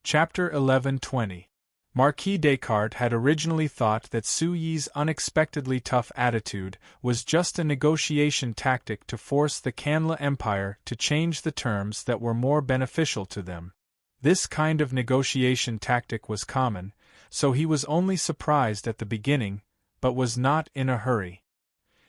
Chapter 11:20. Marquis Descartes had originally thought that Su Yi's unexpectedly tough attitude was just a negotiation tactic to force the Canla Empire to change the terms that were more beneficial to them. This kind of negotiation tactic was common, so he was only surprised at the beginning, but was not in a hurry.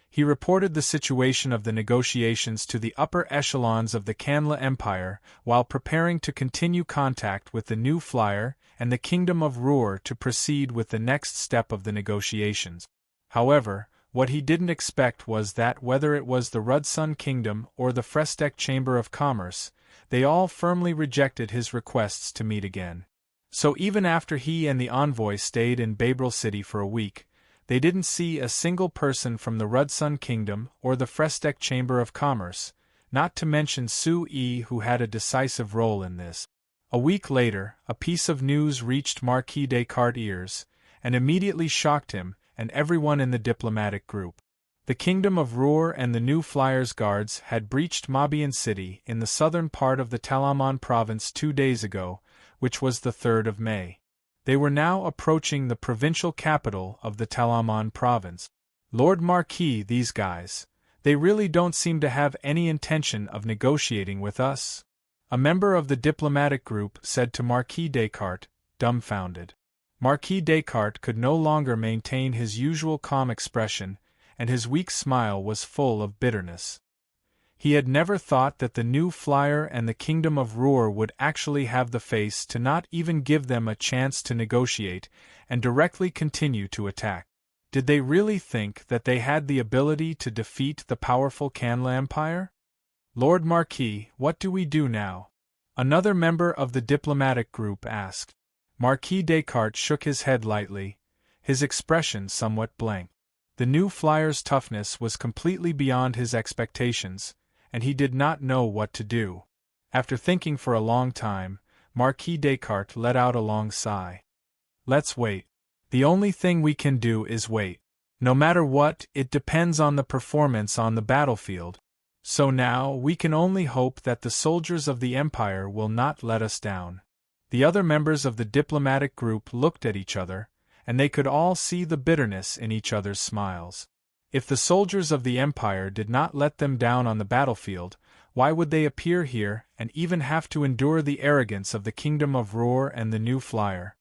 He reported the situation of the negotiations to the upper echelons of the Canla Empire while preparing to continue contact with the New Flyer and the Kingdom of Ruhr to proceed with the next step of the negotiations. However, what he didn't expect was that whether it was the Rudsun Kingdom or the Fresteck Chamber of Commerce, they all firmly rejected his requests to meet again. So even after he and the envoy stayed in Babel City for a week, they didn't see a single person from the Rudsun Kingdom or the Fresteck Chamber of Commerce, not to mention Su Yi, who had a decisive role in this. A week later, a piece of news reached Marquis Descartes' ears, and immediately shocked him and everyone in the diplomatic group. The Kingdom of Ruhr and the New Flyers Guards had breached Mabian City in the southern part of the Talamon province 2 days ago, which was the 3rd of May. They were now approaching the provincial capital of the Talamon province. Lord Marquis, these guys, they really don't seem to have any intention of negotiating with us. A member of the diplomatic group said to Marquis Descartes, dumbfounded. Marquis Descartes could no longer maintain his usual calm expression, and his weak smile was full of bitterness. He had never thought that the New Flyer and the Kingdom of Ruhr would actually have the face to not even give them a chance to negotiate and directly continue to attack. Did they really think that they had the ability to defeat the powerful Canla Empire? Lord Marquis, what do we do now? Another member of the diplomatic group asked. Marquis Descartes shook his head lightly, his expression somewhat blank. The New Flyer's toughness was completely beyond his expectations, and he did not know what to do. After thinking for a long time, Marquis Descartes let out a long sigh. Let's wait. The only thing we can do is wait. No matter what, it depends on the performance on the battlefield. So now we can only hope that the soldiers of the Empire will not let us down. The other members of the diplomatic group looked at each other, and they could all see the bitterness in each other's smiles. If the soldiers of the Empire did not let them down on the battlefield, why would they appear here and even have to endure the arrogance of the Kingdom of Ruhr and the New Flyer?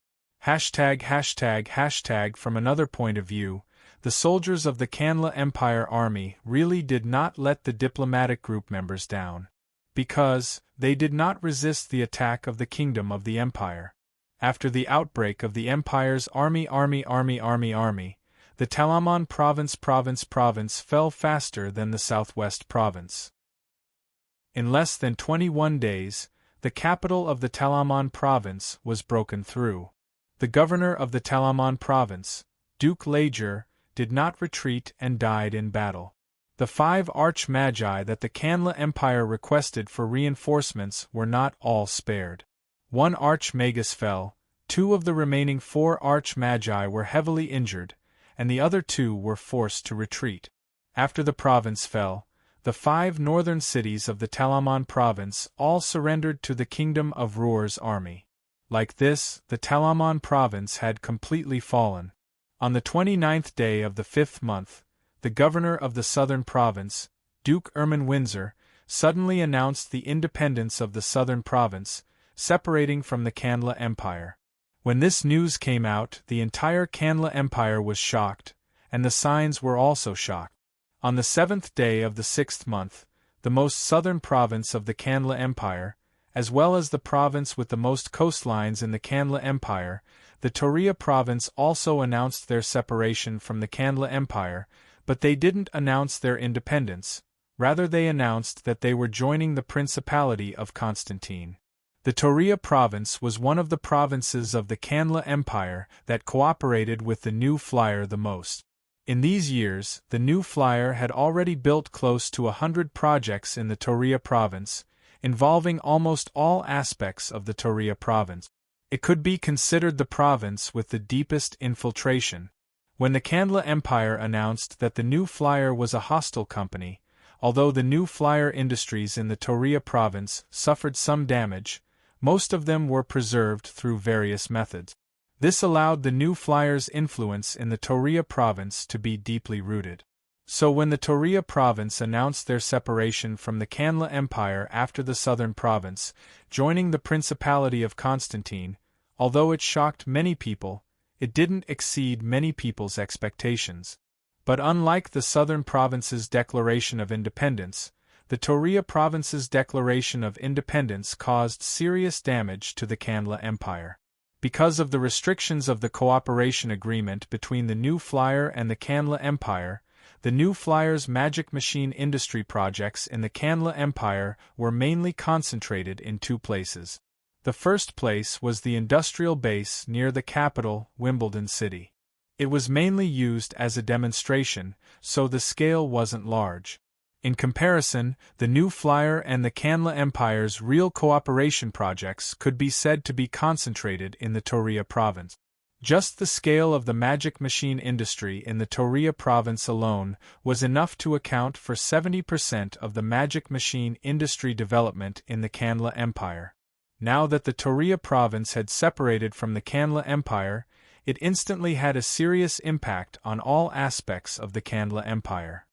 ####. From another point of view, the soldiers of the Canla Empire army really did not let the diplomatic group members down. Because they did not resist the attack of the Kingdom of the Empire. After the outbreak of the Empire's army, the Talamon province fell faster than the Southwest province. In less than 21 days, the capital of the Talamon province was broken through. The governor of the Talamon province, Duke Lager, did not retreat and died in battle. The 5 arch-magi that the Canla Empire requested for reinforcements were not all spared. 1 arch-magus fell, 2 of the remaining 4 arch-magi were heavily injured, and the other 2 were forced to retreat. After the province fell, the 5 northern cities of the Talamon province all surrendered to the Kingdom of Ruhr's army. Like this, the Talamon province had completely fallen. On the 29th day of the 5th month, the governor of the southern province, Duke Ermin Windsor, suddenly announced the independence of the southern province, separating from the Canla Empire. When this news came out, the entire Canla Empire was shocked, and the Signs were also shocked. On the 7th day of the 6th month, the most southern province of the Canla Empire, as well as the province with the most coastlines in the Canla Empire, the Toria province also announced their separation from the Canla Empire, but they didn't announce their independence, rather they announced that they were joining the Principality of Constantine. The Toria province was one of the provinces of the Canla Empire that cooperated with the New Flyer the most. In these years, the New Flyer had already built close to 100 projects in the Toria province, involving almost all aspects of the Toria province. It could be considered the province with the deepest infiltration. When the Canla Empire announced that the New Flyer was a hostile company, although the New Flyer industries in the Toria province suffered some damage, most of them were preserved through various methods. This allowed the New Flyers' influence in the Toria province to be deeply rooted. So when the Toria province announced their separation from the Kanla Empire after the southern province, joining the Principality of Constantine, although it shocked many people, it didn't exceed many people's expectations. But unlike the southern province's declaration of independence, the Toria province's declaration of independence caused serious damage to the Kanla Empire. Because of the restrictions of the cooperation agreement between the New Flyer and the Kanla Empire, the New Flyer's magic machine industry projects in the Kanla Empire were mainly concentrated in two places. The first place was the industrial base near the capital, Wimbledon City. It was mainly used as a demonstration, so the scale wasn't large. In comparison, the New Flyer and the Kanla Empire's real cooperation projects could be said to be concentrated in the Toria province. Just the scale of the magic machine industry in the Toria province alone was enough to account for 70% of the magic machine industry development in the Kanla Empire. Now that the Toria province had separated from the Kanla Empire, it instantly had a serious impact on all aspects of the Kanla Empire.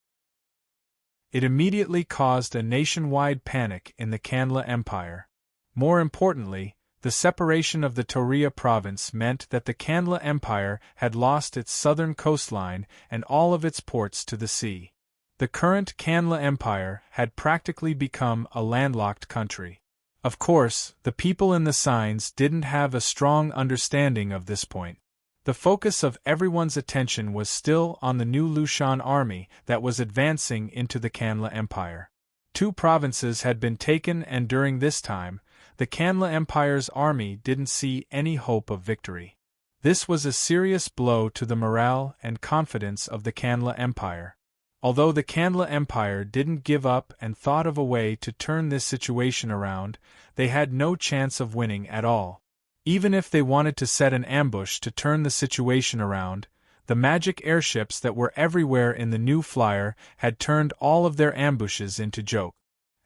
It immediately caused a nationwide panic in the Kanla Empire. More importantly, the separation of the Toria province meant that the Kanla Empire had lost its southern coastline and all of its ports to the sea. The current Kanla Empire had practically become a landlocked country. Of course, the people in the signs didn't have a strong understanding of this point. The focus of everyone's attention was still on the new Lushan army that was advancing into the Kanla Empire. 2 provinces had been taken, and during this time, the Kanla Empire's army didn't see any hope of victory. This was a serious blow to the morale and confidence of the Kanla Empire. Although the Kanla Empire didn't give up and thought of a way to turn this situation around, they had no chance of winning at all. Even if they wanted to set an ambush to turn the situation around, the magic airships that were everywhere in the New Flyer had turned all of their ambushes into joke.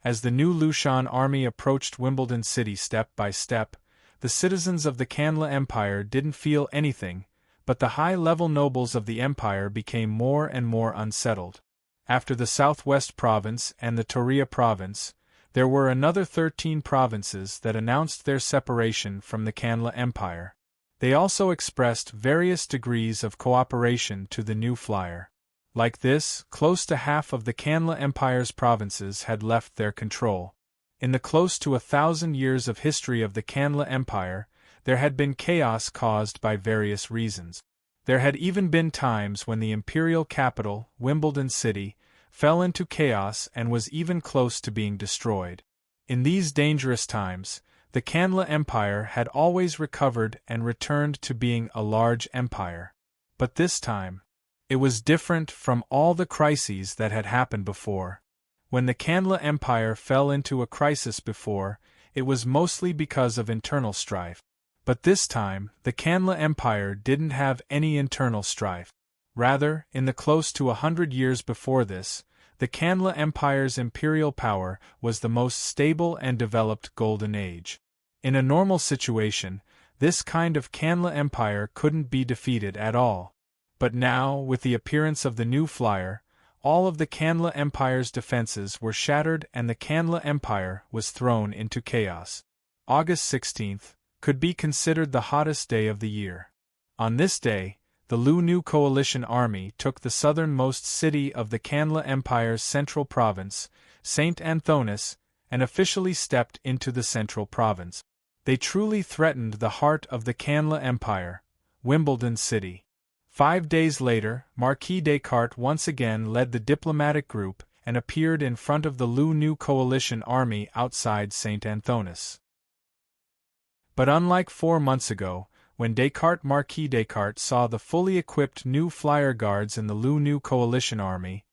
As the new Lushan army approached Wimbledon City step by step, the citizens of the Kanla Empire didn't feel anything, but the high-level nobles of the empire became more and more unsettled. After the Southwest Province and the Toria Province, there were another 13 provinces that announced their separation from the Kanla Empire. They also expressed various degrees of cooperation to the New Flyer. Like this, close to half of the Kanla Empire's provinces had left their control. In the close to 1,000 years of history of the Kanla Empire, there had been chaos caused by various reasons. There had even been times when the imperial capital, Wimbledon City, fell into chaos and was even close to being destroyed. In these dangerous times, the Kanla Empire had always recovered and returned to being a large empire. But this time, it was different from all the crises that had happened before. When the Kanla Empire fell into a crisis before, it was mostly because of internal strife. But this time, the Kanla Empire didn't have any internal strife. Rather, in the close to 100 years before this, the Kanla Empire's imperial power was the most stable and developed golden age. In a normal situation, this kind of Kanla Empire couldn't be defeated at all. But now, with the appearance of the New Flyer, all of the Kanla Empire's defenses were shattered and the Kanla Empire was thrown into chaos. August 16th could be considered the hottest day of the year. On this day, the Lu Nu Coalition Army took the southernmost city of the Kanla Empire's central province, St. Anthonis, and officially stepped into the central province. They truly threatened the heart of the Kanla Empire, Wimbledon City. 5 days later, Marquis Descartes once again led the diplomatic group and appeared in front of the Lu Nu Coalition Army outside St. Anthonis. But unlike 4 months ago, when Marquis Descartes saw the fully equipped New Flyer guards in the Lu Nu Coalition Army,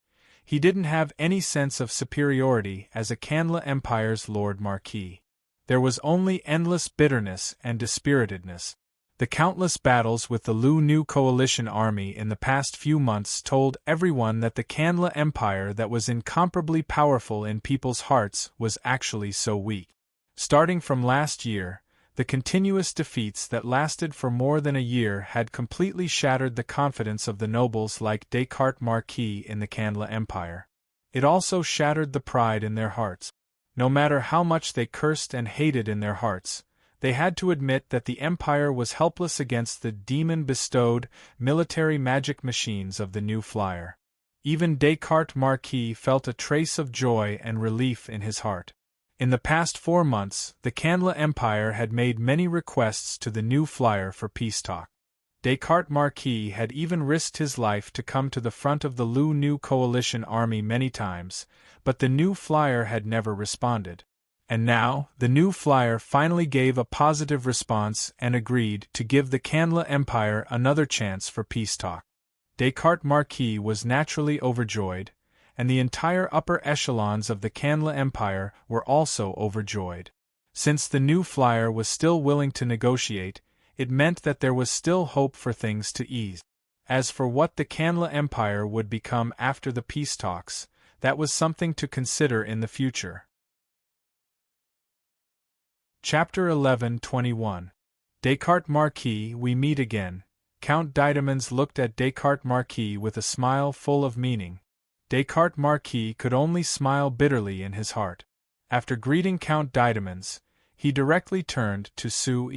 he didn't have any sense of superiority as a Kanla Empire's Lord Marquis. There was only endless bitterness and dispiritedness. The countless battles with the Lu Nu Coalition Army in the past few months told everyone that the Kanla Empire that was incomparably powerful in people's hearts was actually so weak. Starting from last year, the continuous defeats that lasted for more than a year had completely shattered the confidence of the nobles like Descartes Marquis in the Canla Empire. It also shattered the pride in their hearts. No matter how much they cursed and hated in their hearts, they had to admit that the Empire was helpless against the demon-bestowed, military magic machines of the New Flyer. Even Descartes Marquis felt a trace of joy and relief in his heart. In the past 4 months, the Canla Empire had made many requests to the New Flyer for peace talk. Descartes Marquis had even risked his life to come to the front of the New Coalition army many times, but the New Flyer had never responded. And now, the New Flyer finally gave a positive response and agreed to give the Canla Empire another chance for peace talk. Descartes Marquis was naturally overjoyed, and the entire upper echelons of the Canla Empire were also overjoyed. Since the New Flyer was still willing to negotiate, it meant that there was still hope for things to ease. As for what the Canla Empire would become after the peace talks, that was something to consider in the future. Chapter 11:21. Descartes Marquis, we meet again. Count Didymans looked at Descartes Marquis with a smile full of meaning. Descartes Marquis could only smile bitterly in his heart. After greeting Count Didymans, he directly turned to Sue.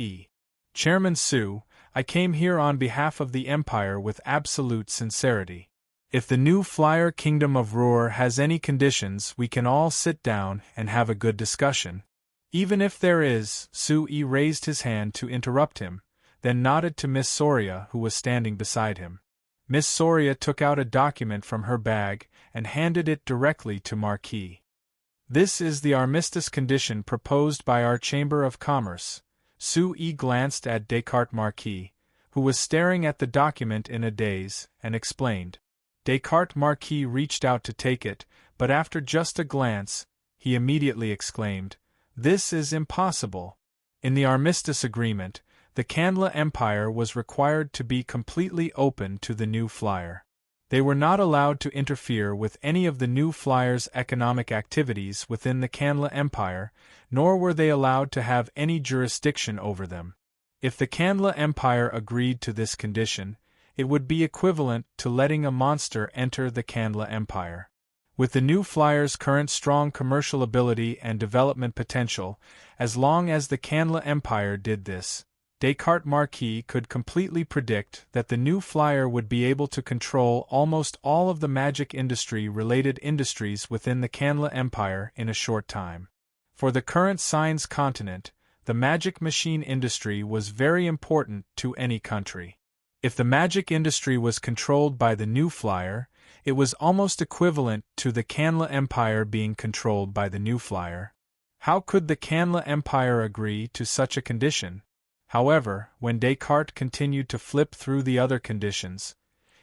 Chairman Sue, I came here on behalf of the Empire with absolute sincerity. If the New Flyer Kingdom of Roer has any conditions, we can all sit down and have a good discussion. Even if there is, Sue raised his hand to interrupt him, then nodded to Miss Soria, who was standing beside him. Miss Soria took out a document from her bag and handed it directly to Marquis. This is the armistice condition proposed by our Chamber of Commerce. Sue glanced at Descartes Marquis, who was staring at the document in a daze, and explained. Descartes Marquis reached out to take it, but after just a glance, he immediately exclaimed, "This is impossible." In the armistice agreement, the Canla Empire was required to be completely open to the New Flyer. They were not allowed to interfere with any of the New Flyer's economic activities within the Canla Empire, nor were they allowed to have any jurisdiction over them. If the Canla Empire agreed to this condition, it would be equivalent to letting a monster enter the Canla Empire. With the New Flyer's current strong commercial ability and development potential, as long as the Canla Empire did this, Descartes Marquis could completely predict that the New Flyer would be able to control almost all of the magic industry-related industries within the Canla Empire in a short time. For the current Signs continent, the magic machine industry was very important to any country. If the magic industry was controlled by the New Flyer, it was almost equivalent to the Canla Empire being controlled by the New Flyer. How could the Canla Empire agree to such a condition? However, when Descartes continued to flip through the other conditions,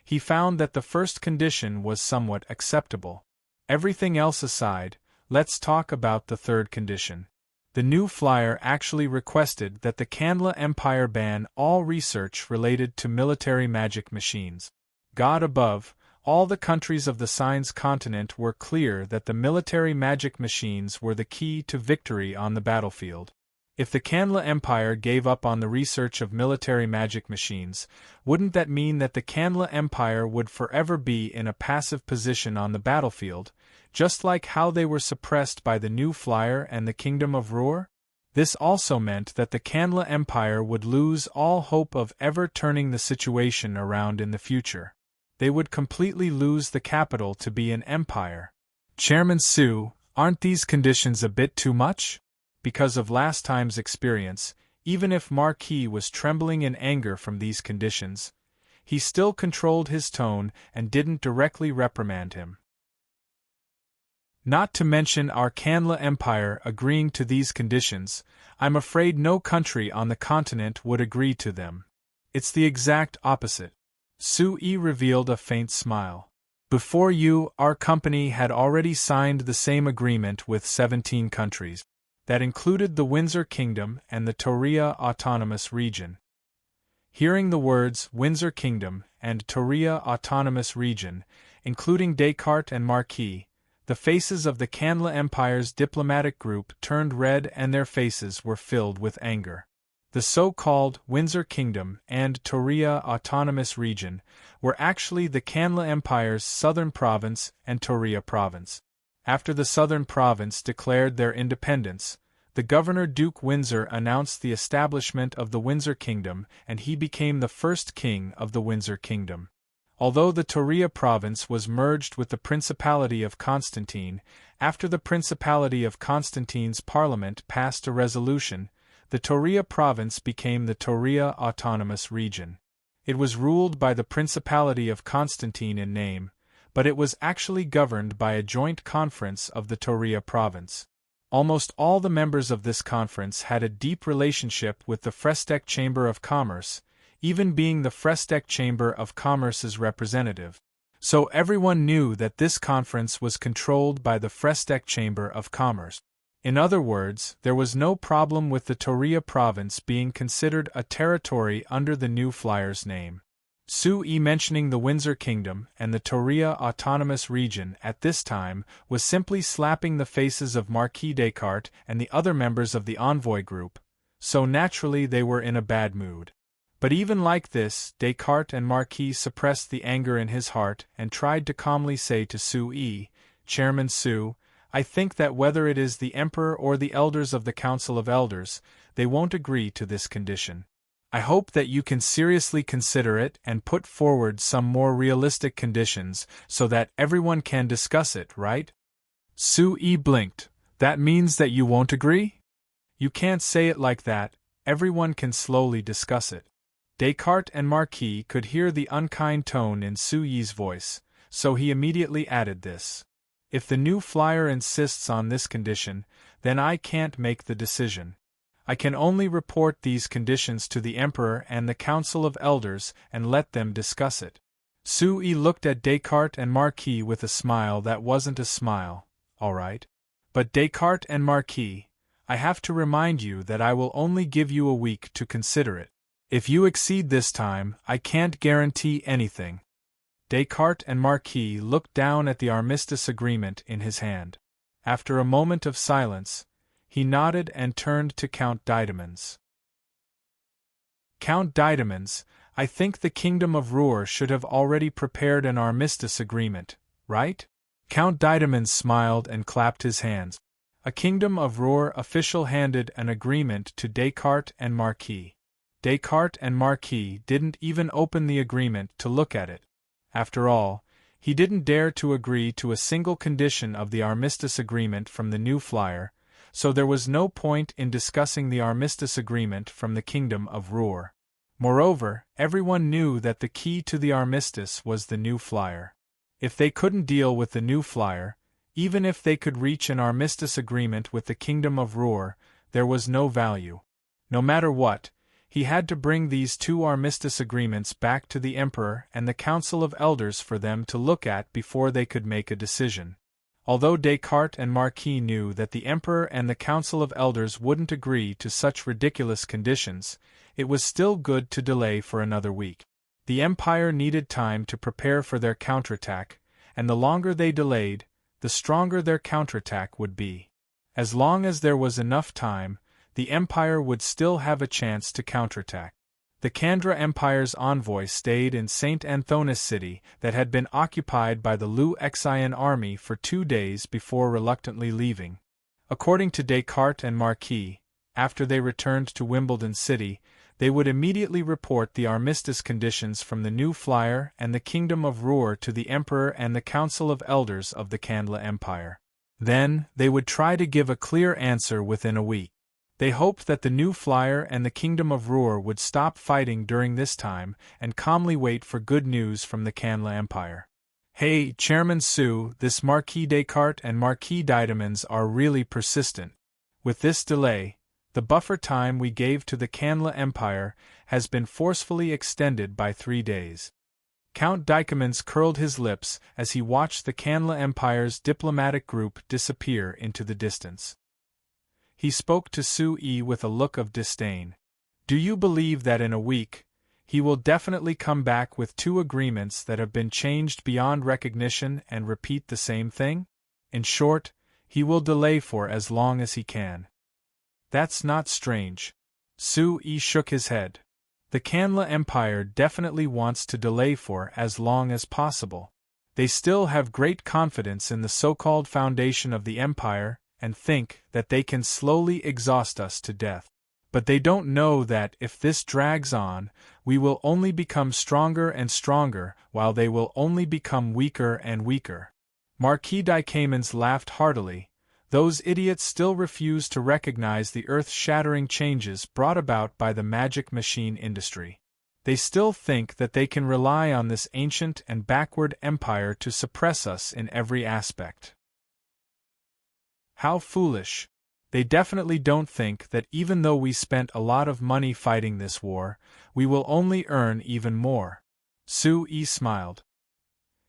he found that the first condition was somewhat acceptable. Everything else aside, let's talk about the third condition. The New Flyer actually requested that the Canla Empire ban all research related to military magic machines. God above, all the countries of the Signs continent were clear that the military magic machines were the key to victory on the battlefield. If the Canla Empire gave up on the research of military magic machines, wouldn't that mean that the Canla Empire would forever be in a passive position on the battlefield, just like how they were suppressed by the New Flyer and the Kingdom of Roer? This also meant that the Canla Empire would lose all hope of ever turning the situation around in the future. They would completely lose the capital to be an empire. Chairman Sue, aren't these conditions a bit too much? Because of last time's experience, even if Marquis was trembling in anger from these conditions, he still controlled his tone and didn't directly reprimand him. Not to mention our Canla Empire agreeing to these conditions, I'm afraid no country on the continent would agree to them. It's the exact opposite. Sue revealed a faint smile. Before you, our company had already signed the same agreement with 17 countries. That included the Windsor Kingdom and the Toria Autonomous Region. Hearing the words Windsor Kingdom and Toria Autonomous Region, including Descartes and Marquis, The faces of the Kanla Empire's diplomatic group turned red and their faces were filled with anger. The so-called Windsor Kingdom and Toria Autonomous Region were actually the Kanla Empire's southern province and Toria province. After the southern province declared their independence, the Governor Duke Windsor announced the establishment of the Windsor Kingdom, and he became the first king of the Windsor Kingdom. Although the Toria province was merged with the Principality of Constantine, after the Principality of Constantine's parliament passed a resolution, the Toria province became the Toria Autonomous Region. It was ruled by the Principality of Constantine in name, but it was actually governed by a joint conference of the Toria province. Almost all the members of this conference had a deep relationship with the Frestec Chamber of Commerce, even being the Frestec Chamber of Commerce's representative. So everyone knew that this conference was controlled by the Frestec Chamber of Commerce. In other words, there was no problem with the Toria province being considered a territory under the new flyer's name. Sui mentioning the Windsor Kingdom and the Toria Autonomous Region at this time was simply slapping the faces of Marquis Descartes and the other members of the envoy group, so naturally they were in a bad mood. But even like this, Descartes and Marquis suppressed the anger in his heart and tried to calmly say to Sui, "Chairman Su, I think that whether it is the Emperor or the elders of the Council of Elders, they won't agree to this condition. I hope that you can seriously consider it and put forward some more realistic conditions so that everyone can discuss it, right?" Sui blinked. "That means that you won't agree?" "You can't say it like that, everyone can slowly discuss it." Descartes and Marquis could hear the unkind tone in Sui's voice, so he immediately added this. "If the new flyer insists on this condition, then I can't make the decision. I can only report these conditions to the Emperor and the Council of Elders and let them discuss it." Sui looked at Descartes and Marquis with a smile that wasn't a smile. "All right. But Descartes and Marquis, I have to remind you that I will only give you a week to consider it. If you exceed this time, I can't guarantee anything." Descartes and Marquis looked down at the armistice agreement in his hand. After a moment of silence, he nodded and turned to Count Didymans. "Count Didymans, I think the Kingdom of Ruhr should have already prepared an armistice agreement, right?" Count Didymans smiled and clapped his hands. A Kingdom of Ruhr official handed an agreement to Descartes and Marquis. Descartes and Marquis didn't even open the agreement to look at it. After all, he didn't dare to agree to a single condition of the armistice agreement from the new flyer, so there was no point in discussing the armistice agreement from the Kingdom of Ruhr. Moreover, everyone knew that the key to the armistice was the new flyer. If they couldn't deal with the new flyer, even if they could reach an armistice agreement with the Kingdom of Ruhr, there was no value. No matter what, he had to bring these two armistice agreements back to the Emperor and the Council of Elders for them to look at before they could make a decision. Although Descartes and Marquis knew that the Emperor and the Council of Elders wouldn't agree to such ridiculous conditions, it was still good to delay for another week. The Empire needed time to prepare for their counterattack, and the longer they delayed, the stronger their counterattack would be. As long as there was enough time, the Empire would still have a chance to counterattack. The Kandra Empire's envoy stayed in St. Anthonis city that had been occupied by the Lu Xian army for 2 days before reluctantly leaving. According to Descartes and Marquis, after they returned to Wimbledon city, they would immediately report the armistice conditions from the new flyer and the Kingdom of Ruhr to the Emperor and the Council of Elders of the Kandla Empire. Then, they would try to give a clear answer within a week. They hoped that the new flyer and the Kingdom of Ruhr would stop fighting during this time and calmly wait for good news from the Kandla Empire. "Hey, Chairman Su, this Marquis Descartes and Marquis Didymans are really persistent. With this delay, the buffer time we gave to the Kandla Empire has been forcefully extended by 3 days." Count Didymans curled his lips as he watched the Kandla Empire's diplomatic group disappear into the distance. He spoke to Sui with a look of disdain. "Do you believe that in a week, he will definitely come back with 2 agreements that have been changed beyond recognition and repeat the same thing? In short, he will delay for as long as he can. That's not strange. Su-yi shook his head. The Kanla Empire definitely wants to delay for as long as possible. They still have great confidence in the so-called foundation of the empire, and think that they can slowly exhaust us to death. But they don't know that if this drags on, we will only become stronger and stronger, while they will only become weaker and weaker. Marquis de Caymans laughed heartily. Those idiots still refuse to recognize the earth-shattering changes brought about by the magic machine industry. They still think that they can rely on this ancient and backward empire to suppress us in every aspect. How foolish! They definitely don't think that even though we spent a lot of money fighting this war, we will only earn even more. Su-yi smiled.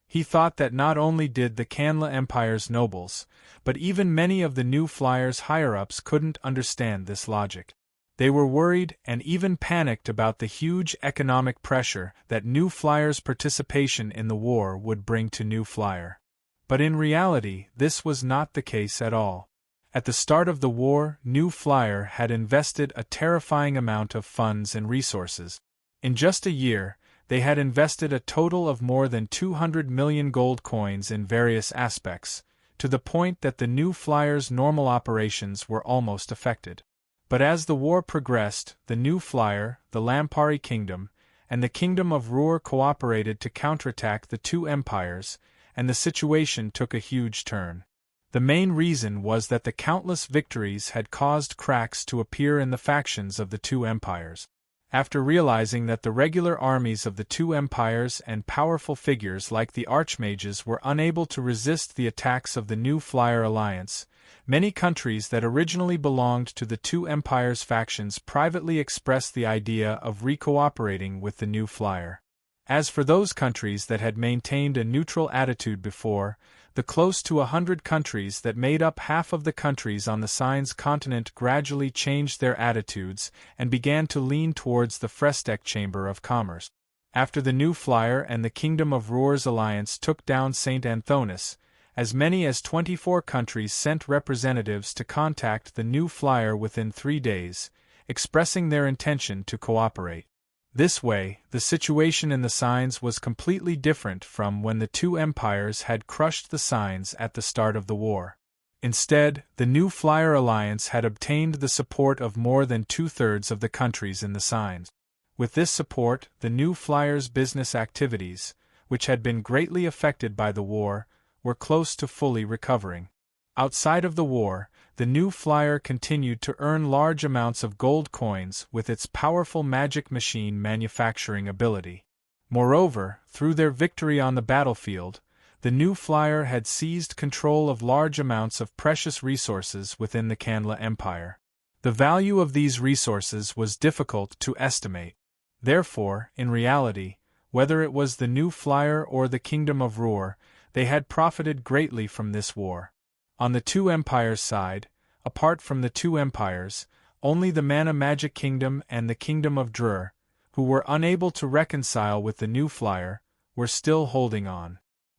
He thought that not only did the Kanla Empire's nobles, but even many of the New Flyers' higher-ups couldn't understand this logic. They were worried and even panicked about the huge economic pressure that New Flyers' participation in the war would bring to New Flyer. But in reality, this was not the case at all. At the start of the war, New Flyer had invested a terrifying amount of funds and resources. In just a year, they had invested a total of more than 200 million gold coins in various aspects, to the point that the New Flyers' normal operations were almost affected. But as the war progressed, the New Flyer, the Lampari Kingdom, and the Kingdom of Ruhr cooperated to counterattack the two empires, and the situation took a huge turn. The main reason was that the countless victories had caused cracks to appear in the factions of the two empires. After realizing that the regular armies of the two empires and powerful figures like the Archmages were unable to resist the attacks of the New Flyer alliance, many countries that originally belonged to the two empires' factions privately expressed the idea of re-cooperating with the New Flyer. As for those countries that had maintained a neutral attitude before, the close to 100 countries that made up half of the countries on the Signs continent gradually changed their attitudes and began to lean towards the Fresteck Chamber of Commerce. After the New Flyer and the Kingdom of Ruhr's alliance took down St. Anthonis, as many as 24 countries sent representatives to contact the New Flyer within 3 days, expressing their intention to cooperate. This way, the situation in the Signs was completely different from when the two empires had crushed the Signs at the start of the war. Instead, the New Flyer alliance had obtained the support of more than 2/3 of the countries in the Signs. With this support, the New Flyer's business activities, which had been greatly affected by the war, were close to fully recovering. Outside of the war, the New Flyer continued to earn large amounts of gold coins with its powerful magic machine manufacturing ability. Moreover, through their victory on the battlefield, the New Flyer had seized control of large amounts of precious resources within the Kanla Empire. The value of these resources was difficult to estimate. Therefore, in reality, whether it was the New Flyer or the Kingdom of Ruhr, they had profited greatly from this war. On the two empires' side, apart from the two empires, only the Mana Magic Kingdom and the Kingdom of Drur, who were unable to reconcile with the New Flyer, were still holding on.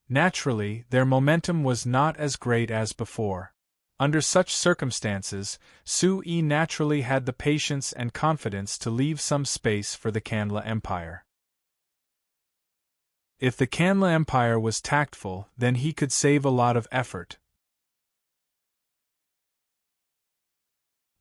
Naturally, their momentum was not as great as before. Under such circumstances, Su-yi naturally had the patience and confidence to leave some space for the Kanla Empire. If the Kanla Empire was tactful, then he could save a lot of effort.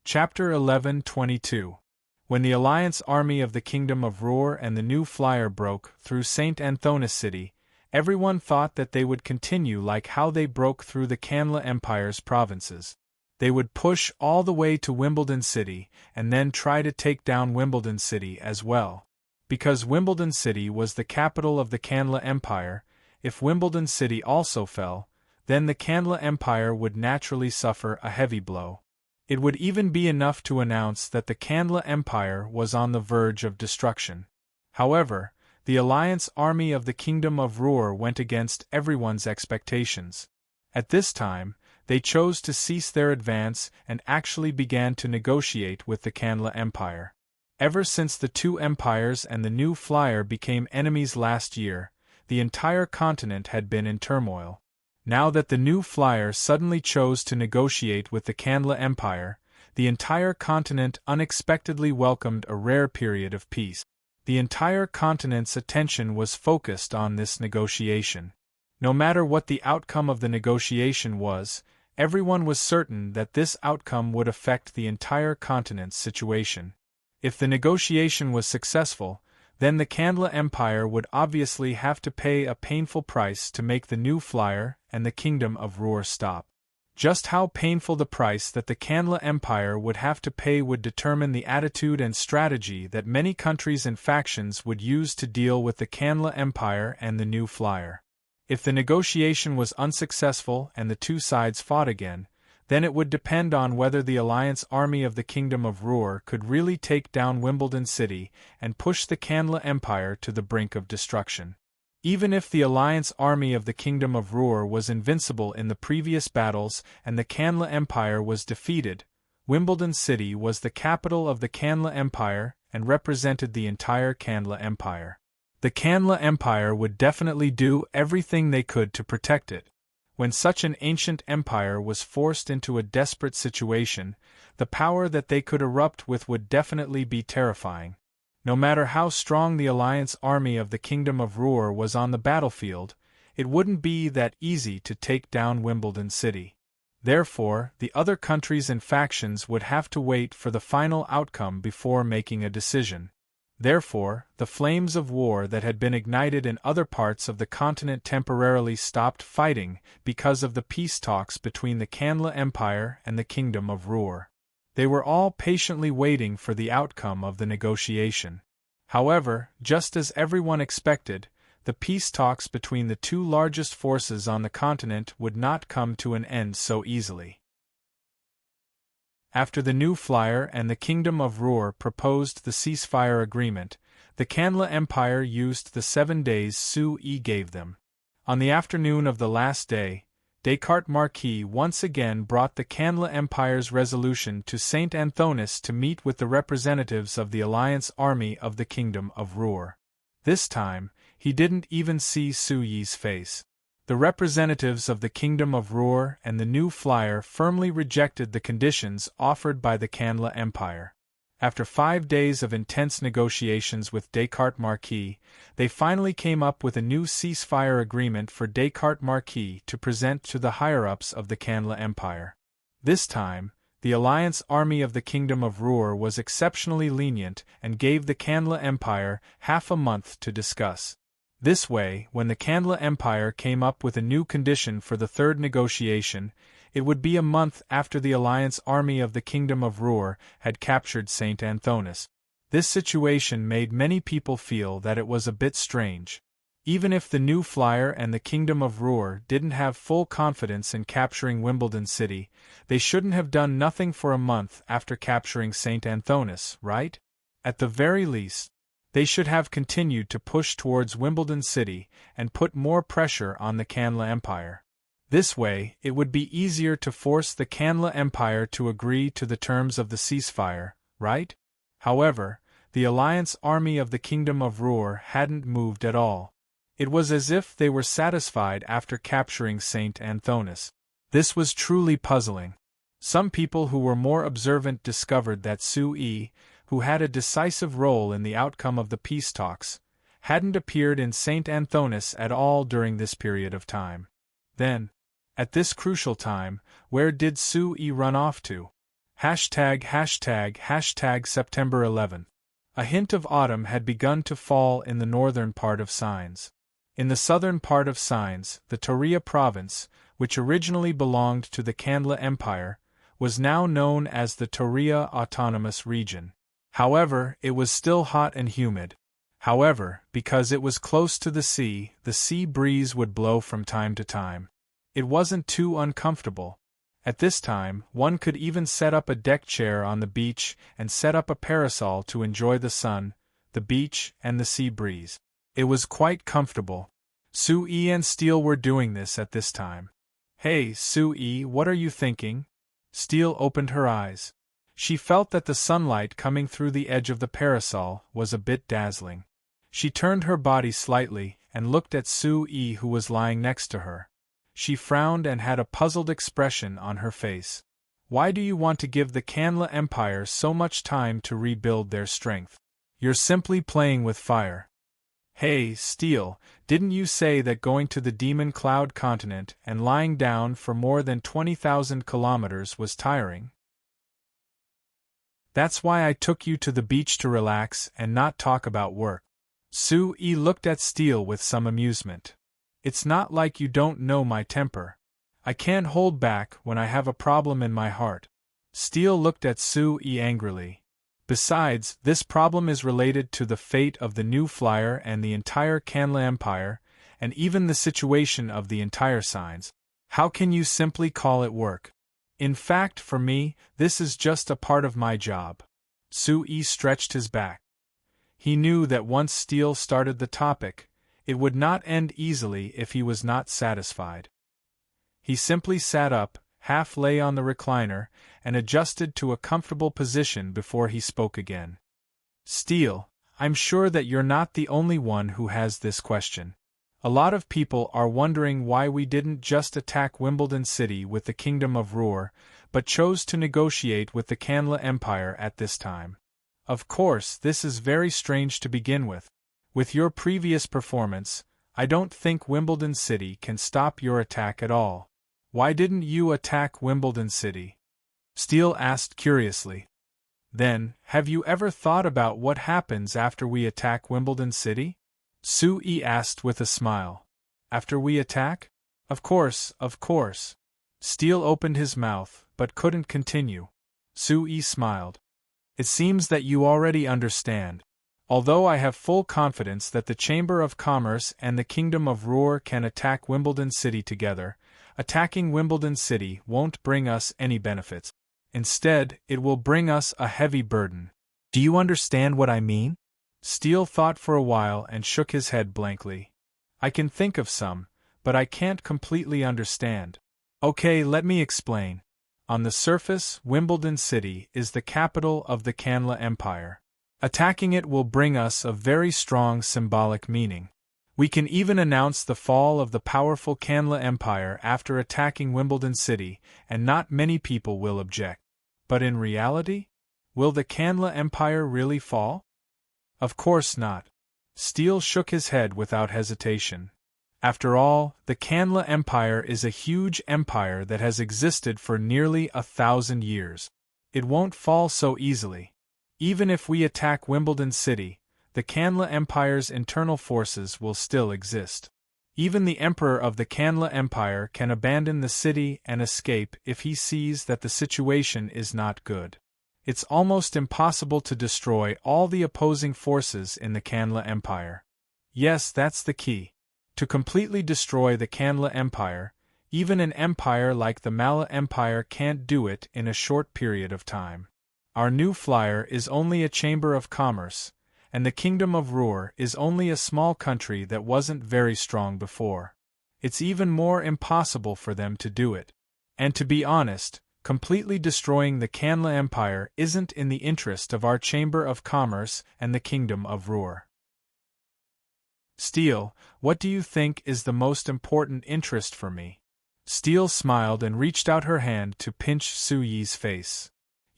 Chapter 11:22. When the Alliance army of the Kingdom of Ruhr and the New Flyer broke through St. Anthonis City, everyone thought that they would continue like how they broke through the Kanla Empire's provinces. They would push all the way to Wimbledon City and then try to take down Wimbledon City as well. Because Wimbledon City was the capital of the Kanla Empire, if Wimbledon City also fell, then the Kanla Empire would naturally suffer a heavy blow. It would even be enough to announce that the Kanla Empire was on the verge of destruction. However, the alliance army of the Kingdom of Ruhr went against everyone's expectations. At this time, they chose to cease their advance and actually began to negotiate with the Kanla Empire. Ever since the two empires and the New Flyer became enemies last year, the entire continent had been in turmoil. Now that the new flyer suddenly chose to negotiate with the Kanla Empire, the entire continent unexpectedly welcomed a rare period of peace. The entire continent's attention was focused on this negotiation. No matter what the outcome of the negotiation was, everyone was certain that this outcome would affect the entire continent's situation. If the negotiation was successful, then the Kanla Empire would obviously have to pay a painful price to make the new flyer and the Kingdom of Ruhr stop. Just how painful the price that the Kanla Empire would have to pay would determine the attitude and strategy that many countries and factions would use to deal with the Kanla Empire and the new flyer. If the negotiation was unsuccessful and the two sides fought again, then it would depend on whether the alliance army of the Kingdom of Ruhr could really take down Wimbledon City and push the Kanla Empire to the brink of destruction. Even if the alliance army of the Kingdom of Ruhr was invincible in the previous battles and the Kanla Empire was defeated, Wimbledon City was the capital of the Kanla Empire and represented the entire Kanla Empire. The Kanla Empire would definitely do everything they could to protect it. When such an ancient empire was forced into a desperate situation, the power that they could erupt with would definitely be terrifying. No matter how strong the alliance army of the Kingdom of Ruhr was on the battlefield, it wouldn't be that easy to take down Wimbledon City. Therefore, the other countries and factions would have to wait for the final outcome before making a decision. Therefore, the flames of war that had been ignited in other parts of the continent temporarily stopped fighting because of the peace talks between the Kanla Empire and the Kingdom of Ruhr. They were all patiently waiting for the outcome of the negotiation. However, just as everyone expected, the peace talks between the two largest forces on the continent would not come to an end so easily. After the new flyer and the Kingdom of Ruhr proposed the ceasefire agreement, the Kanla Empire used the 7 days Sui gave them. On the afternoon of the last day, Descartes Marquis once again brought the Kanla Empire's resolution to Saint Anthonis to meet with the representatives of the alliance army of the Kingdom of Ruhr. This time, he didn't even see Suyi's face. The representatives of the Kingdom of Ruhr and the new flyer firmly rejected the conditions offered by the Kanla Empire. After 5 days of intense negotiations with Descartes Marquis, they finally came up with a new ceasefire agreement for Descartes Marquis to present to the higher-ups of the Kanla Empire. This time, the alliance army of the Kingdom of Ruhr was exceptionally lenient and gave the Kanla Empire half a month to discuss. This way, when the Kanla Empire came up with a new condition for the third negotiation, it would be a month after the alliance army of the Kingdom of Ruhr had captured Saint Anthonis. This situation made many people feel that it was a bit strange. Even if the new flyer and the Kingdom of Ruhr didn't have full confidence in capturing Wimbledon City, they shouldn't have done nothing for a month after capturing Saint Anthonis, right? At the very least, they should have continued to push towards Wimbledon City and put more pressure on the Kanla Empire. This way, it would be easier to force the Kanla Empire to agree to the terms of the ceasefire, right? However, the alliance army of the Kingdom of Ruhr hadn't moved at all. It was as if they were satisfied after capturing Saint Anthonis. This was truly puzzling. Some people who were more observant discovered that Sui, who had a decisive role in the outcome of the peace talks, hadn't appeared in Saint Anthonis at all during this period of time. Then, at this crucial time, where did Sui run off to? September 11. A hint of autumn had begun to fall in the northern part of Sines. In the southern part of Sines, the Toria province, which originally belonged to the Kanla Empire, was now known as the Toria Autonomous Region. However, it was still hot and humid. However, because it was close to the sea breeze would blow from time to time. It wasn't too uncomfortable. At this time, one could even set up a deck chair on the beach and set up a parasol to enjoy the sun, the beach, and the sea breeze. It was quite comfortable. Sui and Steele were doing this at this time. "Hey, Sui, what are you thinking?" Steele opened her eyes. She felt that the sunlight coming through the edge of the parasol was a bit dazzling. She turned her body slightly and looked at Sui, who was lying next to her. She frowned and had a puzzled expression on her face. Why do you want to give the Kanla Empire so much time to rebuild their strength? You're simply playing with fire. Hey, Steel, didn't you say that going to the Demon Cloud continent and lying down for more than 20,000 kilometers was tiring? That's why I took you to the beach to relax and not talk about work. Su-Yi looked at Steel with some amusement. It's not like you don't know my temper. I can't hold back when I have a problem in my heart. Steel looked at Su-Yi angrily. Besides, this problem is related to the fate of the new flyer and the entire Kanla Empire, and even the situation of the entire signs. How can you simply call it work? In fact, for me, this is just a part of my job. Su-Yi stretched his back. He knew that once Steel started the topic, it would not end easily if he was not satisfied. He simply sat up, half lay on the recliner, and adjusted to a comfortable position before he spoke again. Steel, I'm sure that you're not the only one who has this question. A lot of people are wondering why we didn't just attack Wimbledon City with the Kingdom of Ruhr, but chose to negotiate with the Kanla Empire at this time. Of course, this is very strange to begin with. With your previous performance, I don't think Wimbledon City can stop your attack at all. Why didn't you attack Wimbledon City? Steel asked curiously. Then, have you ever thought about what happens after we attack Wimbledon City? Su-Yi asked with a smile. After we attack? Of course, of course. Steel opened his mouth, but couldn't continue. Su-Yi smiled. It seems that you already understand. Although I have full confidence that the Chamber of Commerce and the Kingdom of Ruhr can attack Wimbledon City together, attacking Wimbledon City won't bring us any benefits. Instead, it will bring us a heavy burden. Do you understand what I mean? Steel thought for a while and shook his head blankly. I can think of some, but I can't completely understand. Okay, let me explain. On the surface, Wimbledon City is the capital of the Kanla Empire. Attacking it will bring us a very strong symbolic meaning. We can even announce the fall of the powerful Kanla Empire after attacking Wimbledon City, and not many people will object. But in reality? Will the Kanla Empire really fall? Of course not. Steel shook his head without hesitation. After all, the Kanla Empire is a huge empire that has existed for nearly 1,000 years. It won't fall so easily. Even if we attack Wimbledon City, the Kanla Empire's internal forces will still exist. Even the Emperor of the Kanla Empire can abandon the city and escape if he sees that the situation is not good. It's almost impossible to destroy all the opposing forces in the Kanla Empire. Yes, that's the key. To completely destroy the Kanla Empire, even an empire like the Mala Empire can't do it in a short period of time. Our new flyer is only a chamber of commerce, and the Kingdom of Ruhr is only a small country that wasn't very strong before. It's even more impossible for them to do it. And to be honest, completely destroying the Kanla Empire isn't in the interest of our Chamber of Commerce and the Kingdom of Ruhr. Steel, what do you think is the most important interest for me? Steel smiled and reached out her hand to pinch Su-Yi's face.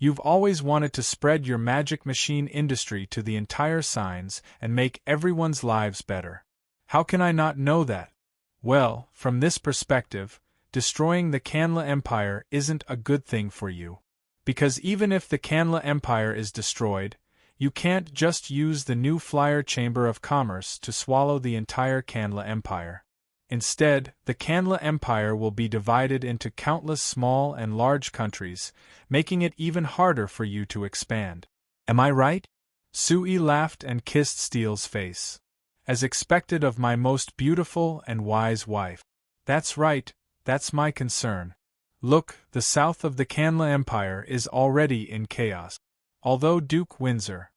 You've always wanted to spread your magic machine industry to the entire signs and make everyone's lives better. How can I not know that? Well, from this perspective, destroying the Kanla Empire isn't a good thing for you. Because even if the Kanla Empire is destroyed, you can't just use the new Flyer Chamber of Commerce to swallow the entire Kanla Empire. Instead, the Kanla Empire will be divided into countless small and large countries, making it even harder for you to expand. Am I right? Su-Yi laughed and kissed Steel's face. As expected of my most beautiful and wise wife. That's right, that's my concern. Look, the south of the Kanla Empire is already in chaos. Although Duke Windsor.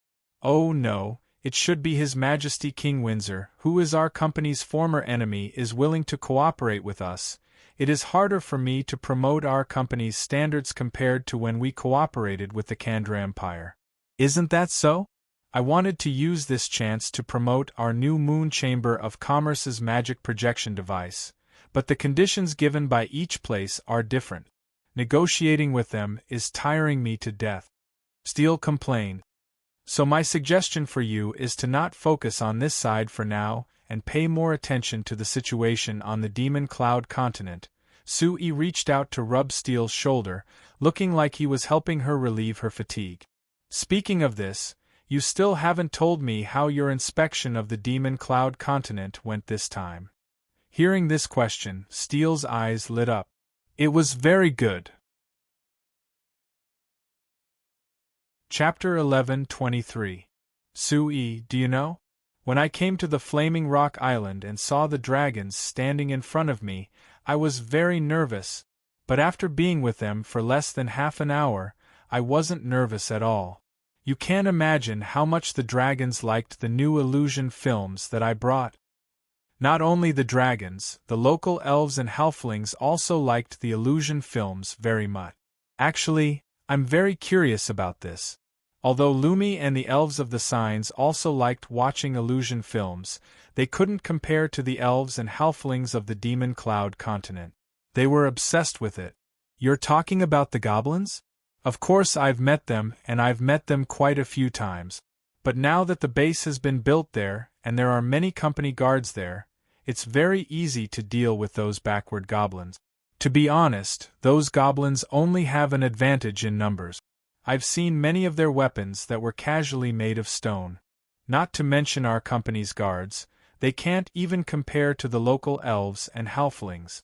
Oh no, it should be His Majesty King Windsor, who is our company's former enemy, is willing to cooperate with us. It is harder for me to promote our company's standards compared to when we cooperated with the Kandra Empire. Isn't that so? I wanted to use this chance to promote our new Moon Chamber of Commerce's magic projection device, but the conditions given by each place are different. Negotiating with them is tiring me to death. Steel complained. So my suggestion for you is to not focus on this side for now, and pay more attention to the situation on the Demon Cloud continent. Sui reached out to rub Steel's shoulder, looking like he was helping her relieve her fatigue. Speaking of this, you still haven't told me how your inspection of the Demon Cloud continent went this time. Hearing this question, Steel's eyes lit up. It was very good. Chapter 11:23. Sui, do you know? When I came to the Flaming Rock Island and saw the dragons standing in front of me, I was very nervous, but after being with them for less than half an hour, I wasn't nervous at all. You can't imagine how much the dragons liked the new illusion films that I brought. Not only the dragons, the local elves and halflings also liked the illusion films very much. Actually, I'm very curious about this. Although Lumi and the elves of the signs also liked watching illusion films, they couldn't compare to the elves and halflings of the Demon Cloud continent. They were obsessed with it. You're talking about the goblins? Of course I've met them, and I've met them quite a few times. But now that the base has been built there, and there are many company guards there, it's very easy to deal with those backward goblins. To be honest, those goblins only have an advantage in numbers. I've seen many of their weapons that were casually made of stone. Not to mention our company's guards, they can't even compare to the local elves and halflings.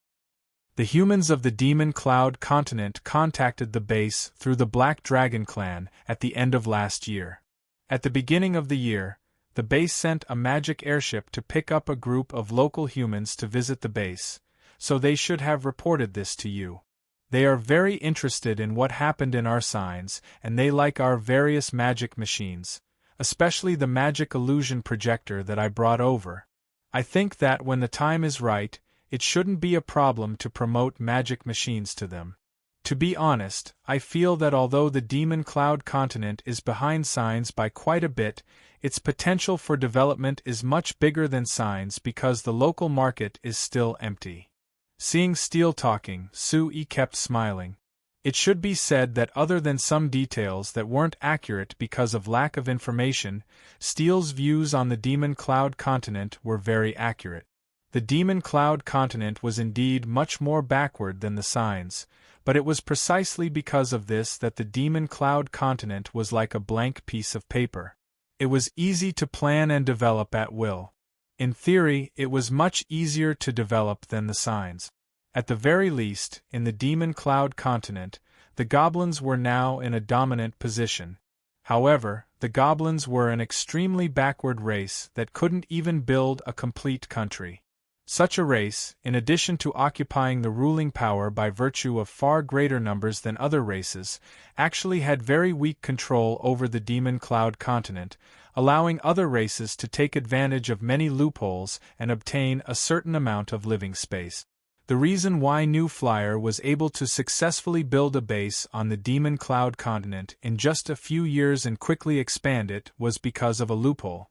The humans of the Demon Cloud continent contacted the base through the Black Dragon clan at the end of last year. At the beginning of the year, the base sent a magic airship to pick up a group of local humans to visit the base, so they should have reported this to you. They are very interested in what happened in our signs, and they like our various magic machines, especially the magic illusion projector that I brought over. I think that when the time is right, it shouldn't be a problem to promote magic machines to them. To be honest, I feel that although the Demon Cloud continent is behind signs by quite a bit, its potential for development is much bigger than signs because the local market is still empty. Seeing Steel talking, Sui kept smiling. It should be said that other than some details that weren't accurate because of lack of information, Steel's views on the Demon Cloud continent were very accurate. The Demon Cloud continent was indeed much more backward than the signs, but it was precisely because of this that the Demon Cloud continent was like a blank piece of paper. It was easy to plan and develop at will. In theory, it was much easier to develop than the signs. At the very least, in the Demon Cloud continent, the goblins were now in a dominant position. However, the goblins were an extremely backward race that couldn't even build a complete country. Such a race, in addition to occupying the ruling power by virtue of far greater numbers than other races, actually had very weak control over the Demon Cloud continent, allowing other races to take advantage of many loopholes and obtain a certain amount of living space. The reason why New Flyer was able to successfully build a base on the Demon Cloud continent in just a few years and quickly expand it was because of a loophole.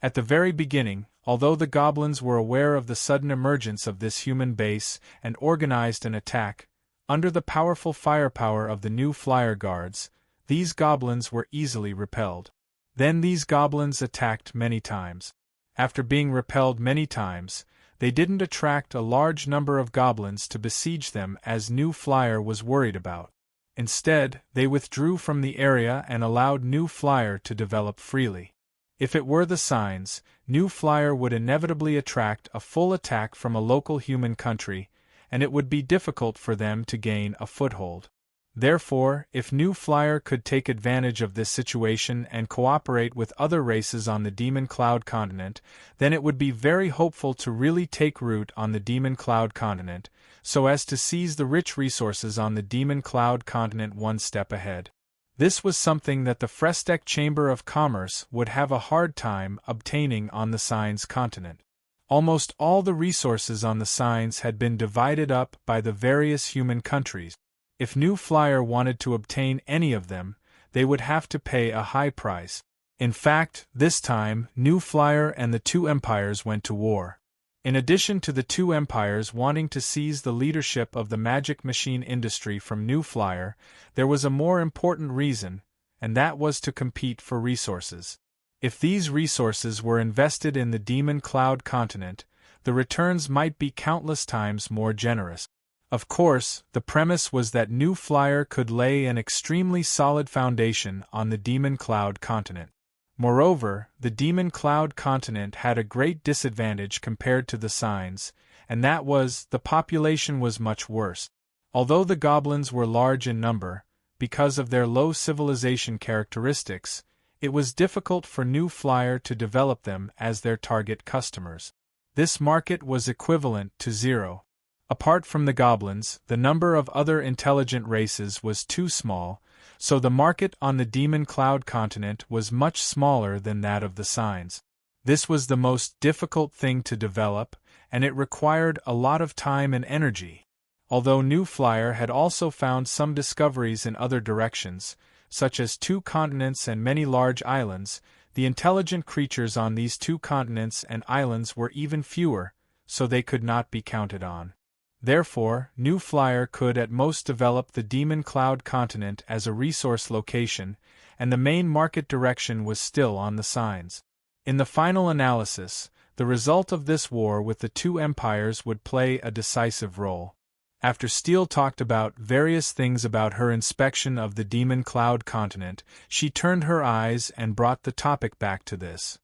At the very beginning, although the goblins were aware of the sudden emergence of this human base and organized an attack, under the powerful firepower of the New Flyer guards, these goblins were easily repelled. Then these goblins attacked many times. After being repelled many times, they didn't attract a large number of goblins to besiege them as New Flyer was worried about. Instead, they withdrew from the area and allowed New Flyer to develop freely. If it were the signs, New Flyer would inevitably attract a full attack from a local human country, and it would be difficult for them to gain a foothold. Therefore, if New Flyer could take advantage of this situation and cooperate with other races on the Demon Cloud continent, then it would be very hopeful to really take root on the Demon Cloud continent, so as to seize the rich resources on the Demon Cloud continent one step ahead. This was something that the Frestek Chamber of Commerce would have a hard time obtaining on the Signs continent. Almost all the resources on the Signs had been divided up by the various human countries. If New Flyer wanted to obtain any of them, they would have to pay a high price. In fact, this time, New Flyer and the two empires went to war. In addition to the two empires wanting to seize the leadership of the magic machine industry from New Flyer, there was a more important reason, and that was to compete for resources. If these resources were invested in the Demon Cloud continent, the returns might be countless times more generous. Of course, the premise was that New Flyer could lay an extremely solid foundation on the Demon Cloud continent. Moreover, the Demon Cloud continent had a great disadvantage compared to the Signs, and that was, the population was much worse. Although the goblins were large in number, because of their low civilization characteristics, it was difficult for New Flyer to develop them as their target customers. This market was equivalent to zero. Apart from the goblins, the number of other intelligent races was too small, so the market on the Demon Cloud continent was much smaller than that of the Signs. This was the most difficult thing to develop, and it required a lot of time and energy. Although New Flyer had also found some discoveries in other directions, such as 2 continents and many large islands, the intelligent creatures on these 2 continents and islands were even fewer, so they could not be counted on. Therefore, New Flyer could at most develop the Demon Cloud continent as a resource location, and the main market direction was still on the Signs. In the final analysis, the result of this war with the 2 empires would play a decisive role. After Steele talked about various things about her inspection of the Demon Cloud continent, she turned her eyes and brought the topic back to this.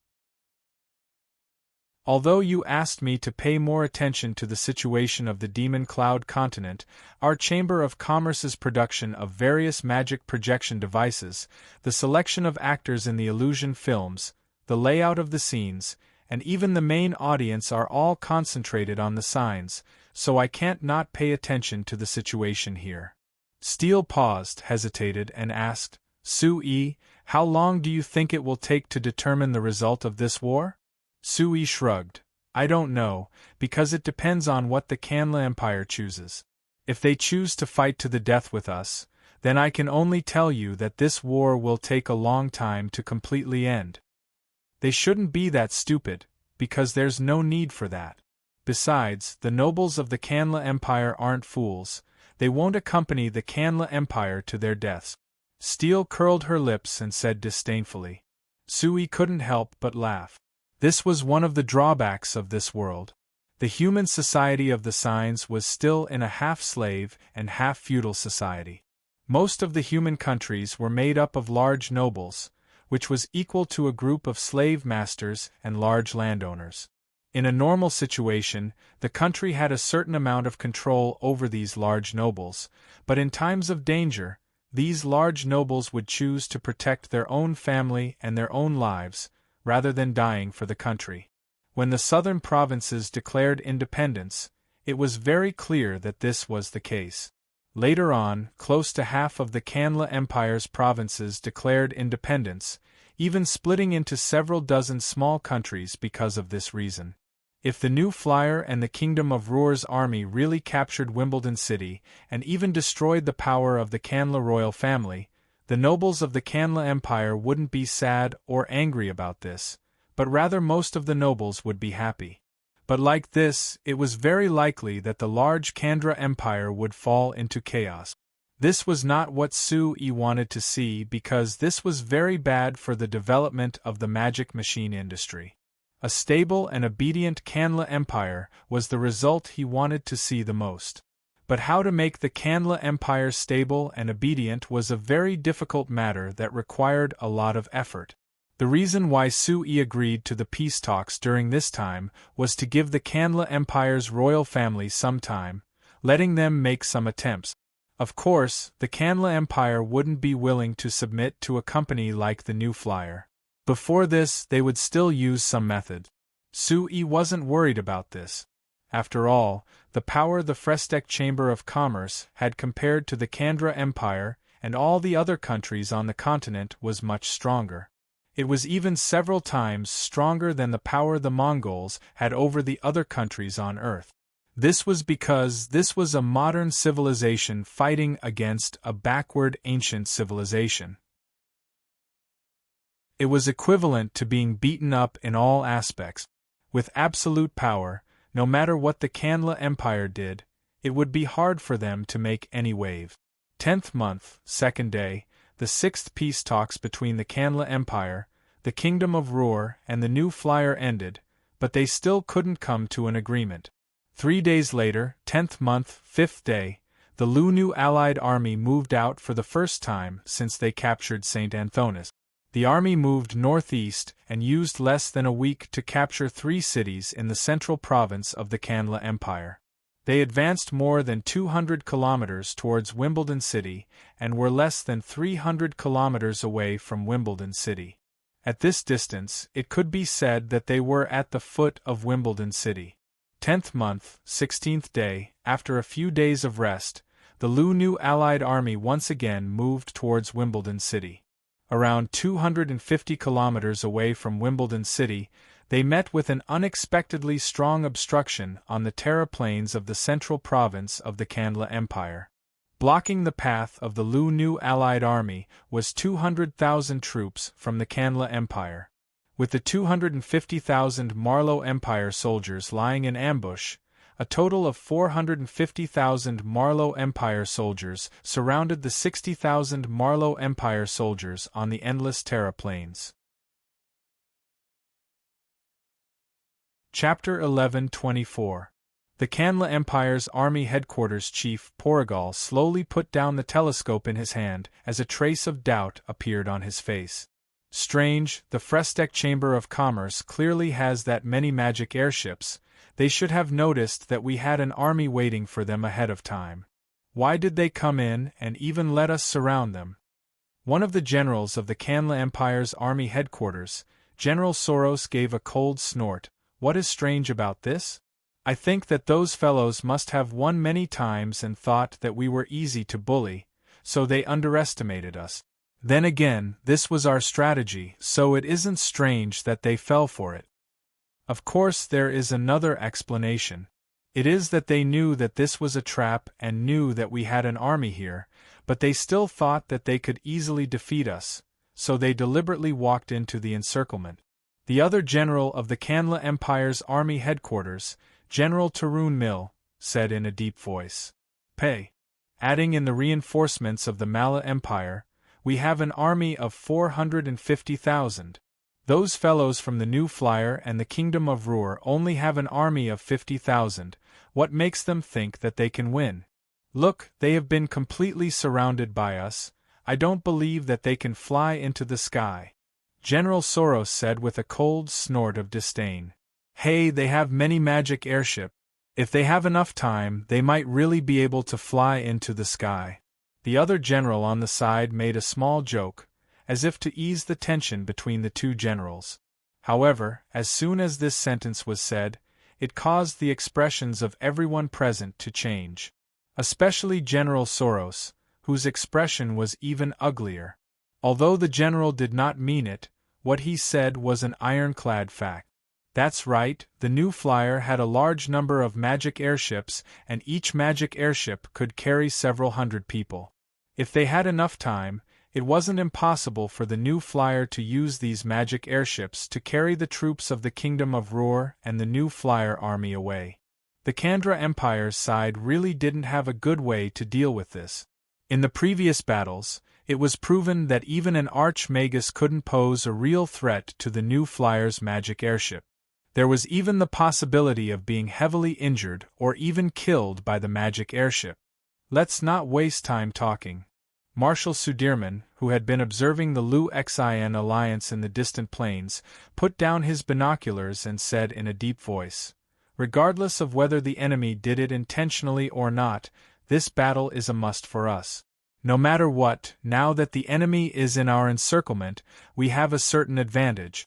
Although you asked me to pay more attention to the situation of the Demon Cloud continent, our Chamber of Commerce's production of various magic projection devices, the selection of actors in the illusion films, the layout of the scenes, and even the main audience are all concentrated on the Signs, so I can't not pay attention to the situation here. Steele paused, hesitated, and asked, Sue, how long do you think it will take to determine the result of this war? Sue shrugged. I don't know, because it depends on what the Canla Empire chooses. If they choose to fight to the death with us, then I can only tell you that this war will take a long time to completely end. They shouldn't be that stupid, because there's no need for that. Besides, the nobles of the Canla Empire aren't fools, they won't accompany the Canla Empire to their deaths. Steele curled her lips and said disdainfully. Sue couldn't help but laugh. This was one of the drawbacks of this world. The human society of the Signs was still in a half-slave and half-feudal society. Most of the human countries were made up of large nobles, which was equal to a group of slave masters and large landowners. In a normal situation, the country had a certain amount of control over these large nobles, but in times of danger, these large nobles would choose to protect their own family and their own lives, rather than dying for the country. When the southern provinces declared independence, it was very clear that this was the case. Later on, close to half of the Canla Empire's provinces declared independence, even splitting into several dozen small countries because of this reason. If the New Flyer and the Kingdom of Ruhr's army really captured Wimbledon City and even destroyed the power of the Canla royal family, the nobles of the Canla Empire wouldn't be sad or angry about this, but rather most of the nobles would be happy. But like this, it was very likely that the large Kandra Empire would fall into chaos. This was not what Sue wanted to see because this was very bad for the development of the magic machine industry. A stable and obedient Canla Empire was the result he wanted to see the most. But how to make the Canla Empire stable and obedient was a very difficult matter that required a lot of effort. The reason why Sue agreed to the peace talks during this time was to give the Canla Empire's royal family some time, letting them make some attempts. Of course, the Canla Empire wouldn't be willing to submit to a company like the New Flyer. Before this, they would still use some method. Sue wasn't worried about this. After all, the power the Frestek Chamber of Commerce had compared to the Kandra Empire and all the other countries on the continent was much stronger. It was even several times stronger than the power the Mongols had over the other countries on Earth. This was because this was a modern civilization fighting against a backward ancient civilization. It was equivalent to being beaten up in all aspects. With absolute power, No matter what the Kanla Empire did, it would be hard for them to make any wave. 10th month, 2nd day, the 6th peace talks between the Kanla Empire, the Kingdom of Ruhr, and the New Flyer ended, but they still couldn't come to an agreement. 3 days later, 10th month, 5th day, the Lu Allied army moved out for the first time since they captured St. Anthonis. The army moved northeast and used less than a week to capture 3 cities in the central province of the Kanla Empire. They advanced more than 200 kilometers towards Wimbledon City and were less than 300 kilometers away from Wimbledon City. At this distance, it could be said that they were at the foot of Wimbledon City. 10th month, 16th day, after a few days of rest, the Lu Allied army once again moved towards Wimbledon City. Around 250 kilometers away from Wimbledon City, they met with an unexpectedly strong obstruction on the terraplains of the central province of the Kanla Empire. Blocking the path of the Lu Allied army was 200,000 troops from the Kanla Empire. With the 250,000 Marlow Empire soldiers lying in ambush, a total of 450,000 Marlow Empire soldiers surrounded the 60,000 Marlow Empire soldiers on the endless terraplains. Chapter 11:24. The Kanla Empire's army headquarters chief Portugal slowly put down the telescope in his hand as a trace of doubt appeared on his face. Strange, the Fresteck Chamber of Commerce clearly has that many magic airships. They should have noticed that we had an army waiting for them ahead of time. Why did they come in and even let us surround them? One of the generals of the Kanla Empire's army headquarters, General Soros, gave a cold snort. What is strange about this? I think that those fellows must have won many times and thought that we were easy to bully, so they underestimated us. Then again, this was our strategy, so it isn't strange that they fell for it. Of course, there is another explanation. It is that they knew that this was a trap and knew that we had an army here, but they still thought that they could easily defeat us, so they deliberately walked into the encirclement. The other general of the Kanla Empire's army headquarters, General Tarun Mill, said in a deep voice. Pay. Adding in the reinforcements of the Mala Empire, we have an army of 450,000. Those fellows from the New Flyer and the Kingdom of Ruhr only have an army of 50,000. What makes them think that they can win? Look, they have been completely surrounded by us. I don't believe that they can fly into the sky. General Soros said with a cold snort of disdain. Hey, they have many magic airships. If they have enough time, they might really be able to fly into the sky. The other general on the side made a small joke, as if to ease the tension between the two generals. However, as soon as this sentence was said, it caused the expressions of everyone present to change. Especially General Soros, whose expression was even uglier. Although the general did not mean it, what he said was an ironclad fact. That's right, the New Flyer had a large number of magic airships, and each magic airship could carry several hundred people. If they had enough time, it wasn't impossible for the New Flyer to use these magic airships to carry the troops of the Kingdom of Ruhr and the New Flyer army away. The Kandra Empire's side really didn't have a good way to deal with this. In the previous battles, it was proven that even an Archmagus couldn't pose a real threat to the New Flyer's magic airship. There was even the possibility of being heavily injured or even killed by the magic airship. Let's not waste time talking. Marshal Sudirman, who had been observing the Lu-Xin alliance in the distant plains, put down his binoculars and said in a deep voice, regardless of whether the enemy did it intentionally or not, this battle is a must for us. No matter what, now that the enemy is in our encirclement, we have a certain advantage.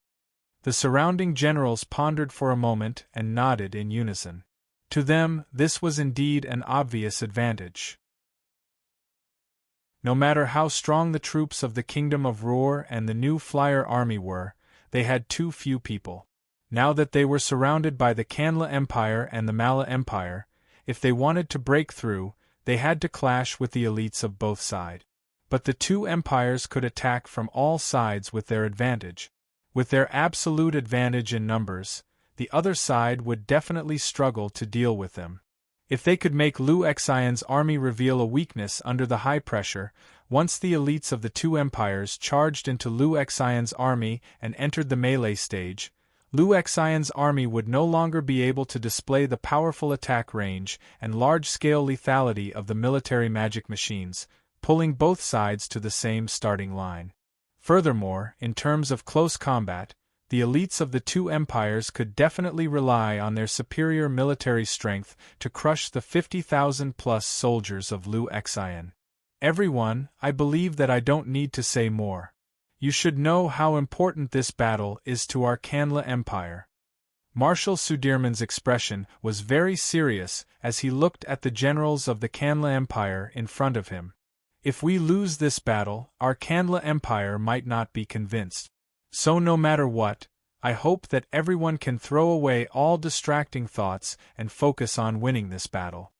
The surrounding generals pondered for a moment and nodded in unison. To them, this was indeed an obvious advantage. No matter how strong the troops of the Kingdom of Ruhr and the New Flyer army were, they had too few people. Now that they were surrounded by the Kanla Empire and the Mala Empire, if they wanted to break through, they had to clash with the elites of both sides. But the two empires could attack from all sides with their advantage. With their absolute advantage in numbers, the other side would definitely struggle to deal with them. If they could make Liu Xian's army reveal a weakness under the high pressure, once the elites of the two empires charged into Liu Xian's army and entered the melee stage, Liu Xian's army would no longer be able to display the powerful attack range and large-scale lethality of the military magic machines, pulling both sides to the same starting line. Furthermore, in terms of close combat, the elites of the two empires could definitely rely on their superior military strength to crush the 50,000-plus soldiers of Liu Xian. Everyone, I believe that I don't need to say more. You should know how important this battle is to our Canla Empire. Marshal Sudirman's expression was very serious as he looked at the generals of the Canla Empire in front of him. If we lose this battle, our Canla Empire might not be convinced. So no matter what, I hope that everyone can throw away all distracting thoughts and focus on winning this battle.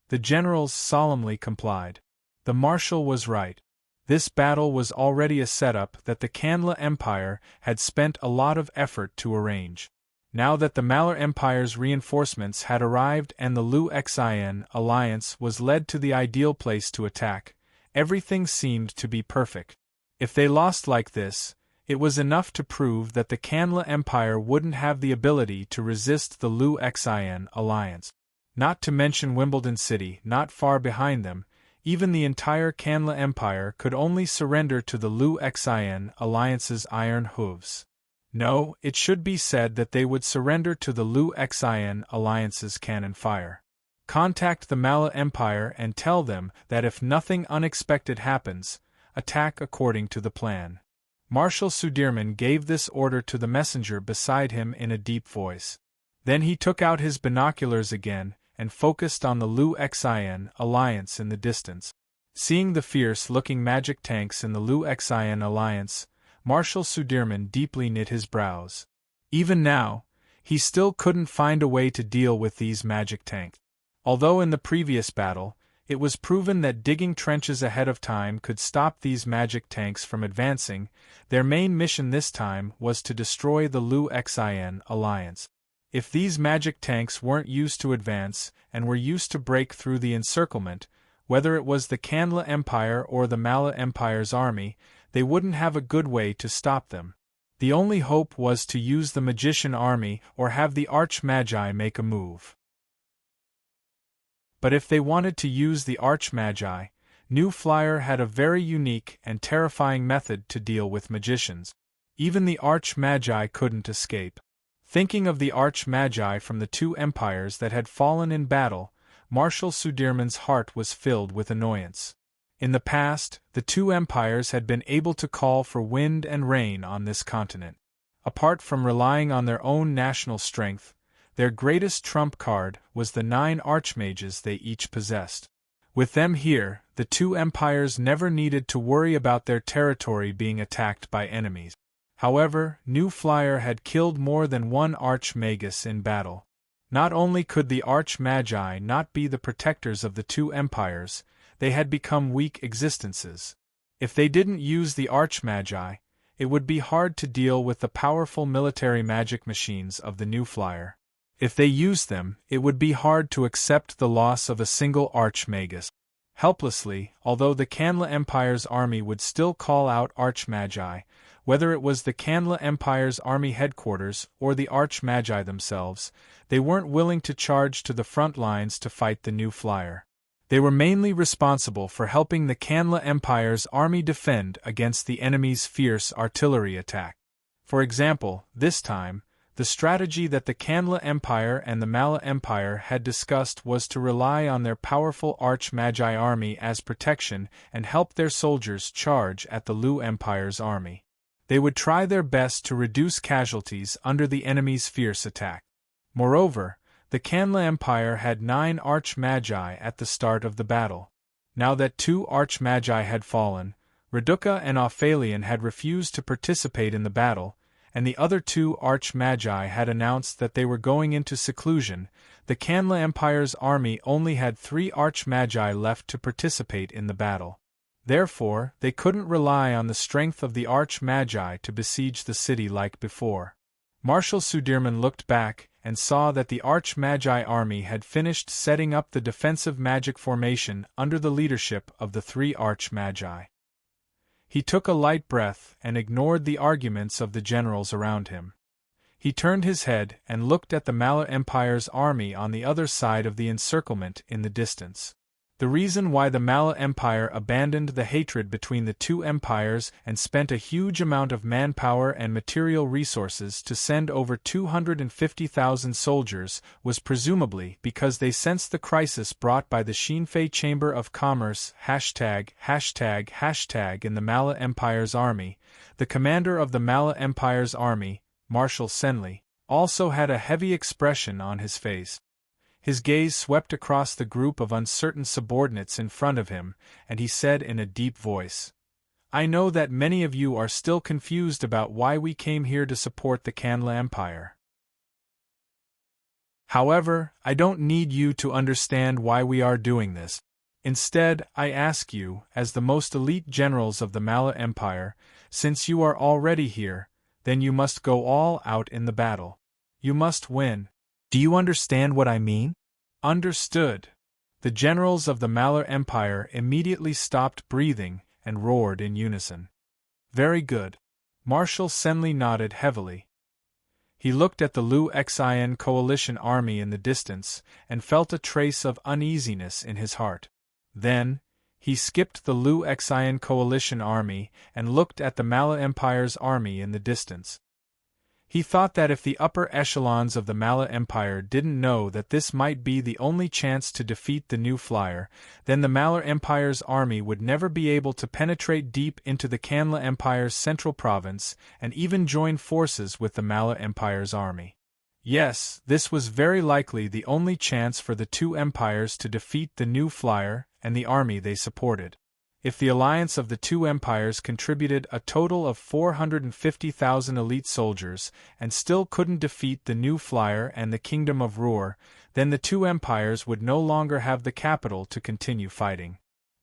The generals solemnly complied. The marshal was right. This battle was already a setup that the Canla Empire had spent a lot of effort to arrange. Now that the Malur Empire's reinforcements had arrived and the Liu Xian alliance was led to the ideal place to attack, everything seemed to be perfect. If they lost like this, it was enough to prove that the Canla Empire wouldn't have the ability to resist the Liu Xian alliance. Not to mention Wimbledon City, not far behind them, even the entire Canla Empire could only surrender to the Liu Xian alliance's iron hooves. No, it should be said that they would surrender to the Liu Xian alliance's cannon fire. Contact the Malur Empire and tell them that if nothing unexpected happens, attack according to the plan. Marshal Sudirman gave this order to the messenger beside him in a deep voice. Then he took out his binoculars again and focused on the Liu Xian alliance in the distance. Seeing the fierce-looking magic tanks in the Liu Xian alliance, Marshal Sudirman deeply knit his brows. Even now, he still couldn't find a way to deal with these magic tanks. Although in the previous battle, it was proven that digging trenches ahead of time could stop these magic tanks from advancing, their main mission this time was to destroy the Liu Xian alliance. If these magic tanks weren't used to advance and were used to break through the encirclement, whether it was the Canla Empire or the Malur Empire's army, they wouldn't have a good way to stop them. The only hope was to use the magician army or have the Arch-Magi make a move. But if they wanted to use the Arch-Magi, New Flyer had a very unique and terrifying method to deal with magicians. Even the Arch-Magi couldn't escape. Thinking of the Arch-Magi from the two empires that had fallen in battle, Marshal Sudirman's heart was filled with annoyance. In the past, the two empires had been able to call for wind and rain on this continent. Apart from relying on their own national strength, their greatest trump card was the 9 archmages they each possessed. With them here, the two empires never needed to worry about their territory being attacked by enemies. However, New Flyer had killed more than one archmagus in battle. Not only could the Arch-Magi not be the protectors of the two empires, they had become weak existences. If they didn't use the Arch-Magi, it would be hard to deal with the powerful military magic machines of the New Flyer. If they used them, it would be hard to accept the loss of a single Archmagus. Helplessly, although the Canla Empire's army would still call out Arch-Magi, whether it was the Canla Empire's army headquarters or the Arch-Magi themselves, they weren't willing to charge to the front lines to fight the New Flyer. They were mainly responsible for helping the Canla Empire's army defend against the enemy's fierce artillery attack. For example, this time, the strategy that the Canla Empire and the Malur Empire had discussed was to rely on their powerful Arch-Magi army as protection and help their soldiers charge at the Liu Empire's army. They would try their best to reduce casualties under the enemy's fierce attack. Moreover, the Canla Empire had 9 Arch-Magi at the start of the battle. Now that 2 Arch-Magi had fallen, Reduca and Ophelion had refused to participate in the battle, and the other 2 Arch-Magi had announced that they were going into seclusion. The Canla Empire's army only had 3 Arch-Magi left to participate in the battle. Therefore, they couldn't rely on the strength of the Arch-Magi to besiege the city like before. Marshal Sudirman looked back and saw that the Arch-Magi army had finished setting up the defensive magic formation under the leadership of the 3 Arch-Magi. He took a light breath and ignored the arguments of the generals around him. He turned his head and looked at the Mala Empire's army on the other side of the encirclement in the distance. The reason why the Mala Empire abandoned the hatred between the 2 empires and spent a huge amount of manpower and material resources to send over 250,000 soldiers was presumably because they sensed the crisis brought by the Xinfei Chamber of Commerce ### in the Mala Empire's army. The commander of the Mala Empire's army, Marshal Senli, also had a heavy expression on his face. His gaze swept across the group of uncertain subordinates in front of him, and he said in a deep voice, "I know that many of you are still confused about why we came here to support the Kanla Empire. However, I don't need you to understand why we are doing this. Instead, I ask you, as the most elite generals of the Mala Empire, since you are already here, then you must go all out in the battle. You must win. Do you understand what I mean?" Understood. The generals of the Mala Empire immediately stopped breathing and roared in unison. Very good. Marshal Senli nodded heavily. He looked at the Lu Xian coalition army in the distance and felt a trace of uneasiness in his heart. Then, he skipped the Lu Xian coalition army and looked at the Mala Empire's army in the distance. He thought that if the upper echelons of the Mala Empire didn't know that this might be the only chance to defeat the new flyer, then the Mala Empire's army would never be able to penetrate deep into the Kanla Empire's central province and even join forces with the Mala Empire's army. Yes, this was very likely the only chance for the 2 empires to defeat the new flyer and the army they supported. If the alliance of the 2 empires contributed a total of 450,000 elite soldiers and still couldn't defeat the new flyer and the Kingdom of Ruhr, then the 2 empires would no longer have the capital to continue fighting.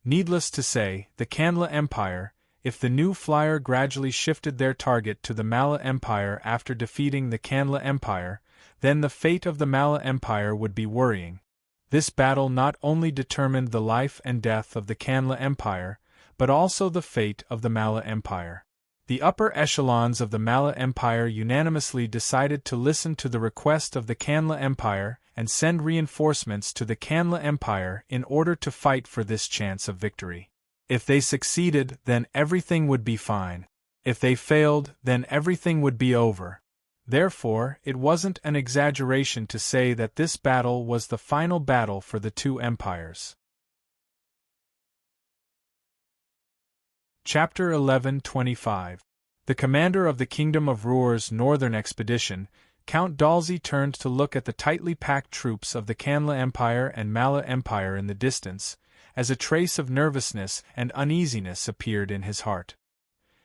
Needless to say, the Kanla Empire, if the new flyer gradually shifted their target to the Mala Empire after defeating the Kanla Empire, then the fate of the Mala Empire would be worrying. This battle not only determined the life and death of the Kanla Empire, but also the fate of the Mala Empire. The upper echelons of the Mala Empire unanimously decided to listen to the request of the Kanla Empire and send reinforcements to the Kanla Empire in order to fight for this chance of victory. If they succeeded, then everything would be fine. If they failed, then everything would be over. Therefore, it wasn't an exaggeration to say that this battle was the final battle for the 2 empires. Chapter 11:25. The commander of the Kingdom of Ruhr's northern expedition, Count Dalsey, turned to look at the tightly packed troops of the Kanla Empire and Mala Empire in the distance, as a trace of nervousness and uneasiness appeared in his heart.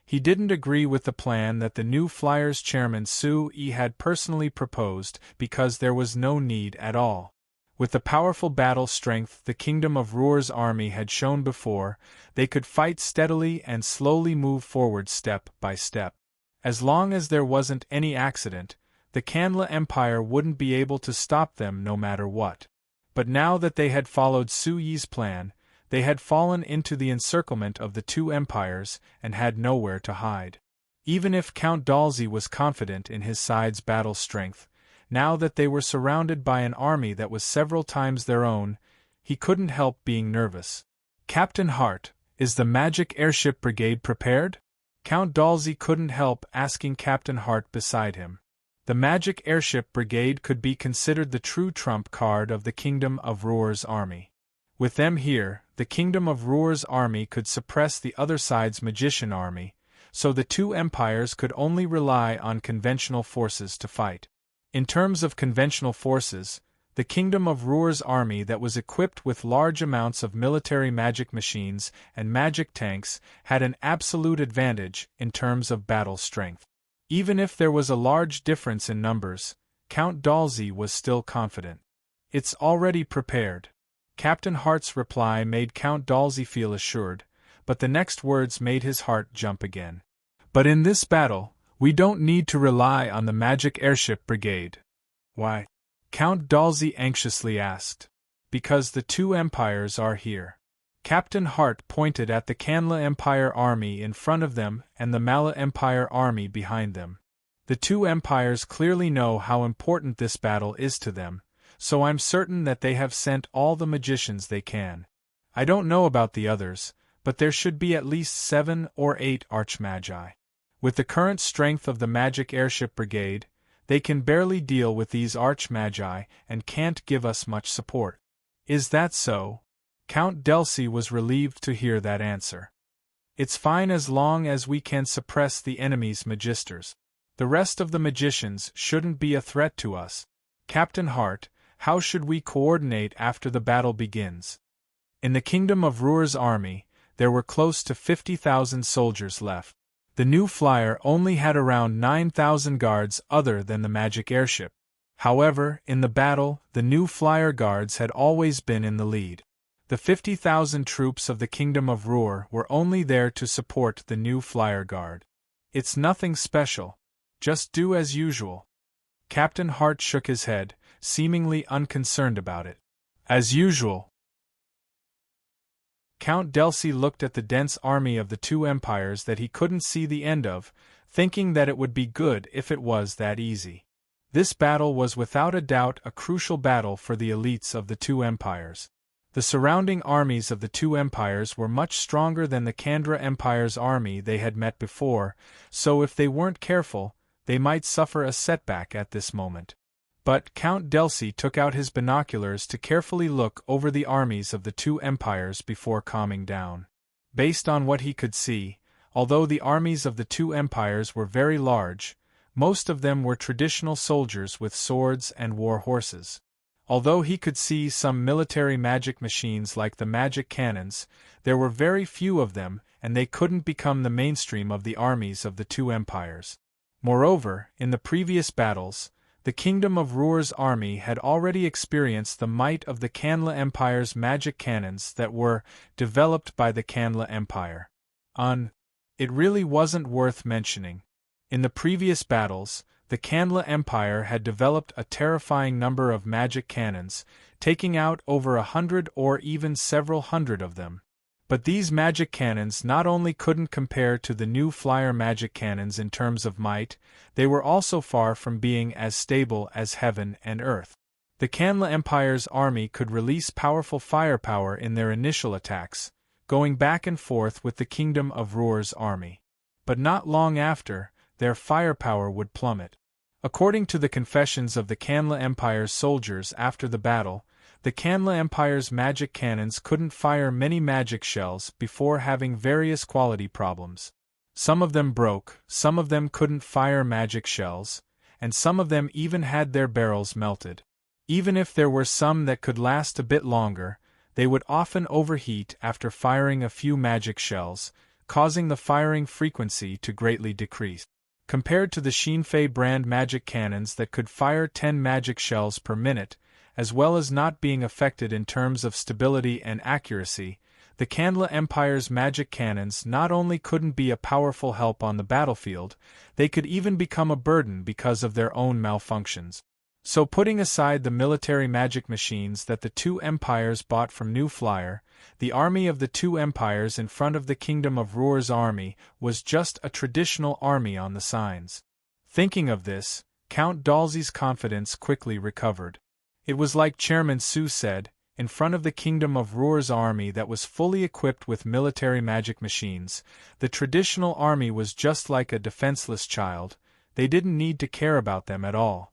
He didn't agree with the plan that the new Flyers chairman Su Yi had personally proposed because there was no need at all. With the powerful battle strength the Kingdom of Ruhr's army had shown before, they could fight steadily and slowly move forward step by step. As long as there wasn't any accident, the Kanla Empire wouldn't be able to stop them no matter what. But now that they had followed Su Yi's plan, they had fallen into the encirclement of the 2 empires and had nowhere to hide. Even if Count Dalsey was confident in his side's battle strength, now that they were surrounded by an army that was several times their own, he couldn't help being nervous. "Captain Hart, is the Magic Airship Brigade prepared?" Count Dalsey couldn't help asking Captain Hart beside him. The Magic Airship Brigade could be considered the true trump card of the Kingdom of Ruhr's army. With them here, the Kingdom of Ruhr's army could suppress the other side's magician army, so the 2 empires could only rely on conventional forces to fight. In terms of conventional forces, the Kingdom of Ruhr's army that was equipped with large amounts of military magic machines and magic tanks had an absolute advantage in terms of battle strength. Even if there was a large difference in numbers, Count Dalsey was still confident. "It's already prepared." Captain Hart's reply made Count Dalsey feel assured, but the next words made his heart jump again. "But in this battle, We don't need to rely on the magic airship brigade. Why? Count Dalsey anxiously asked. Because the two empires are here. Captain Hart pointed at the Canla Empire army in front of them and the Mala Empire army behind them. The two empires clearly know how important this battle is to them, so I'm certain that they have sent all the magicians they can. I don't know about the others, but there should be at least 7 or 8 archmagi. With the current strength of the magic airship brigade, they can barely deal with these archmagi and can't give us much support. Is that so? Count Dalsey was relieved to hear that answer. It's fine as long as we can suppress the enemy's magisters. The rest of the magicians shouldn't be a threat to us. Captain Hart, how should we coordinate after the battle begins? In the kingdom of Ruhr's army, there were close to 50,000 soldiers left. The new flyer only had around 9,000 guards other than the magic airship. However, in the battle, the new flyer guards had always been in the lead. The 50,000 troops of the kingdom of Ruhr were only there to support the new flyer guard. It's nothing special. Just do as usual. Captain Hart shook his head, seemingly unconcerned about it. As usual. Count Dalsey looked at the dense army of the two empires that he couldn't see the end of, thinking that it would be good if it was that easy. This battle was without a doubt a crucial battle for the elites of the two empires. The surrounding armies of the two empires were much stronger than the Kandra Empire's army they had met before, so if they weren't careful, they might suffer a setback at this moment. But Count Dalsey took out his binoculars to carefully look over the armies of the two empires before calming down. Based on what he could see, although the armies of the two empires were very large, most of them were traditional soldiers with swords and war horses. Although he could see some military magic machines like the magic cannons, there were very few of them, and they couldn't become the mainstream of the armies of the two empires. Moreover, in the previous battles, the Kingdom of Ruhr's army had already experienced the might of the Canla Empire's magic cannons that were developed by the Canla Empire. It really wasn't worth mentioning. In the previous battles, the Canla Empire had developed a terrifying number of magic cannons, taking out over 100 or even several hundred of them. But these magic cannons not only couldn't compare to the new flyer magic cannons in terms of might, they were also far from being as stable as heaven and earth. The Canla Empire's army could release powerful firepower in their initial attacks, going back and forth with the Kingdom of Ruhr's army. But not long after, their firepower would plummet. According to the confessions of the Canla Empire's soldiers after the battle, the Canla Empire's magic cannons couldn't fire many magic shells before having various quality problems. Some of them broke, some of them couldn't fire magic shells, and some of them even had their barrels melted. Even if there were some that could last a bit longer, they would often overheat after firing a few magic shells, causing the firing frequency to greatly decrease. Compared to the Shinfei brand magic cannons that could fire 10 magic shells per minute, as well as not being affected in terms of stability and accuracy, the Canla Empire's magic cannons not only couldn't be a powerful help on the battlefield, they could even become a burden because of their own malfunctions. So putting aside the military magic machines that the two empires bought from New Flyer, the army of the two empires in front of the Kingdom of Ruhr's army was just a traditional army on the signs. Thinking of this, Count Dalsey's confidence quickly recovered. It was like Chairman Su said, in front of the Kingdom of Ruhr's army that was fully equipped with military magic machines, the traditional army was just like a defenseless child, they didn't need to care about them at all.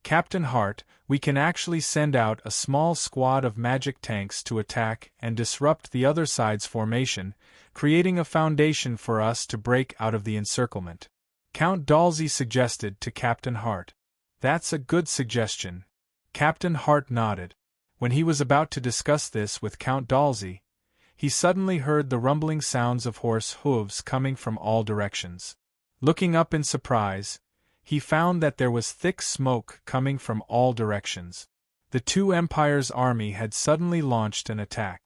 Captain Hart, we can actually send out a small squad of magic tanks to attack and disrupt the other side's formation, creating a foundation for us to break out of the encirclement. Count Dalsey suggested to Captain Hart. That's a good suggestion. Captain Hart nodded. When he was about to discuss this with Count Dalsey, he suddenly heard the rumbling sounds of horse hooves coming from all directions. Looking up in surprise, he found that there was thick smoke coming from all directions. The two empires' army had suddenly launched an attack.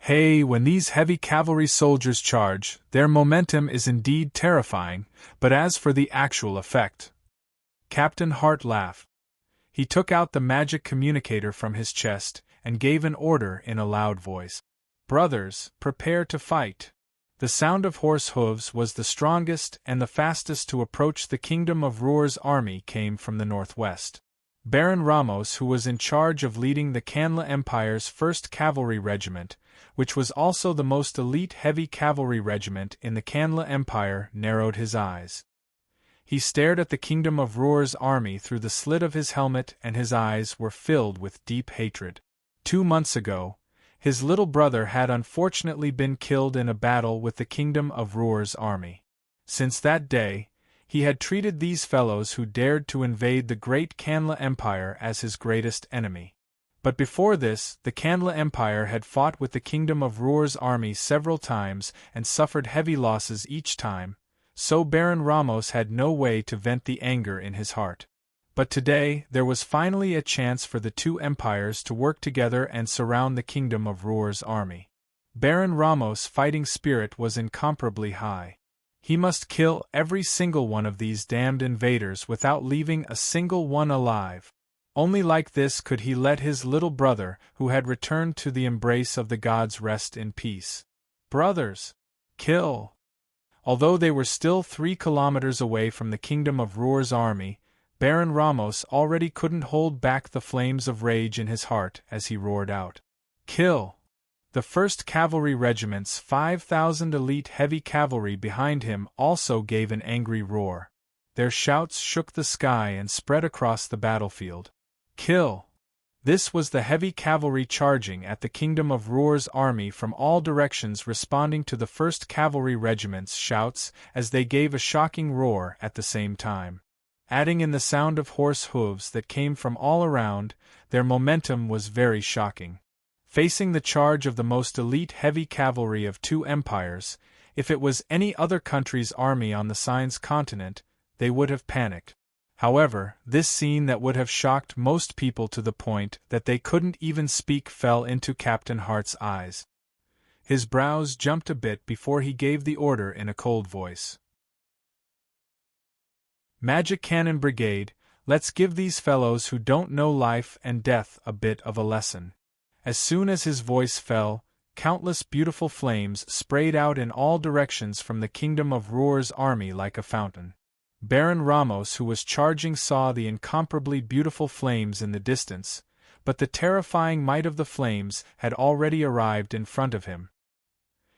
Hey, when these heavy cavalry soldiers charge, their momentum is indeed terrifying, but as for the actual effect. Captain Hart laughed. He took out the magic communicator from his chest and gave an order in a loud voice. Brothers, prepare to fight. The sound of horse hooves was the strongest and the fastest to approach the kingdom of Ruhr's army came from the northwest. Baron Ramos, who was in charge of leading the Canla Empire's 1st Cavalry Regiment, which was also the most elite heavy cavalry regiment in the Canla Empire, narrowed his eyes. He stared at the kingdom of Ruhr's army through the slit of his helmet and his eyes were filled with deep hatred. 2 months ago, his little brother had unfortunately been killed in a battle with the kingdom of Ruhr's army. Since that day, he had treated these fellows who dared to invade the great Canla Empire as his greatest enemy. But before this, the Canla Empire had fought with the kingdom of Ruhr's army several times and suffered heavy losses each time, so Baron Ramos had no way to vent the anger in his heart. But today, there was finally a chance for the two empires to work together and surround the kingdom of Ruhr's army. Baron Ramos' fighting spirit was incomparably high. He must kill every single one of these damned invaders without leaving a single one alive. Only like this could he let his little brother, who had returned to the embrace of the gods, rest in peace. Brothers, kill! Although they were still 3 kilometers away from the kingdom of Ruhr's army, Baron Ramos already couldn't hold back the flames of rage in his heart as he roared out, "Kill!" The 1st Cavalry Regiment's 5,000 elite heavy cavalry behind him also gave an angry roar. Their shouts shook the sky and spread across the battlefield. Kill! This was the heavy cavalry charging at the kingdom of Ruhr's army from all directions, responding to the 1st Cavalry Regiment's shouts as they gave a shocking roar at the same time. Adding in the sound of horse hooves that came from all around, their momentum was very shocking. Facing the charge of the most elite heavy cavalry of 2 empires, if it was any other country's army on the Signs continent, they would have panicked. However, this scene that would have shocked most people to the point that they couldn't even speak fell into Captain Hart's eyes. His brows jumped a bit before he gave the order in a cold voice. Magic Cannon Brigade, let's give these fellows who don't know life and death a bit of a lesson. As soon as his voice fell, countless beautiful flames sprayed out in all directions from the kingdom of Ruhr's army like a fountain. Baron Ramos, who was charging, saw the incomparably beautiful flames in the distance, but the terrifying might of the flames had already arrived in front of him.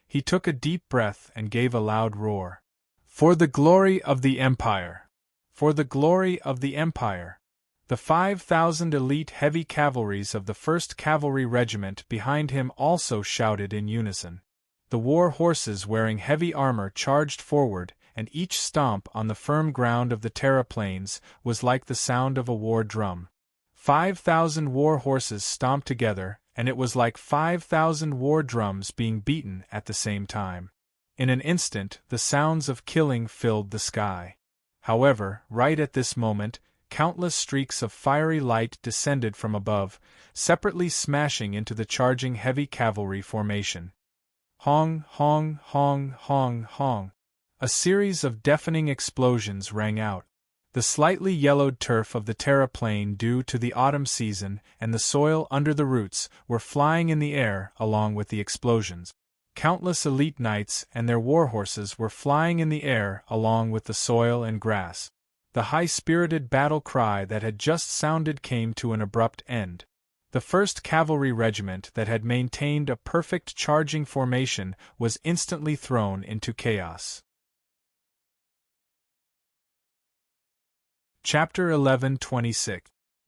He took a deep breath and gave a loud roar. For the glory of the Empire! For the glory of the Empire! The 5,000 elite heavy cavalries of the 1st Cavalry Regiment behind him also shouted in unison. The war horses wearing heavy armor charged forward, and each stomp on the firm ground of the Terra Plains was like the sound of a war drum. 5,000 war horses stomped together, and it was like 5,000 war drums being beaten at the same time. In an instant, the sounds of killing filled the sky. However, right at this moment, countless streaks of fiery light descended from above, separately smashing into the charging heavy cavalry formation. Hong, hong, hong, hong, hong. A series of deafening explosions rang out. The slightly yellowed turf of the Terra Plain, due to the autumn season, and the soil under the roots were flying in the air along with the explosions. Countless elite knights and their war horses were flying in the air along with the soil and grass. The high-spirited battle cry that had just sounded came to an abrupt end. The 1st Cavalry Regiment that had maintained a perfect charging formation was instantly thrown into chaos. Chapter 11:26.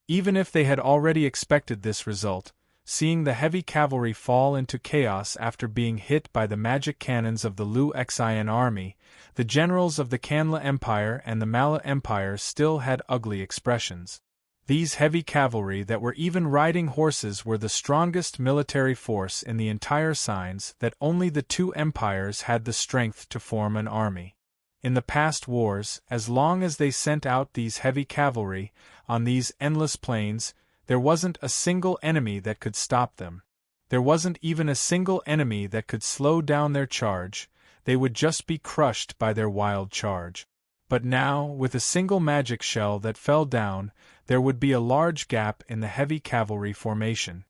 Even if they had already expected this result, seeing the heavy cavalry fall into chaos after being hit by the magic cannons of the Lu Xian army, the generals of the Canla Empire and the Mala Empire still had ugly expressions. These heavy cavalry that were even riding horses were the strongest military force in the entire Signs, that only the 2 empires had the strength to form an army. In the past wars, as long as they sent out these heavy cavalry, on these endless plains, there wasn't a single enemy that could stop them. There wasn't even a single enemy that could slow down their charge, they would just be crushed by their wild charge. But now, with a single magic shell that fell down, there would be a large gap in the heavy cavalry formation.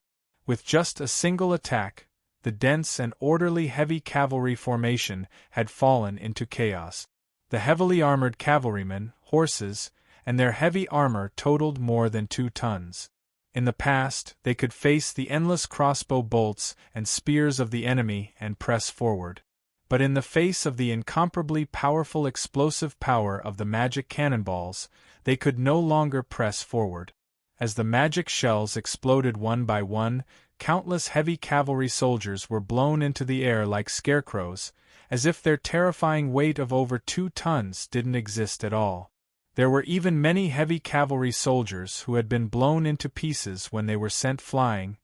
With just a single attack, the dense and orderly heavy cavalry formation had fallen into chaos. The heavily armored cavalrymen, horses, and their heavy armor totaled more than 2 tons. In the past, they could face the endless crossbow bolts and spears of the enemy and press forward. But in the face of the incomparably powerful explosive power of the magic cannonballs, they could no longer press forward. As the magic shells exploded one by one, countless heavy cavalry soldiers were blown into the air like scarecrows, as if their terrifying weight of over 2 tons didn't exist at all. There were even many heavy cavalry soldiers who had been blown into pieces when they were sent flying,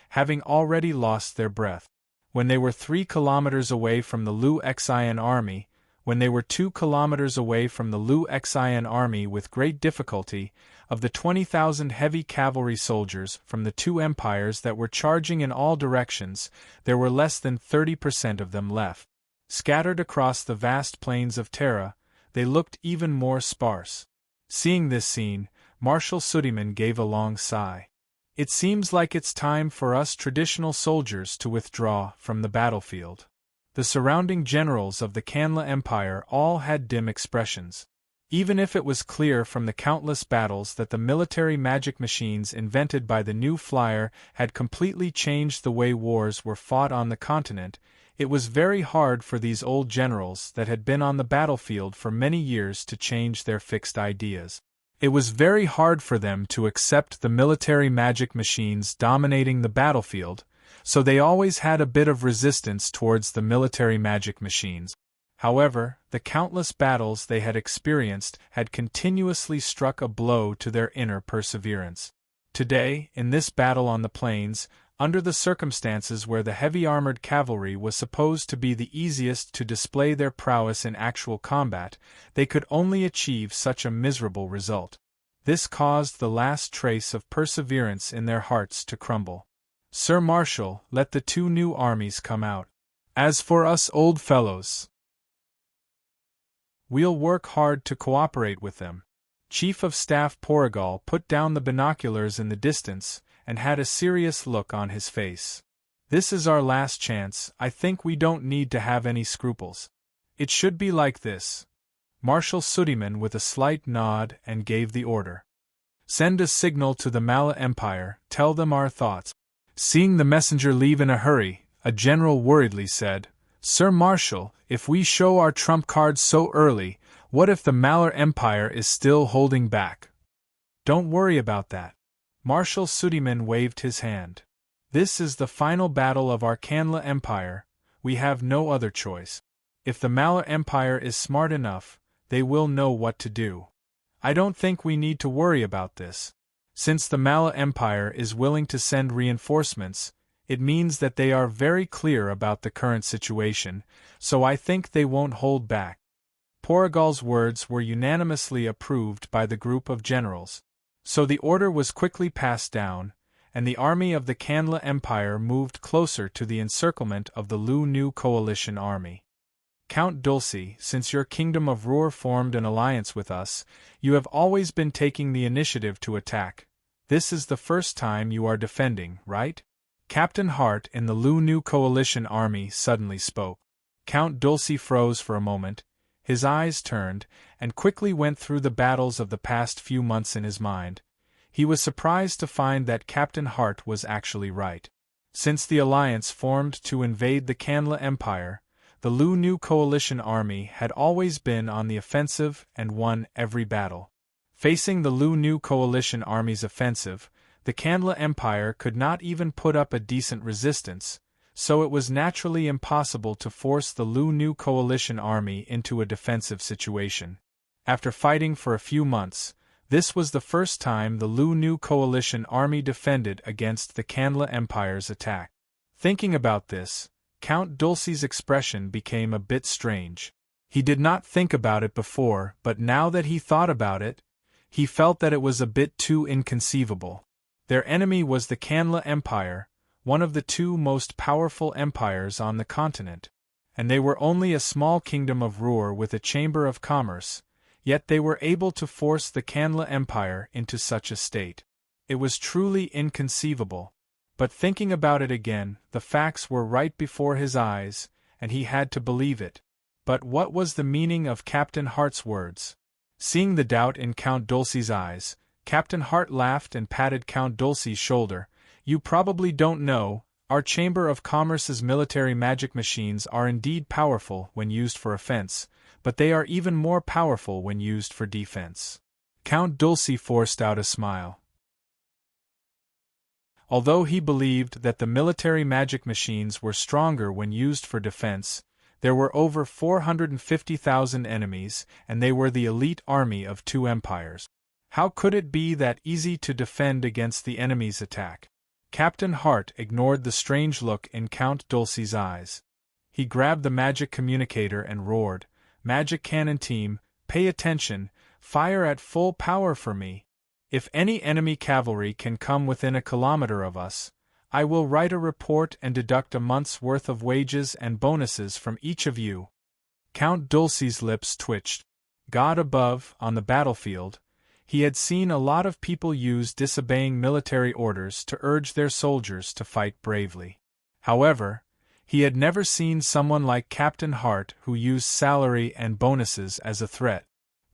having already lost their breath. When they were 3 kilometers away from the Liu Xian army, when they were 2 kilometers away from the Liu Xian army with great difficulty, of the 20,000 heavy cavalry soldiers from the 2 empires that were charging in all directions, there were less than 30% of them left. Scattered across the vast plains of Terra, they looked even more sparse. Seeing this scene, Marshal Sudiman gave a long sigh. It seems like it's time for us traditional soldiers to withdraw from the battlefield. The surrounding generals of the Kanla Empire all had dim expressions. Even if it was clear from the countless battles that the military magic machines invented by the new flyer had completely changed the way wars were fought on the continent, it was very hard for these old generals that had been on the battlefield for many years to change their fixed ideas. It was very hard for them to accept the military magic machines dominating the battlefield, so they always had a bit of resistance towards the military magic machines. However, the countless battles they had experienced had continuously struck a blow to their inner perseverance. Today, in this battle on the plains, under the circumstances where the heavy armored cavalry was supposed to be the easiest to display their prowess in actual combat, they could only achieve such a miserable result. This caused the last trace of perseverance in their hearts to crumble. "Sir Marshal, let the 2 new armies come out. As for us old fellows, we'll work hard to cooperate with them." Chief of Staff Portugal put down the binoculars in the distance and had a serious look on his face. "This is our last chance. I think we don't need to have any scruples. It should be like this." Marshal Sudiman with a slight nod and gave the order. "Send a signal to the Mala Empire, tell them our thoughts." Seeing the messenger leave in a hurry, a general worriedly said, "Sir Marshal, if we show our trump cards so early, what if the Malar Empire is still holding back?" "Don't worry about that." Marshal Sudiman waved his hand. "This is the final battle of our Kanla Empire, we have no other choice. If the Malar Empire is smart enough, they will know what to do. I don't think we need to worry about this. Since the Mala Empire is willing to send reinforcements, it means that they are very clear about the current situation, so I think they won't hold back." Portugal's words were unanimously approved by the group of generals. So the order was quickly passed down, and the army of the Kanla Empire moved closer to the encirclement of the Lu New Coalition army. "Count Dulcie, since your kingdom of Ruhr formed an alliance with us, you have always been taking the initiative to attack. This is the first time you are defending, right?" Captain Hart in the Lu New Coalition army suddenly spoke. Count Dulcie froze for a moment, his eyes turned, and quickly went through the battles of the past few months in his mind. He was surprised to find that Captain Hart was actually right. Since the alliance formed to invade the Kanla Empire, the Lu New Coalition army had always been on the offensive and won every battle. Facing the Lu New Coalition army's offensive, the Kanla Empire could not even put up a decent resistance, so it was naturally impossible to force the Lu New Coalition army into a defensive situation. After fighting for a few months, this was the first time the Lu New Coalition army defended against the Kanla Empire's attack. Thinking about this, Count Dulcie's expression became a bit strange. He did not think about it before, but now that he thought about it, he felt that it was a bit too inconceivable. Their enemy was the Kanla Empire, one of the two most powerful empires on the continent. And they were only a small kingdom of Ruhr with a chamber of commerce, yet they were able to force the Canla Empire into such a state. It was truly inconceivable. But thinking about it again, the facts were right before his eyes, and he had to believe it. But what was the meaning of Captain Hart's words? Seeing the doubt in Count Dulce's eyes, Captain Hart laughed and patted Count Dulce's shoulder. "You probably don't know, our Chamber of Commerce's military magic machines are indeed powerful when used for offense, but they are even more powerful when used for defense." Count Dulce forced out a smile. Although he believed that the military magic machines were stronger when used for defense, there were over 450,000 enemies, and they were the elite army of two empires. How could it be that easy to defend against the enemy's attack? Captain Hart ignored the strange look in Count Dulce's eyes. He grabbed the magic communicator and roared, "Magic cannon team, pay attention, fire at full power for me. If any enemy cavalry can come within a kilometer of us, I will write a report and deduct a month's worth of wages and bonuses from each of you." Count Dulce's lips twitched. God above, on the battlefield, he had seen a lot of people use disobeying military orders to urge their soldiers to fight bravely. However, he had never seen someone like Captain Hart who used salary and bonuses as a threat.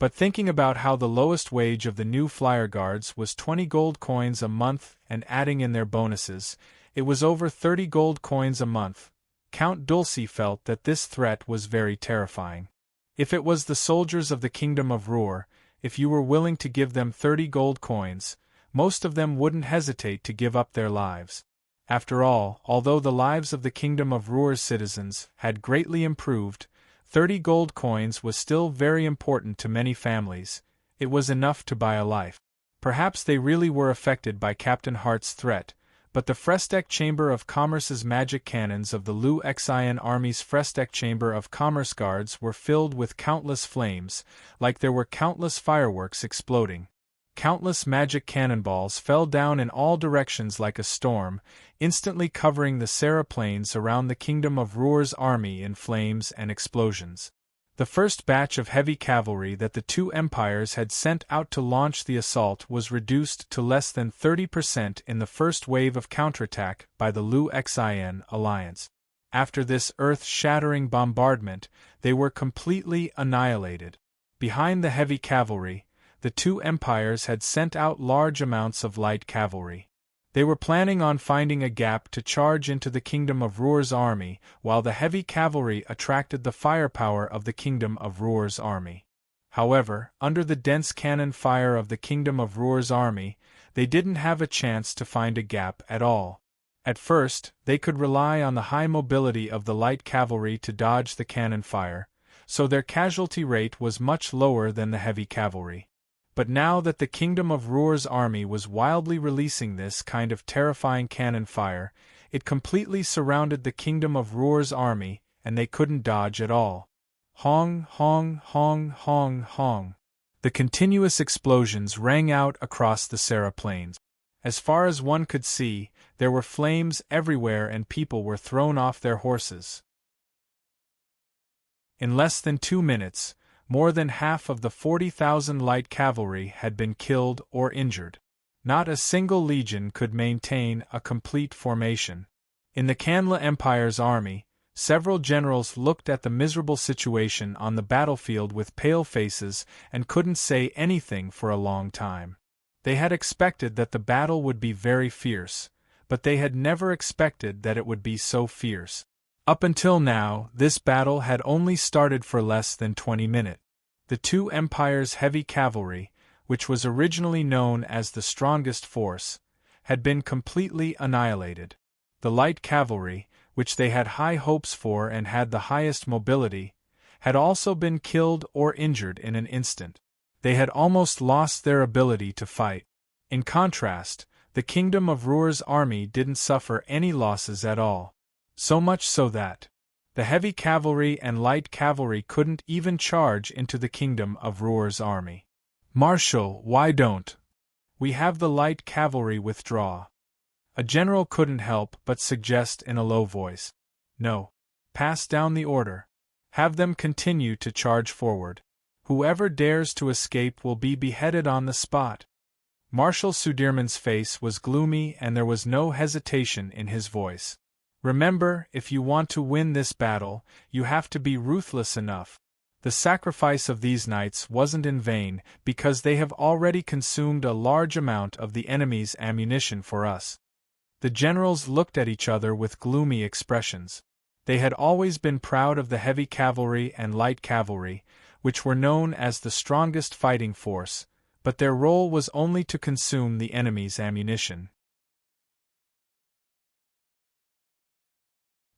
But thinking about how the lowest wage of the new flyer guards was 20 gold coins a month and adding in their bonuses, it was over 30 gold coins a month, Count Dulce felt that this threat was very terrifying. If it was the soldiers of the Kingdom of Ruhr, if you were willing to give them 30 gold coins, most of them wouldn't hesitate to give up their lives. After all, although the lives of the Kingdom of Ruhr's citizens had greatly improved, 30 gold coins was still very important to many families. It was enough to buy a life. Perhaps they really were affected by Captain Hart's threat, but the Fresteck Chamber of Commerce's magic cannons of the Lu Xian Army's Fresteck Chamber of Commerce guards were filled with countless flames, like there were countless fireworks exploding. Countless magic cannonballs fell down in all directions like a storm, instantly covering the Sera plains around the Kingdom of Ruhr's army in flames and explosions. The first batch of heavy cavalry that the two empires had sent out to launch the assault was reduced to less than 30% in the first wave of counterattack by the Lu Xian alliance. After this earth-shattering bombardment, they were completely annihilated. Behind the heavy cavalry, the two empires had sent out large amounts of light cavalry. They were planning on finding a gap to charge into the Kingdom of Ruhr's army, while the heavy cavalry attracted the firepower of the Kingdom of Ruhr's army. However, under the dense cannon fire of the Kingdom of Ruhr's army, they didn't have a chance to find a gap at all. At first, they could rely on the high mobility of the light cavalry to dodge the cannon fire, so their casualty rate was much lower than the heavy cavalry. But now that the Kingdom of Ruhr's army was wildly releasing this kind of terrifying cannon fire, it completely surrounded the Kingdom of Ruhr's army, and they couldn't dodge at all. Hong, hong, hong, hong, hong. The continuous explosions rang out across the Sera plains. As far as one could see, there were flames everywhere and people were thrown off their horses. In less than 2 minutes, more than half of the 40,000 light cavalry had been killed or injured. Not a single legion could maintain a complete formation. In the Canla Empire's army, several generals looked at the miserable situation on the battlefield with pale faces and couldn't say anything for a long time. They had expected that the battle would be very fierce, but they had never expected that it would be so fierce. Up until now, this battle had only started for less than 20 minutes. The two empires' heavy cavalry, which was originally known as the strongest force, had been completely annihilated. The light cavalry, which they had high hopes for and had the highest mobility, had also been killed or injured in an instant. They had almost lost their ability to fight. In contrast, the Kingdom of Ruhr's army didn't suffer any losses at all. So much so that the heavy cavalry and light cavalry couldn't even charge into the Kingdom of Ruhr's army. "Marshal, why don't we have the light cavalry withdraw?" A general couldn't help but suggest in a low voice. No. Pass down the order. Have them continue to charge forward. Whoever dares to escape will be beheaded on the spot. Marshal Sudirman's face was gloomy and there was no hesitation in his voice. Remember, if you want to win this battle, you have to be ruthless enough. The sacrifice of these knights wasn't in vain, because they have already consumed a large amount of the enemy's ammunition for us. The generals looked at each other with gloomy expressions. They had always been proud of the heavy cavalry and light cavalry, which were known as the strongest fighting force, but their role was only to consume the enemy's ammunition.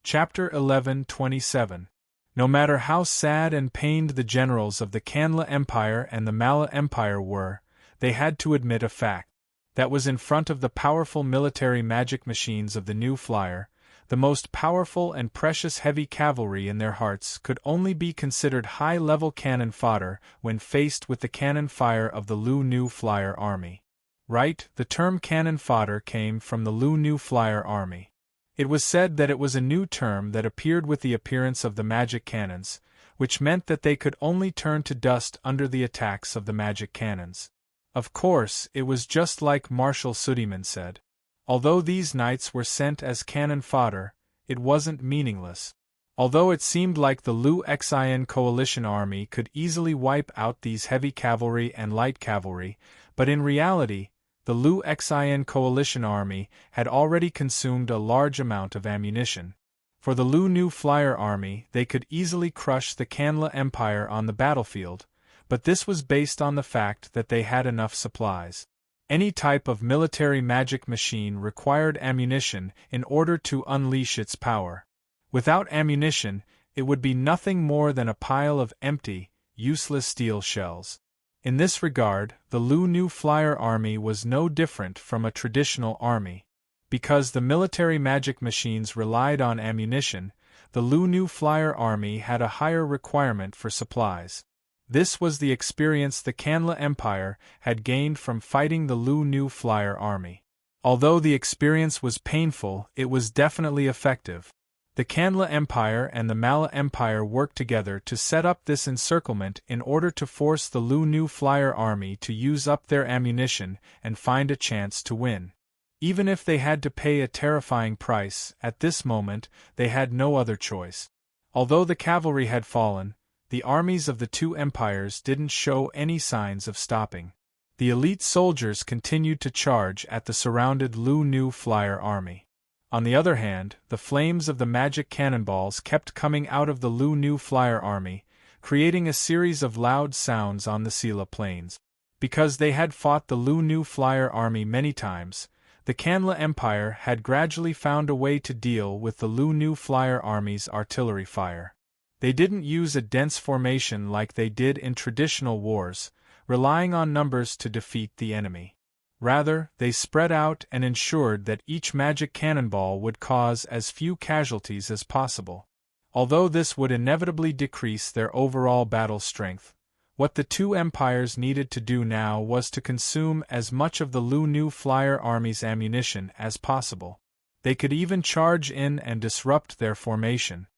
Chapter 11:27. No matter how sad and pained the generals of the Kanla Empire and the Mala Empire were, they had to admit a fact. That was in front of the powerful military magic machines of the new flyer, the most powerful and precious heavy cavalry in their hearts could only be considered high-level cannon fodder when faced with the cannon fire of the Lu New Flyer Army. Right, the term cannon fodder came from the Lu New Flyer Army. It was said that it was a new term that appeared with the appearance of the magic cannons, which meant that they could only turn to dust under the attacks of the magic cannons. Of course, it was just like Marshal Sudirman said. Although these knights were sent as cannon fodder, it wasn't meaningless. Although it seemed like the Lu Xin coalition army could easily wipe out these heavy cavalry and light cavalry, but in reality, the Lu Xin coalition army had already consumed a large amount of ammunition. For the Lu New Flyer army, they could easily crush the Kanla Empire on the battlefield, but this was based on the fact that they had enough supplies. Any type of military magic machine required ammunition in order to unleash its power. Without ammunition, it would be nothing more than a pile of empty, useless steel shells. In this regard, the Lu New Flyer army was no different from a traditional army. Because the military magic machines relied on ammunition, the Lu New Flyer army had a higher requirement for supplies. This was the experience the Kanla Empire had gained from fighting the Lu New Flyer army. Although the experience was painful, it was definitely effective. The Kanla Empire and the Mala Empire worked together to set up this encirclement in order to force the Lu New Flyer army to use up their ammunition and find a chance to win. Even if they had to pay a terrifying price, at this moment they had no other choice. Although the cavalry had fallen, the armies of the two empires didn't show any signs of stopping. The elite soldiers continued to charge at the surrounded Lu New Flyer army. On the other hand, the flames of the magic cannonballs kept coming out of the Lu New Flyer army, creating a series of loud sounds on the Sela plains. Because they had fought the Lu New Flyer army many times, the Kanla Empire had gradually found a way to deal with the Lu New Flyer army's artillery fire. They didn't use a dense formation like they did in traditional wars, relying on numbers to defeat the enemy. Rather, they spread out and ensured that each magic cannonball would cause as few casualties as possible. Although this would inevitably decrease their overall battle strength, what the two empires needed to do now was to consume as much of the Lu New Flyer army's ammunition as possible. They could even charge in and disrupt their formation.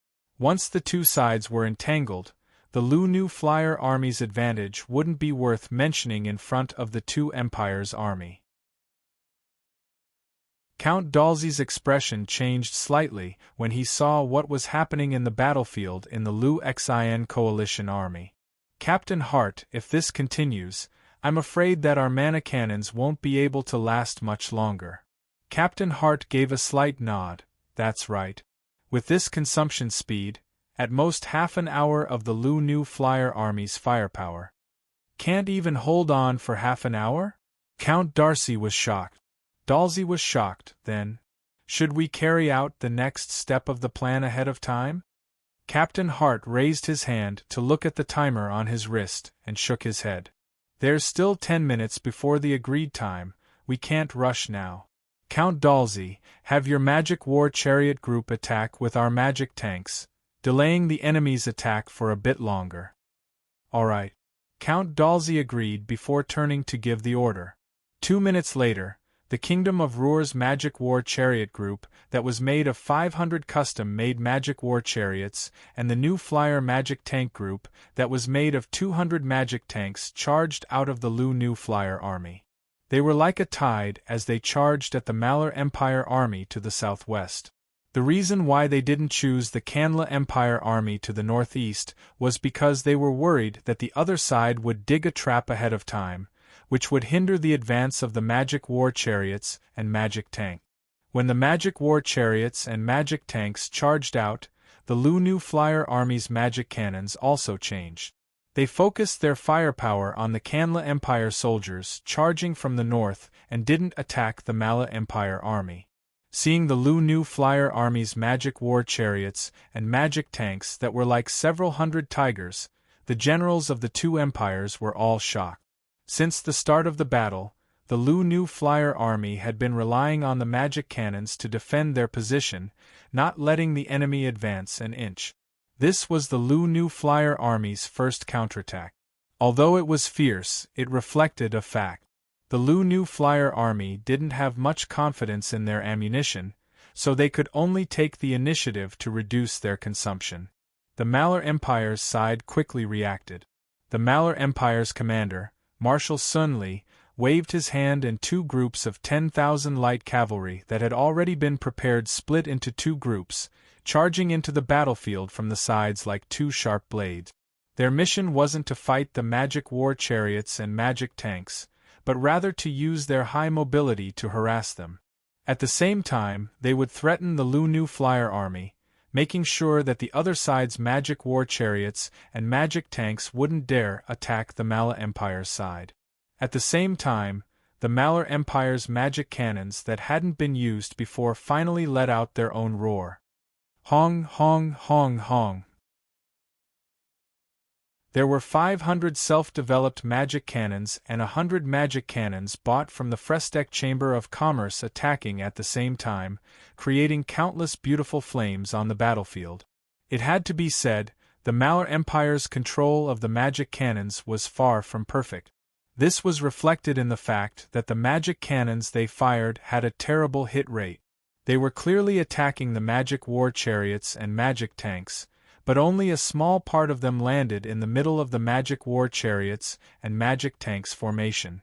Once the two sides were entangled, the Lu New Flyer army's advantage wouldn't be worth mentioning in front of the two empires' army. Count Dalzi's expression changed slightly when he saw what was happening in the battlefield in the Lu Xin coalition army. Captain Hart, if this continues, I'm afraid that our mana cannons won't be able to last much longer. Captain Hart gave a slight nod. That's right. With this consumption speed, at most half an hour of the Lu New Flyer army's firepower. Can't even hold on for half an hour? Count Darcy was shocked. Dalzy was shocked, then. Should we carry out the next step of the plan ahead of time? Captain Hart raised his hand to look at the timer on his wrist and shook his head. There's still 10 minutes before the agreed time, we can't rush now. Count Dalzy, have your magic war chariot group attack with our magic tanks, delaying the enemy's attack for a bit longer. All right. Count Dalzy agreed before turning to give the order. 2 minutes later, the Kingdom of Ruhr's Magic War Chariot Group, that was made of 500 custom-made Magic War Chariots, and the New Flyer Magic Tank Group, that was made of 200 Magic Tanks charged out of the New Flyer Army. They were like a tide as they charged at the Malar Empire Army to the southwest. The reason why they didn't choose the Kanla Empire Army to the northeast was because they were worried that the other side would dig a trap ahead of time, which would hinder the advance of the Magic War Chariots and Magic Tank. When the Magic War Chariots and Magic Tanks charged out, the New Flyer Army's magic cannons also changed. They focused their firepower on the Kanla Empire soldiers charging from the north and didn't attack the Mala Empire Army. Seeing the New Flyer Army's Magic War Chariots and Magic Tanks that were like several hundred tigers, the generals of the two empires were all shocked. Since the start of the battle, the New Flyer Army had been relying on the magic cannons to defend their position, not letting the enemy advance an inch. This was the New Flyer Army's first counterattack. Although it was fierce, it reflected a fact. The New Flyer Army didn't have much confidence in their ammunition, so they could only take the initiative to reduce their consumption. The Malar Empire's side quickly reacted. The Malar Empire's commander, Marshal Sun Li, waved his hand, and two groups of 10,000 light cavalry that had already been prepared split into two groups, charging into the battlefield from the sides like two sharp blades. Their mission wasn't to fight the Magic War Chariots and Magic Tanks, but rather to use their high mobility to harass them. At the same time, they would threaten the New Flyer Army, making sure that the other side's Magic War Chariots and Magic Tanks wouldn't dare attack the Mala Empire's side. At the same time, the Malar Empire's magic cannons that hadn't been used before finally let out their own roar. Hong, hong, hong, hong. There were 500 self-developed magic cannons and 100 magic cannons bought from the Frestec Chamber of Commerce attacking at the same time, creating countless beautiful flames on the battlefield. It had to be said, the Malar Empire's control of the magic cannons was far from perfect. This was reflected in the fact that the magic cannons they fired had a terrible hit rate. They were clearly attacking the Magic War Chariots and Magic Tanks, but only a small part of them landed in the middle of the Magic War Chariots and Magic Tanks formation.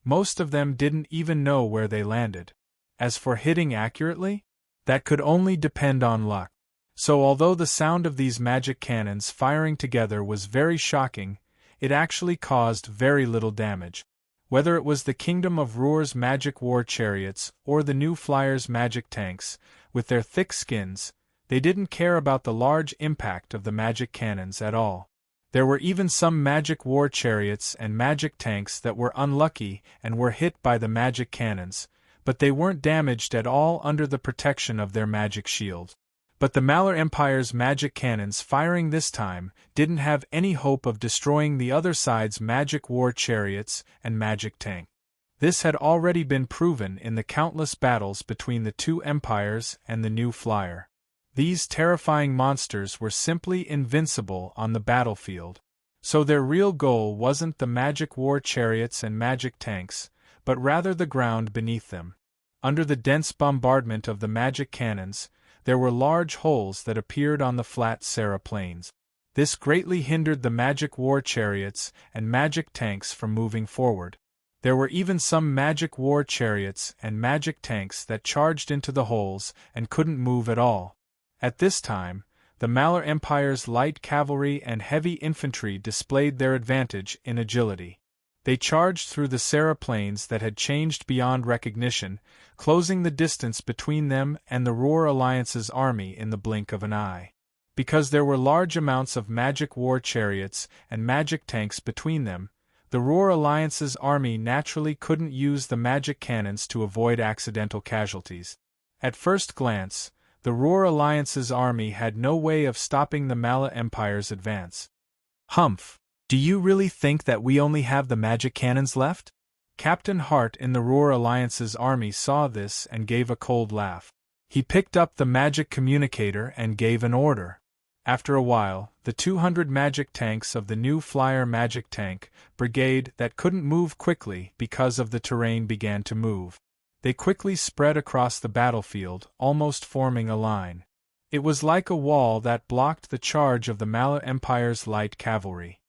Most of them didn't even know where they landed. As for hitting accurately, that could only depend on luck. So although the sound of these magic cannons firing together was very shocking, it actually caused very little damage. Whether it was the Kingdom of Ruhr's Magic War Chariots or the New Flyer's Magic Tanks, with their thick skins, they didn't care about the large impact of the magic cannons at all. There were even some Magic War Chariots and Magic Tanks that were unlucky and were hit by the magic cannons, but they weren't damaged at all under the protection of their magic shield. But the Malar Empire's magic cannons firing this time didn't have any hope of destroying the other side's Magic War Chariots and Magic Tank. This had already been proven in the countless battles between the two empires and the New Flyer. These terrifying monsters were simply invincible on the battlefield. So their real goal wasn't the Magic War Chariots and Magic Tanks, but rather the ground beneath them. Under the dense bombardment of the magic cannons, there were large holes that appeared on the flat Sarah plains. This greatly hindered the Magic War Chariots and Magic Tanks from moving forward. There were even some Magic War Chariots and Magic Tanks that charged into the holes and couldn't move at all. At this time, the Malar Empire's light cavalry and heavy infantry displayed their advantage in agility. They charged through the Sarah plains that had changed beyond recognition, closing the distance between them and the Ruhr Alliance's army in the blink of an eye. Because there were large amounts of Magic War Chariots and Magic Tanks between them, the Ruhr Alliance's army naturally couldn't use the magic cannons to avoid accidental casualties. At first glance, the Ruhr Alliance's army had no way of stopping the Mala Empire's advance. Humph! Do you really think that we only have the magic cannons left? Captain Hart in the Ruhr Alliance's army saw this and gave a cold laugh. He picked up the magic communicator and gave an order. After a while, the 200 magic tanks of the New Flyer Magic Tank Brigade that couldn't move quickly because of the terrain began to move. They quickly spread across the battlefield, almost forming a line. It was like a wall that blocked the charge of the Mala Empire's light cavalry.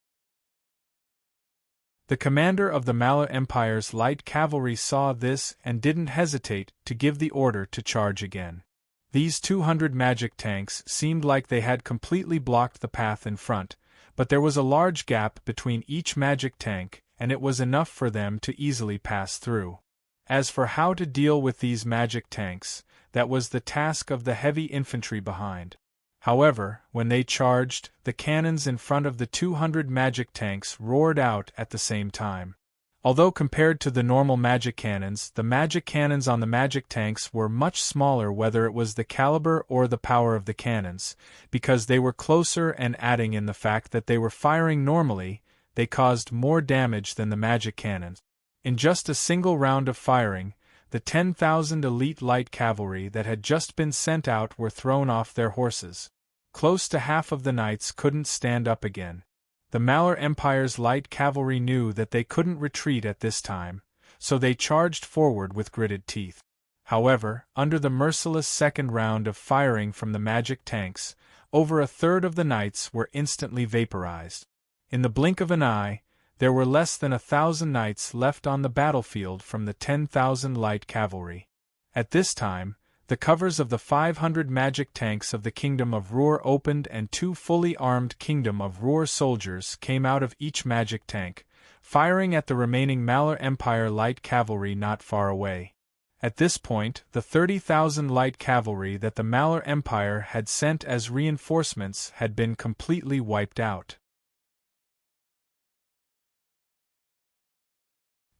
The commander of the Mala Empire's light cavalry saw this and didn't hesitate to give the order to charge again. These 200 magic tanks seemed like they had completely blocked the path in front, but there was a large gap between each magic tank, and it was enough for them to easily pass through. As for how to deal with these magic tanks, that was the task of the heavy infantry behind. However, when they charged, the cannons in front of the 200 magic tanks roared out at the same time. Although compared to the normal magic cannons on the magic tanks were much smaller, whether it was the caliber or the power of the cannons, because they were closer and adding in the fact that they were firing normally, they caused more damage than the magic cannons. In just a single round of firing, the 10,000 elite light cavalry that had just been sent out were thrown off their horses. Close to half of the knights couldn't stand up again. The Mala Empire's light cavalry knew that they couldn't retreat at this time, so they charged forward with gritted teeth. However, under the merciless second round of firing from the magic tanks, over a third of the knights were instantly vaporized. In the blink of an eye, there were less than 1,000 knights left on the battlefield from the 10,000 light cavalry. At this time, the covers of the 500 magic tanks of the Kingdom of Ruhr opened and 2 fully armed Kingdom of Ruhr soldiers came out of each magic tank, firing at the remaining Mala Empire light cavalry not far away. At this point, the 30,000 light cavalry that the Mala Empire had sent as reinforcements had been completely wiped out.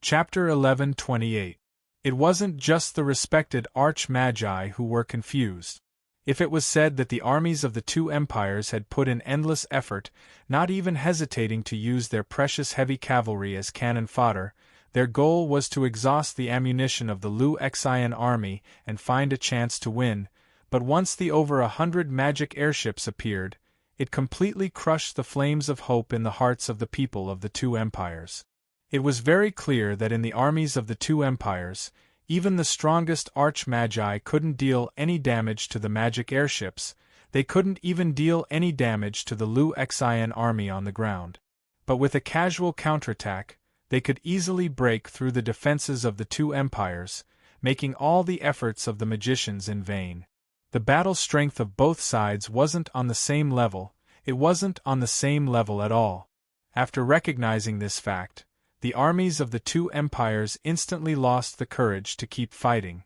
Chapter 11:28. It wasn't just the respected arch-magi who were confused. If it was said that the armies of the two empires had put in endless effort, not even hesitating to use their precious heavy cavalry as cannon fodder, their goal was to exhaust the ammunition of the Lu Xian army and find a chance to win, but once the over 100 magic airships appeared, it completely crushed the flames of hope in the hearts of the people of the two empires. It was very clear that in the armies of the two empires, even the strongest arch-magi couldn't deal any damage to the magic airships, they couldn't even deal any damage to the Lu Xian army on the ground. But with a casual counterattack, they could easily break through the defenses of the two empires, making all the efforts of the magicians in vain. The battle strength of both sides wasn't on the same level, it wasn't on the same level at all. After recognizing this fact, the armies of the two empires instantly lost the courage to keep fighting.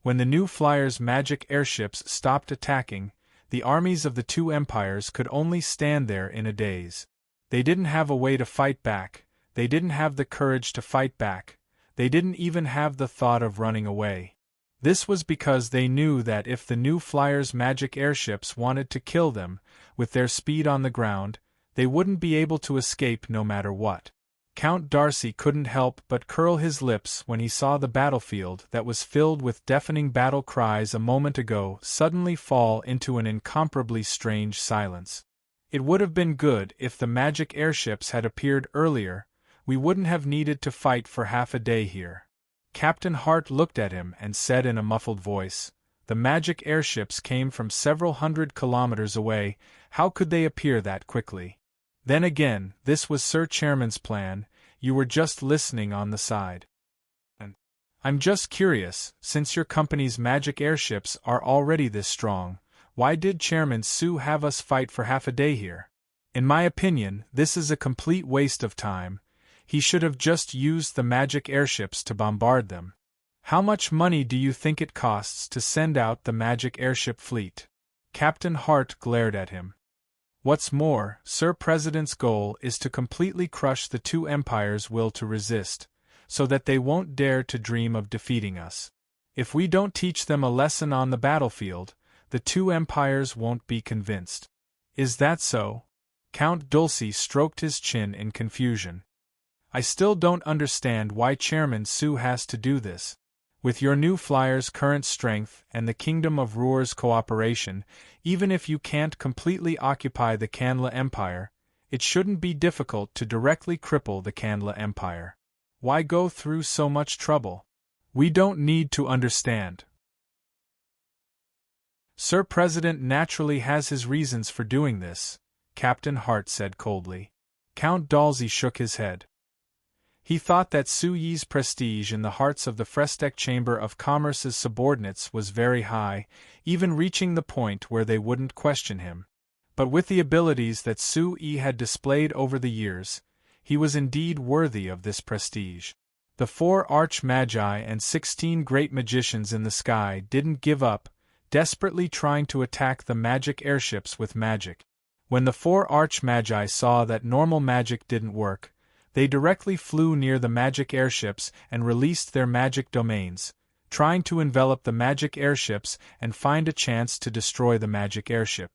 When the new flyers' magic airships stopped attacking, the armies of the two empires could only stand there in a daze. They didn't have a way to fight back, they didn't have the courage to fight back, they didn't even have the thought of running away. This was because they knew that if the new flyers' magic airships wanted to kill them, with their speed on the ground, they wouldn't be able to escape no matter what. Count Darcy couldn't help but curl his lips when he saw the battlefield that was filled with deafening battle cries a moment ago suddenly fall into an incomparably strange silence. It would have been good if the magic airships had appeared earlier, we wouldn't have needed to fight for half a day here. Captain Hart looked at him and said in a muffled voice, "The magic airships came from several hundred kilometers away, how could they appear that quickly? Then again, this was Sir Chairman's plan, you were just listening on the side. And I'm just curious, since your company's magic airships are already this strong, why did Chairman Su have us fight for half a day here? In my opinion, this is a complete waste of time, he should have just used the magic airships to bombard them. How much money do you think it costs to send out the magic airship fleet?" Captain Hart glared at him. "What's more, Sir President's goal is to completely crush the two empires' will to resist, so that they won't dare to dream of defeating us. If we don't teach them a lesson on the battlefield, the two empires won't be convinced." "Is that so?" Count Dulcie stroked his chin in confusion. "I still don't understand why Chairman Su has to do this. With your new flyer's current strength and the Kingdom of Ruhr's cooperation, even if you can't completely occupy the Kanla Empire, it shouldn't be difficult to directly cripple the Kanla Empire. Why go through so much trouble? We don't need to understand. Sir President naturally has his reasons for doing this, Captain Hart said coldly. Count Dalsey shook his head. He thought that Su Yi's prestige in the hearts of the Frestec Chamber of Commerce's subordinates was very high, even reaching the point where they wouldn't question him. But with the abilities that Su Yi had displayed over the years, he was indeed worthy of this prestige. The 4 arch-magi and 16 great magicians in the sky didn't give up, desperately trying to attack the magic airships with magic. When the 4 arch-magi saw that normal magic didn't work, they directly flew near the magic airships and released their magic domains, trying to envelop the magic airships and find a chance to destroy the magic airship.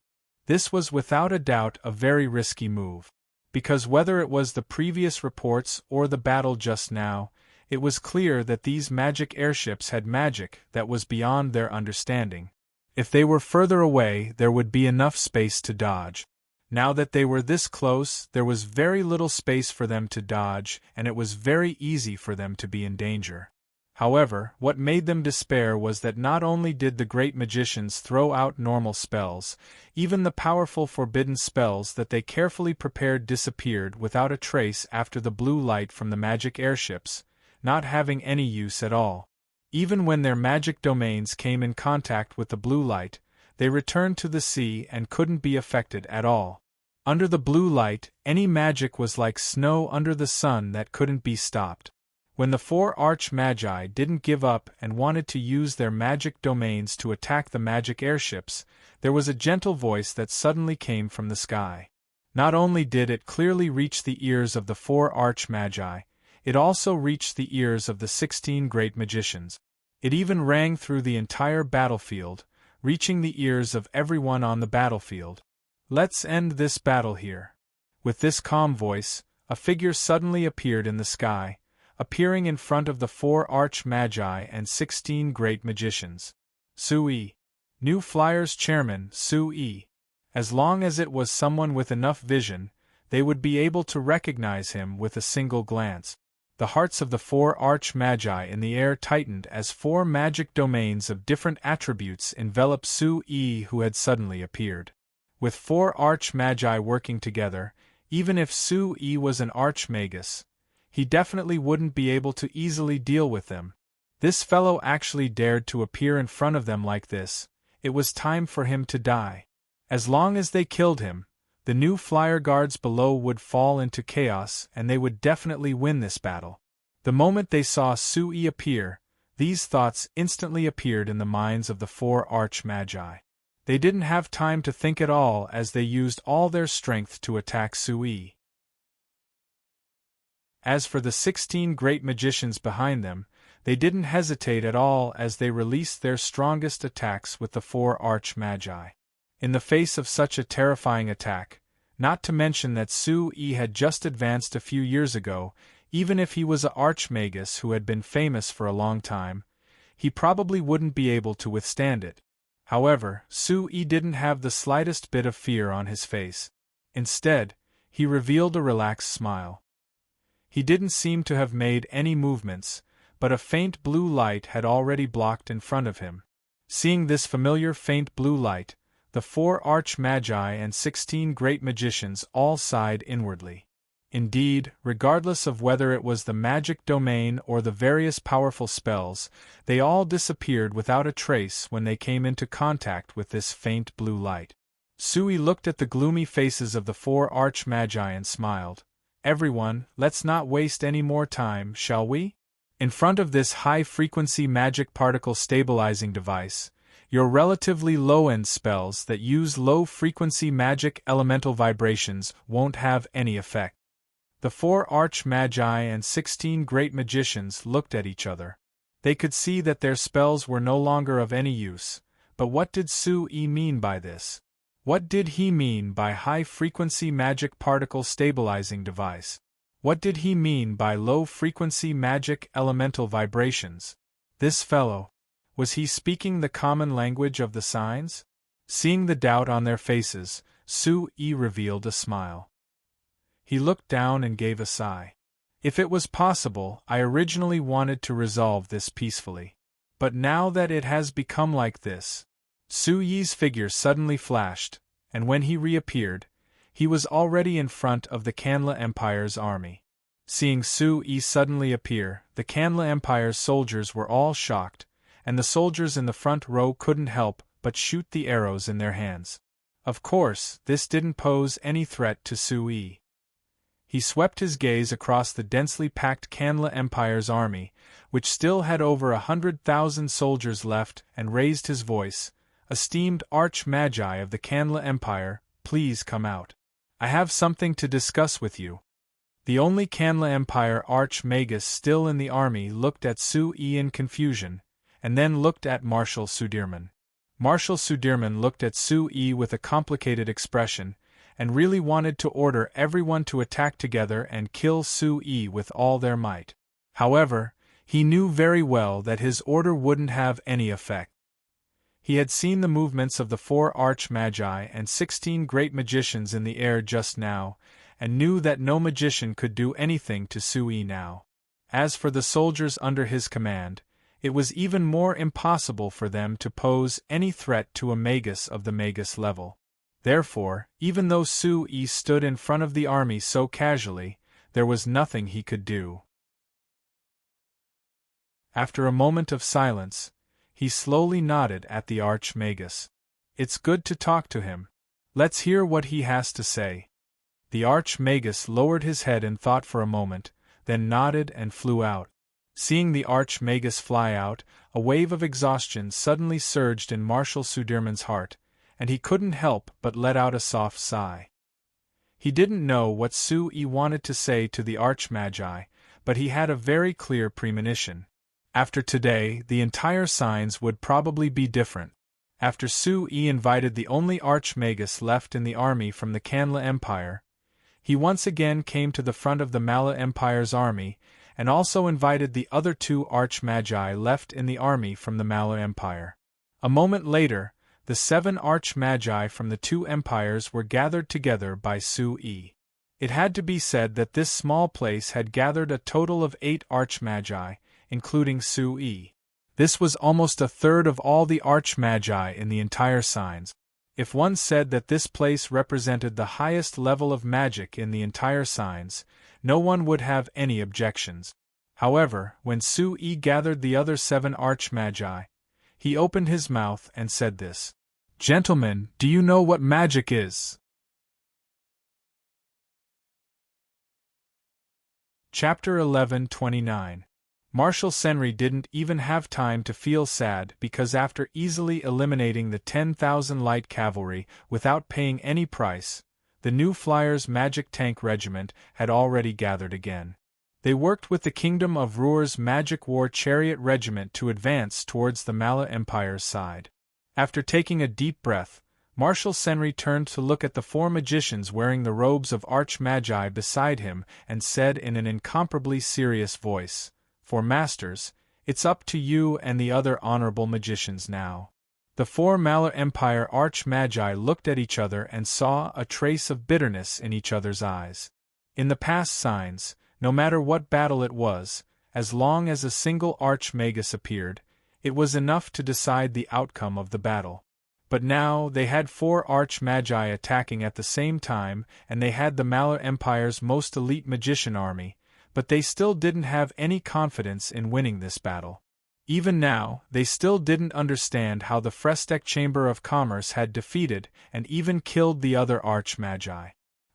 This was without a doubt a very risky move, because whether it was the previous reports or the battle just now, it was clear that these magic airships had magic that was beyond their understanding. If they were further away, there would be enough space to dodge. Now that they were this close, there was very little space for them to dodge, and it was very easy for them to be in danger. However, what made them despair was that not only did the great magicians throw out normal spells, even the powerful forbidden spells that they carefully prepared disappeared without a trace after the blue light from the magic airships, not having any use at all. Even when their magic domains came in contact with the blue light, they returned to the sea and couldn't be affected at all. Under the blue light, any magic was like snow under the sun that couldn't be stopped. When the 4 arch-magi didn't give up and wanted to use their magic domains to attack the magic airships, there was a gentle voice that suddenly came from the sky. Not only did it clearly reach the ears of the 4 arch-magi, it also reached the ears of the 16 great magicians. It even rang through the entire battlefield, reaching the ears of everyone on the battlefield. Let's end this battle here. With this calm voice, a figure suddenly appeared in the sky, appearing in front of the 4 arch-magi and 16 great magicians. Su Yi. New Flyers Chairman Su Yi. As long as it was someone with enough vision, they would be able to recognize him with a single glance. The hearts of the 4 arch-magi in the air tightened as 4 magic domains of different attributes enveloped Su Yi, who had suddenly appeared. With 4 arch-magi working together, even if Su Yi was an archmagus, he definitely wouldn't be able to easily deal with them. This fellow actually dared to appear in front of them like this. It was time for him to die. As long as they killed him, the new flyer guards below would fall into chaos and they would definitely win this battle. The moment they saw Su Yi appear, these thoughts instantly appeared in the minds of the 4 arch-magi. They didn't have time to think at all as they used all their strength to attack Su Yi. As for the 16 great magicians behind them, they didn't hesitate at all as they released their strongest attacks with the 4 arch-magi. In the face of such a terrifying attack, not to mention that Su Yi had just advanced a few years ago, even if he was an archmagus who had been famous for a long time, he probably wouldn't be able to withstand it. However, Su Yi didn't have the slightest bit of fear on his face. Instead, he revealed a relaxed smile. He didn't seem to have made any movements, but a faint blue light had already blocked in front of him. Seeing this familiar faint blue light, the 4 arch-magi and 16 great magicians all sighed inwardly. Indeed, regardless of whether it was the magic domain or the various powerful spells, they all disappeared without a trace when they came into contact with this faint blue light. Su Yi looked at the gloomy faces of the 4 arch-magi and smiled. Everyone, let's not waste any more time, shall we? In front of this high-frequency magic particle stabilizing device, your relatively low-end spells that use low-frequency magic elemental vibrations won't have any effect. The 4 arch-magi and 16 great magicians looked at each other. They could see that their spells were no longer of any use, but what did Su Yi mean by this? What did he mean by high-frequency magic particle stabilizing device? What did he mean by low-frequency magic elemental vibrations? This fellow, was he speaking the common language of the signs? Seeing the doubt on their faces, Su Yi revealed a smile. He looked down and gave a sigh. If it was possible, I originally wanted to resolve this peacefully. But now that it has become like this. Su Yi's figure suddenly flashed, and when he reappeared, he was already in front of the Kanla Empire's army. Seeing Su Yi suddenly appear, the Kanla Empire's soldiers were all shocked, and the soldiers in the front row couldn't help but shoot the arrows in their hands. Of course, this didn't pose any threat to Su Yi. He swept his gaze across the densely packed Kanla Empire's army, which still had over 100,000 soldiers left, and raised his voice. "Esteemed Arch-Magi of the Kanla Empire, please come out. I have something to discuss with you." The only Kanla Empire Arch-Magus still in the army looked at Su Yi in confusion, and then looked at Marshal Sudirman. Marshal Sudirman looked at Su Yi with a complicated expression, and really wanted to order everyone to attack together and kill Su Yi with all their might. However, he knew very well that his order wouldn't have any effect. He had seen the movements of the 4 Arch-Magi and 16 great magicians in the air just now, and knew that no magician could do anything to Su Yi now. As for the soldiers under his command, it was even more impossible for them to pose any threat to a Magus of the Magus level. Therefore, even though Su Yi stood in front of the army so casually, there was nothing he could do. After a moment of silence, he slowly nodded at the Arch-Magus. "It's good to talk to him. Let's hear what he has to say." The Arch-Magus lowered his head in thought for a moment, then nodded and flew out. Seeing the Arch-Magus fly out, a wave of exhaustion suddenly surged in Marshal Sudirman's heart, and he couldn't help but let out a soft sigh. He didn't know what Su Yi wanted to say to the Arch-Magi, but he had a very clear premonition. After today, the entire signs would probably be different. After Su Yi invited the only Arch-Magus left in the army from the Kanla Empire, he once again came to the front of the Mala Empire's army, and also invited the other 2 Arch-Magi left in the army from the Mala Empire. A moment later, the 7 Arch-Magi from the 2 empires were gathered together by Su Yi. It had to be said that this small place had gathered a total of 8 Arch-Magi, including Su Yi. This was almost a third of all the Arch-Magi in the entire signs. If one said that this place represented the highest level of magic in the entire signs, no one would have any objections. However, when Su Yi gathered the other 7 Arch-Magi, he opened his mouth and said this. "Gentlemen, do you know what magic is?" Chapter 11:29. Marshal Senri didn't even have time to feel sad because after easily eliminating the 10,000 light cavalry without paying any price, the New Flyers' Magic Tank Regiment had already gathered again. They worked with the Kingdom of Ruhr's Magic War Chariot Regiment to advance towards the Mala Empire's side. After taking a deep breath, Marshal Senri turned to look at the 4 magicians wearing the robes of Arch-Magi beside him and said in an incomparably serious voice, "For masters, it's up to you and the other honorable magicians now." The 4 Mala Empire Arch-Magi looked at each other and saw a trace of bitterness in each other's eyes. In the past signs, no matter what battle it was, as long as a single Arch-Magus appeared, it was enough to decide the outcome of the battle. But now they had 4 Arch-Magi attacking at the same time, and they had the Mala Empire's most elite magician army, but they still didn't have any confidence in winning this battle. Even now, they still didn't understand how the Frestek Chamber of Commerce had defeated and even killed the other Arch-Magi.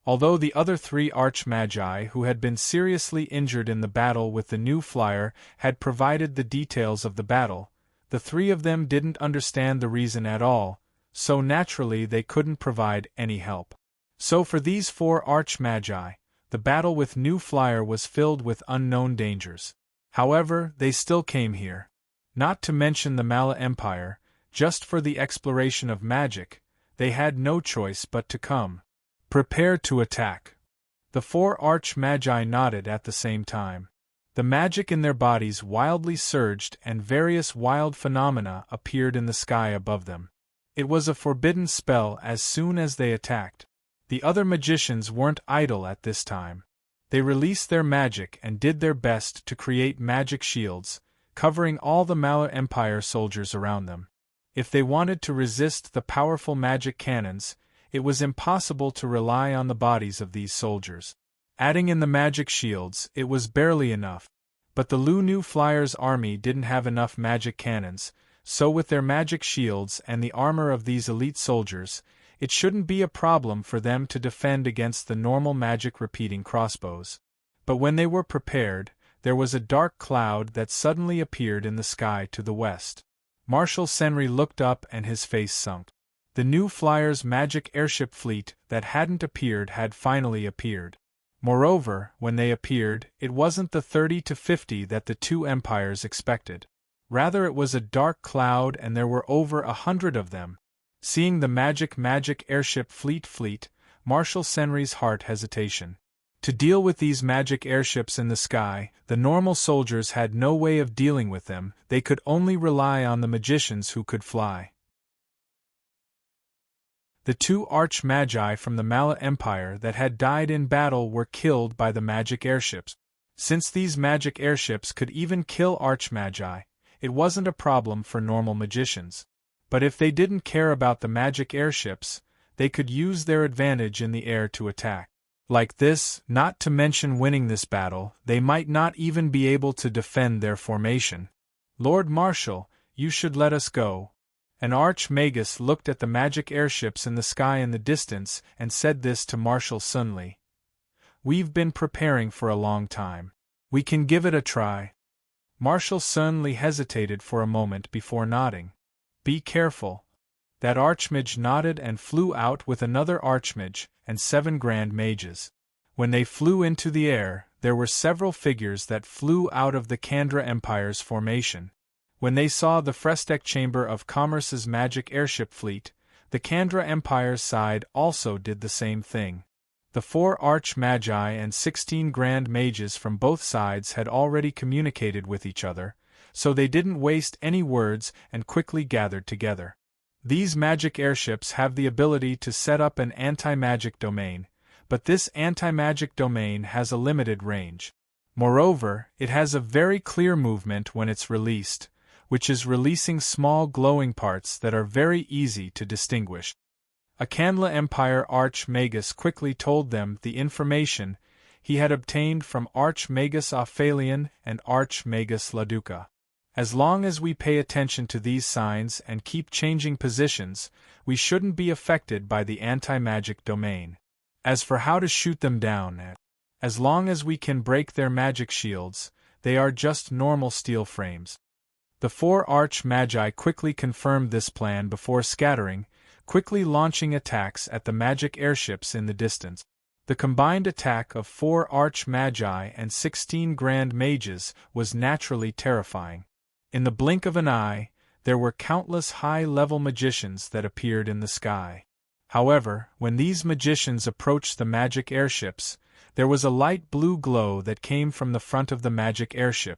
Although the other 3 Arch-Magi who had been seriously injured in the battle with the New Flyer had provided the details of the battle, the 3 of them didn't understand the reason at all, so naturally they couldn't provide any help. So for these 4 Arch-Magi, the battle with New Flyer was filled with unknown dangers. However, they still came here. Not to mention the Mala Empire, just for the exploration of magic, they had no choice but to come. Prepare to attack. The 4 Arch-Magi nodded at the same time. The magic in their bodies wildly surged and various wild phenomena appeared in the sky above them. It was a forbidden spell as soon as they attacked. The other magicians weren't idle at this time. They released their magic and did their best to create magic shields, covering all the Mala Empire soldiers around them. If they wanted to resist the powerful magic cannons, it was impossible to rely on the bodies of these soldiers. Adding in the magic shields, it was barely enough. But the Lu Nu Flyers' army didn't have enough magic cannons, so with their magic shields and the armor of these elite soldiers, it shouldn't be a problem for them to defend against the normal magic repeating crossbows. But when they were prepared, there was a dark cloud that suddenly appeared in the sky to the west. Marshal Senri looked up and his face sunk. The new Flyers' magic airship fleet that hadn't appeared had finally appeared. Moreover, when they appeared, it wasn't the 30 to 50 that the two empires expected. Rather, it was a dark cloud and there were over 100 of them. Seeing the magic airship fleet, Marshal Senri's heart hesitation. To deal with these magic airships in the sky, the normal soldiers had no way of dealing with them, they could only rely on the magicians who could fly. The two arch-magi from the Mala Empire that had died in battle were killed by the magic airships. Since these magic airships could even kill arch-magi, it wasn't a problem for normal magicians. But if they didn't care about the magic airships, they could use their advantage in the air to attack. Like this, not to mention winning this battle, they might not even be able to defend their formation. Lord Marshal, you should let us go. An arch-magus looked at the magic airships in the sky in the distance and said this to Marshal Sunli. We've been preparing for a long time. We can give it a try. Marshal Sunli hesitated for a moment before nodding. Be careful. That archmage nodded and flew out with another archmage and 7 grand mages. When they flew into the air, there were several figures that flew out of the Kandra Empire's formation. When they saw the Frestek Chamber of Commerce's magic airship fleet, the Kandra Empire's side also did the same thing. The 4 arch-magi and 16 grand mages from both sides had already communicated with each other, so they didn't waste any words and quickly gathered together. These magic airships have the ability to set up an anti-magic domain, but this anti-magic domain has a limited range. Moreover, it has a very clear movement when it's released, which is releasing small glowing parts that are very easy to distinguish. A Kandla Empire Arch-Magus quickly told them the information he had obtained from Arch-Magus Ophalion and Arch-Magus Laduca. As long as we pay attention to these signs and keep changing positions, we shouldn't be affected by the anti-magic domain. As for how to shoot them down, as long as we can break their magic shields, they are just normal steel frames. The 4 arch-magi quickly confirmed this plan before scattering, quickly launching attacks at the magic airships in the distance. The combined attack of 4 arch-magi and 16 grand mages was naturally terrifying. In the blink of an eye, there were countless high-level magicians that appeared in the sky. However, when these magicians approached the magic airships, there was a light blue glow that came from the front of the magic airship.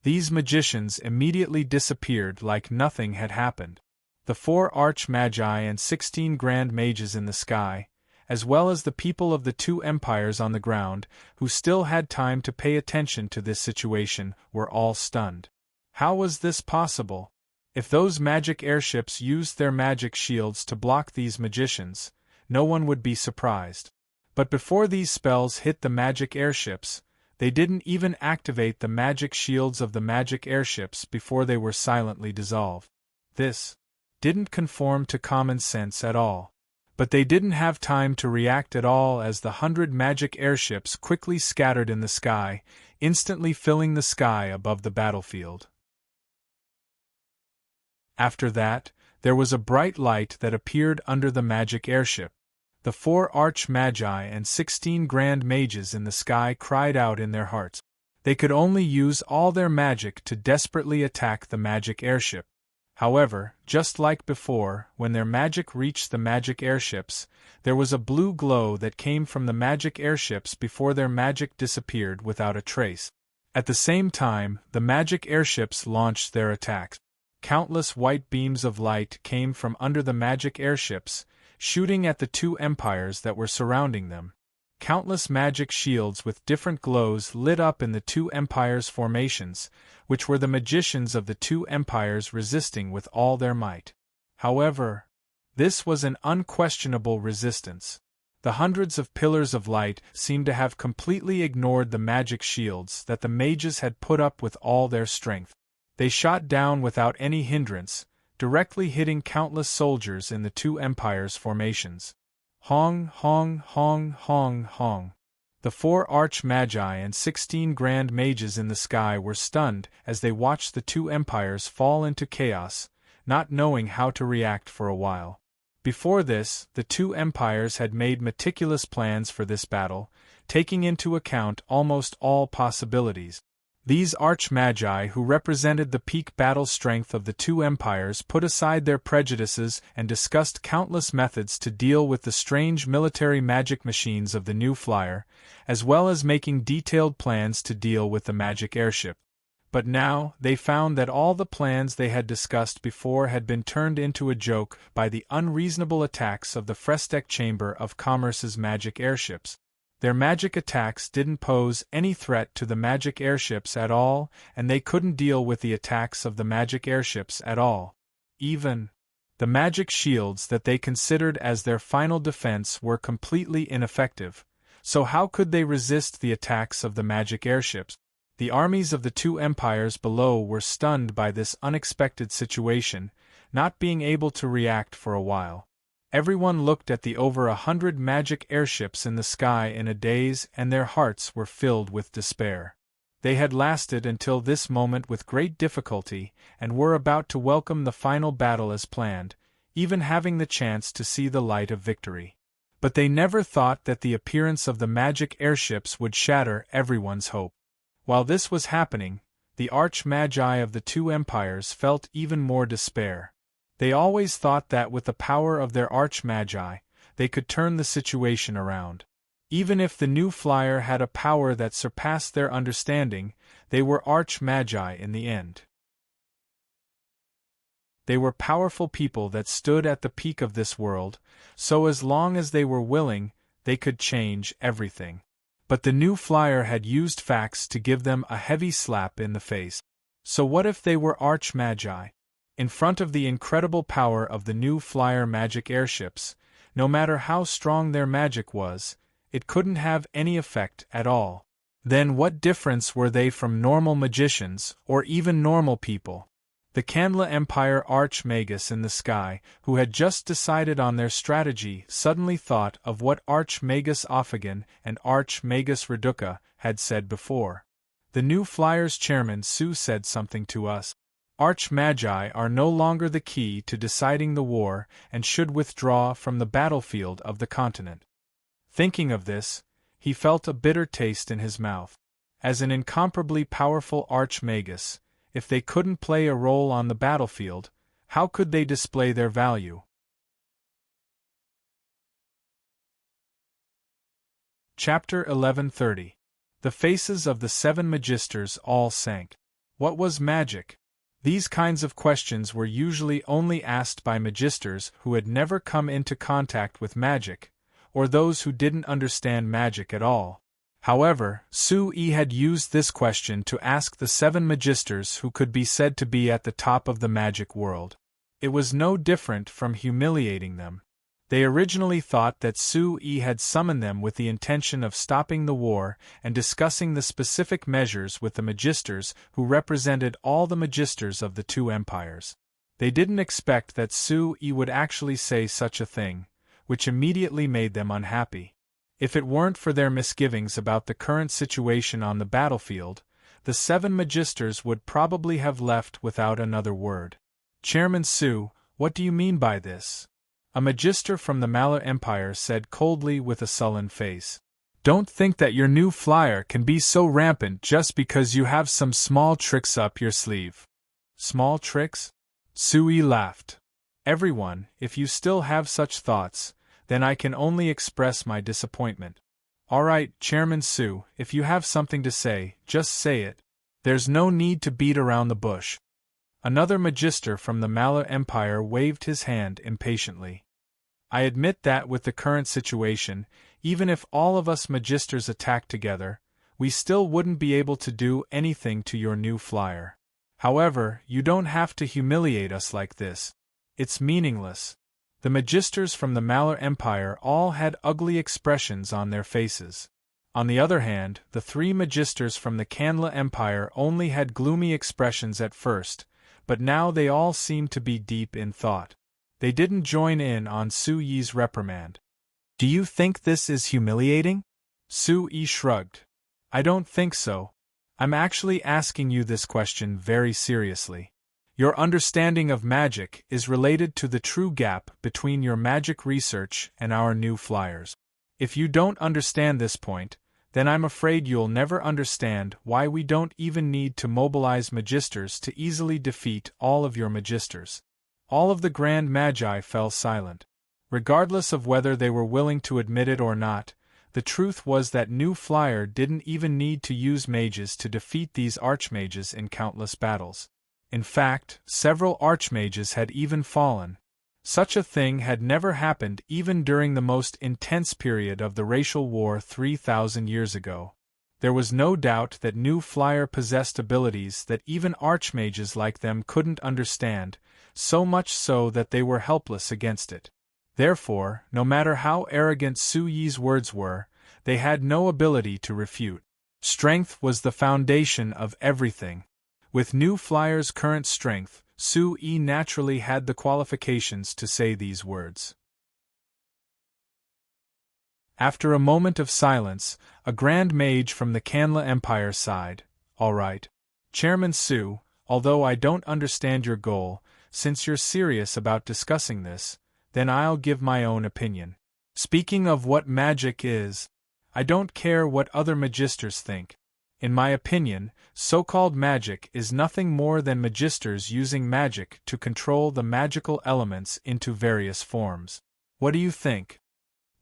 These magicians immediately disappeared like nothing had happened. The 4 arch-magi and 16 grand mages in the sky, as well as the people of the 2 empires on the ground, who still had time to pay attention to this situation, were all stunned. How was this possible? If those magic airships used their magic shields to block these magicians, no one would be surprised. But before these spells hit the magic airships, they didn't even activate the magic shields of the magic airships before they were silently dissolved. This didn't conform to common sense at all. But they didn't have time to react at all as the 100 magic airships quickly scattered in the sky, instantly filling the sky above the battlefield. After that, there was a bright light that appeared under the magic airship. The 4 arch-magi and 16 grand mages in the sky cried out in their hearts. They could only use all their magic to desperately attack the magic airship. However, just like before, when their magic reached the magic airships, there was a blue glow that came from the magic airships before their magic disappeared without a trace. At the same time, the magic airships launched their attacks. Countless white beams of light came from under the magic airships, shooting at the 2 empires that were surrounding them. countless magic shields with different glows lit up in the two empires' formations, which were the magicians of the two empires resisting with all their might. However, this was an unquestionable resistance. The hundreds of pillars of light seemed to have completely ignored the magic shields that the mages had put up with all their strength. They shot down without any hindrance, directly hitting countless soldiers in the two empires' formations. Hong, hong, hong, hong, hong. The 4 arch-magi and 16 grand mages in the sky were stunned as they watched the two empires fall into chaos, not knowing how to react for a while. Before this, the two empires had made meticulous plans for this battle, taking into account almost all possibilities. These arch-magi who represented the peak battle strength of the two empires put aside their prejudices and discussed countless methods to deal with the strange military magic machines of the new flyer, as well as making detailed plans to deal with the magic airship. But now, they found that all the plans they had discussed before had been turned into a joke by the unreasonable attacks of the Frestec Chamber of Commerce's magic airships. Their magic attacks didn't pose any threat to the magic airships at all, and they couldn't deal with the attacks of the magic airships at all. Even the magic shields that they considered as their final defense were completely ineffective, so how could they resist the attacks of the magic airships? The armies of the two empires below were stunned by this unexpected situation, not being able to react for a while. Everyone looked at the over 100 magic airships in the sky in a daze, and their hearts were filled with despair. They had lasted until this moment with great difficulty, and were about to welcome the final battle as planned, even having the chance to see the light of victory. But they never thought that the appearance of the magic airships would shatter everyone's hope. While this was happening, the arch-magi of the two empires felt even more despair. They always thought that with the power of their arch-magi, they could turn the situation around. Even if the new flyer had a power that surpassed their understanding, they were arch-magi in the end. They were powerful people that stood at the peak of this world, so as long as they were willing, they could change everything. But the new flyer had used facts to give them a heavy slap in the face. So what if they were arch-magi? In front of the incredible power of the new flyer magic airships, no matter how strong their magic was, it couldn't have any effect at all. Then what difference were they from normal magicians, or even normal people? The Candla Empire Archmagus in the sky, who had just decided on their strategy, suddenly thought of what Archmagus Ophagon and Archmagus Reduca had said before. The new flyer's chairman Sue said something to us. Arch-magi are no longer the key to deciding the war and should withdraw from the battlefield of the continent. Thinking of this, he felt a bitter taste in his mouth. As an incomparably powerful archmagus, if they couldn't play a role on the battlefield, how could they display their value? Chapter 1130. The faces of the 7 magisters all sank. What was magic? These kinds of questions were usually only asked by magisters who had never come into contact with magic, or those who didn't understand magic at all. However, Sue had used this question to ask the 7 magisters who could be said to be at the top of the magic world. It was no different from humiliating them. They originally thought that Sue had summoned them with the intention of stopping the war and discussing the specific measures with the magisters who represented all the magisters of the two empires. They didn't expect that Sue would actually say such a thing, which immediately made them unhappy. If it weren't for their misgivings about the current situation on the battlefield, the 7 magisters would probably have left without another word. Chairman Sue, what do you mean by this? A magister from the Malar Empire said coldly with a sullen face. Don't think that your new flyer can be so rampant just because you have some small tricks up your sleeve. Small tricks? Sue laughed. Everyone, if you still have such thoughts, then I can only express my disappointment. All right, Chairman Sue, if you have something to say, just say it. There's no need to beat around the bush. Another magister from the Malar Empire waved his hand impatiently. I admit that with the current situation, Even if all of us magisters attacked together, we still wouldn't be able to do anything to your new flyer. However, you don't have to humiliate us like this. It's meaningless." The magisters from the Malur Empire all had ugly expressions on their faces. On the other hand, the 3 magisters from the Canla Empire only had gloomy expressions at first, but now they all seemed to be deep in thought. They didn't join in on Su Yi's reprimand. "Do you think this is humiliating?" Su Yi shrugged. "I don't think so. I'm actually asking you this question very seriously. Your understanding of magic is related to the true gap between your magic research and our new flyers. If you don't understand this point, then I'm afraid you'll never understand why we don't even need to mobilize magisters to easily defeat all of your magisters." All of the Grand Magi fell silent. Regardless of whether they were willing to admit it or not, the truth was that New Flyer didn't even need to use mages to defeat these archmages in countless battles. In fact, several archmages had even fallen. Such a thing had never happened even during the most intense period of the racial war 3,000 years ago. There was no doubt that New Flyer possessed abilities that even archmages like them couldn't understand, so much so that they were helpless against it. Therefore, no matter how arrogant Su Yi's words were, they had no ability to refute. Strength was the foundation of everything. With New Flyer's current strength, Su Yi naturally had the qualifications to say these words. After a moment of silence, a Grand Mage from the Canla Empire sighed. "All right. Chairman Su, although I don't understand your goal, since you're serious about discussing this, then I'll give my own opinion. Speaking of what magic is, I don't care what other magisters think. In my opinion, so-called magic is nothing more than magisters using magic to control the magical elements into various forms. What do you think?"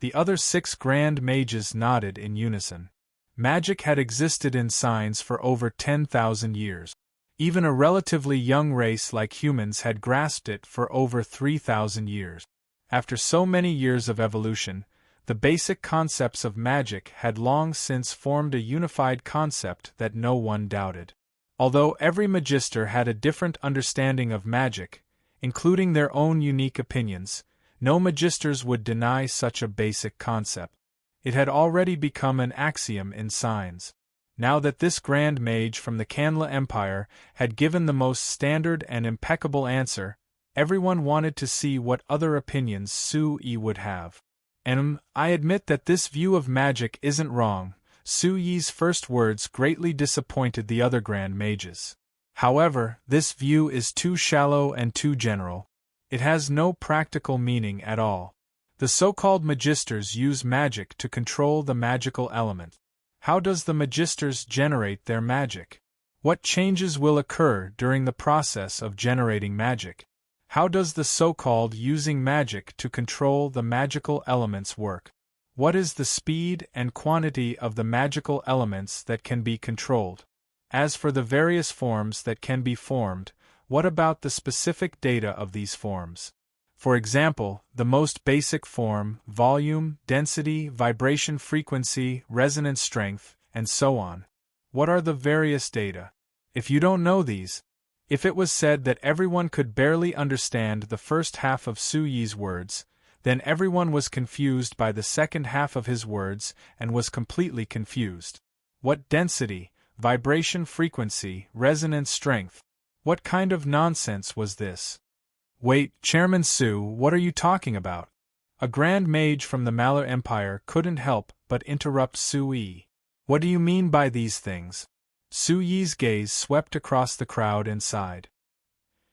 The other 6 Grand Mages nodded in unison. Magic had existed in signs for over 10,000 years. Even a relatively young race like humans had grasped it for over 3,000 years. After so many years of evolution, the basic concepts of magic had long since formed a unified concept that no one doubted. Although every magister had a different understanding of magic, including their own unique opinions, no magisters would deny such a basic concept. It had already become an axiom in signs. Now that this Grand Mage from the Canla Empire had given the most standard and impeccable answer, everyone wanted to see what other opinions Su Yi would have. I admit that this view of magic isn't wrong." Su Yi's first words greatly disappointed the other Grand Mages. "However, this view is too shallow and too general. It has no practical meaning at all. The so-called magisters use magic to control the magical element. How does the magisters generate their magic? What changes will occur during the process of generating magic? How does the so-called using magic to control the magical elements work? What is the speed and quantity of the magical elements that can be controlled? As for the various forms that can be formed, what about the specific data of these forms? For example, the most basic form, volume, density, vibration frequency, resonance strength, and so on. What are the various data? If you don't know these, if it was said that everyone could barely understand the first half of Su Yi's words, then everyone was confused by the second half of his words and was completely confused. What density, vibration frequency, resonance strength? What kind of nonsense was this? Wait, Chairman Su, what are you talking about? A Grand Mage from the Malur Empire couldn't help but interrupt Su Yi. What do you mean by these things? Su Yi's gaze swept across the crowd and sighed.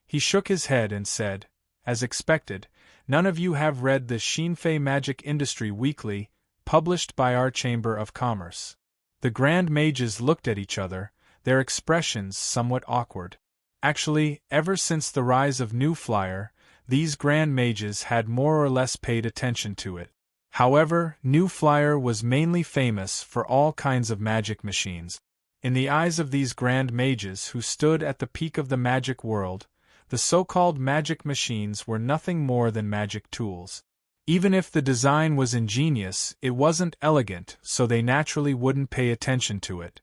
He shook his head and said, "As expected, none of you have read the Xinfei Magic Industry Weekly, published by our Chamber of Commerce." The Grand Mages looked at each other, their expressions somewhat awkward. Actually, ever since the rise of New Flyer, these Grand Mages had more or less paid attention to it. However, New Flyer was mainly famous for all kinds of magic machines. In the eyes of these Grand Mages who stood at the peak of the magic world, the so-called magic machines were nothing more than magic tools. Even if the design was ingenious, it wasn't elegant, so they naturally wouldn't pay attention to it.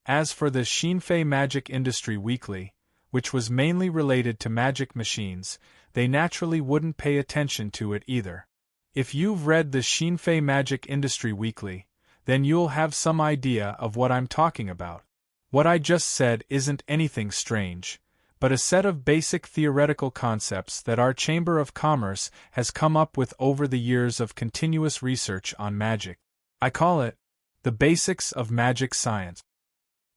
As for the Shinfei Magic Industry Weekly, which was mainly related to magic machines, they naturally wouldn't pay attention to it either. If you've read the Shinfei Magic Industry Weekly, then you'll have some idea of what I'm talking about. What I just said isn't anything strange, but a set of basic theoretical concepts that our Chamber of Commerce has come up with over the years of continuous research on magic. I call it the basics of magic science.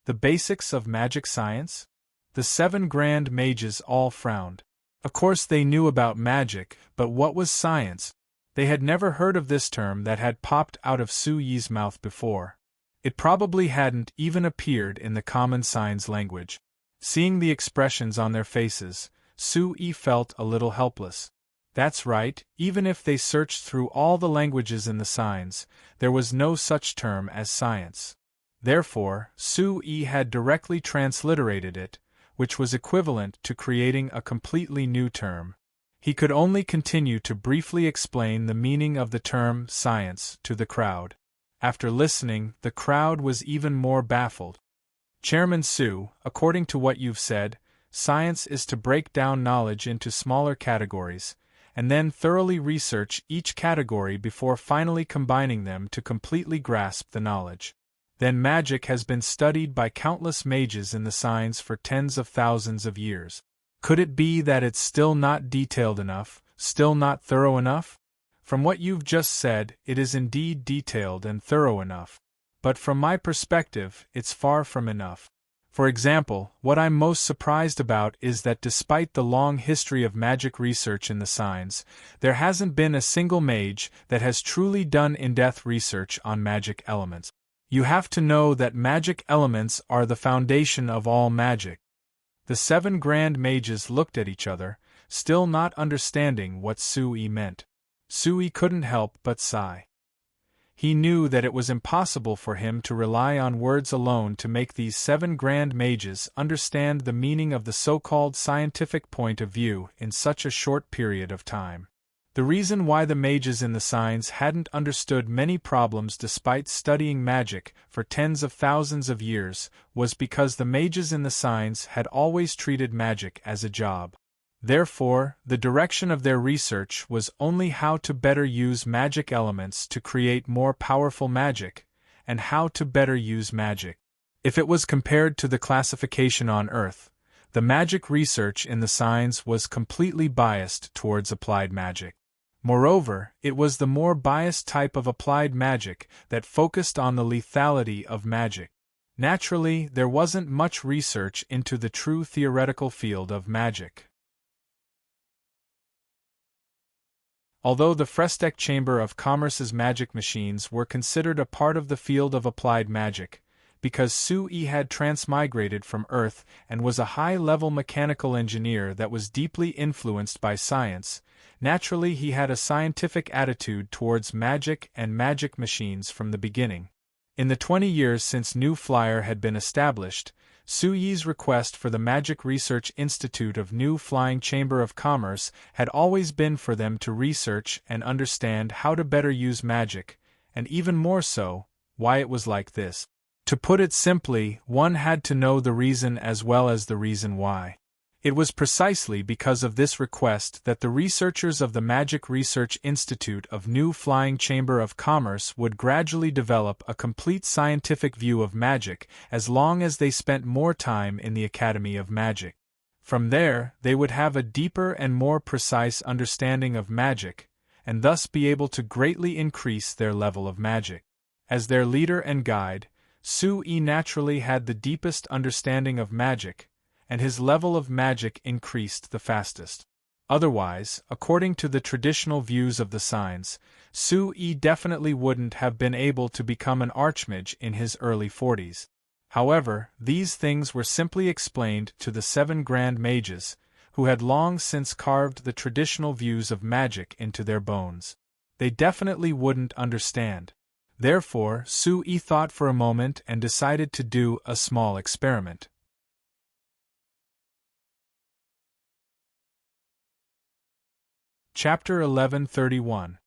The basics of magic science? The 7 grand mages all frowned. Of course they knew about magic, but what was science? They had never heard of this term that had popped out of Su Yi's mouth before. It probably hadn't even appeared in the common signs language. Seeing the expressions on their faces, Su Yi felt a little helpless. That's right, even if they searched through all the languages in the signs, there was no such term as science. Therefore, Su Yi had directly transliterated it, which was equivalent to creating a completely new term. He could only continue to briefly explain the meaning of the term science to the crowd. After listening, the crowd was even more baffled. Chairman Su, according to what you've said, science is to break down knowledge into smaller categories, and then thoroughly research each category before finally combining them to completely grasp the knowledge. Then magic has been studied by countless mages in the signs for tens of thousands of years. Could it be that it's still not detailed enough, still not thorough enough? From what you've just said, it is indeed detailed and thorough enough. But from my perspective, it's far from enough. For example, what I'm most surprised about is that despite the long history of magic research in the signs, there hasn't been a single mage that has truly done in-depth research on magic elements. You have to know that magic elements are the foundation of all magic. The 7 grand mages looked at each other, still not understanding what Su Yi meant. Su Yi couldn't help but sigh. He knew that it was impossible for him to rely on words alone to make these 7 grand mages understand the meaning of the so-called scientific point of view in such a short period of time. The reason why the mages in the signs hadn't understood many problems despite studying magic for tens of thousands of years was because the mages in the signs had always treated magic as a job. Therefore, the direction of their research was only how to better use magic elements to create more powerful magic, and how to better use magic. If it was compared to the classification on Earth, the magic research in the signs was completely biased towards applied magic. Moreover, it was the more biased type of applied magic that focused on the lethality of magic. Naturally, there wasn't much research into the true theoretical field of magic. Although the Frestec Chamber of Commerce's magic machines were considered a part of the field of applied magic, because Su Yi had transmigrated from Earth and was a high-level mechanical engineer that was deeply influenced by science, naturally he had a scientific attitude towards magic and magic machines from the beginning. In the 20 years since New Flyer had been established, Su Yi's request for the Magic Research Institute of New Flying Chamber of Commerce had always been for them to research and understand how to better use magic, and even more so, why it was like this. To put it simply, one had to know the reason as well as the reason why. It was precisely because of this request that the researchers of the Magic Research Institute of New Flying Chamber of Commerce would gradually develop a complete scientific view of magic as long as they spent more time in the Academy of Magic. From there, they would have a deeper and more precise understanding of magic, and thus be able to greatly increase their level of magic. As their leader and guide, Su Yi naturally had the deepest understanding of magic, and his level of magic increased the fastest. Otherwise, according to the traditional views of the signs, Su Yi definitely wouldn't have been able to become an archmage in his early 40s. However, these things were simply explained to the 7 grand mages, who had long since carved the traditional views of magic into their bones. They definitely wouldn't understand. Therefore, Su Yi thought for a moment and decided to do a small experiment. Chapter 1131.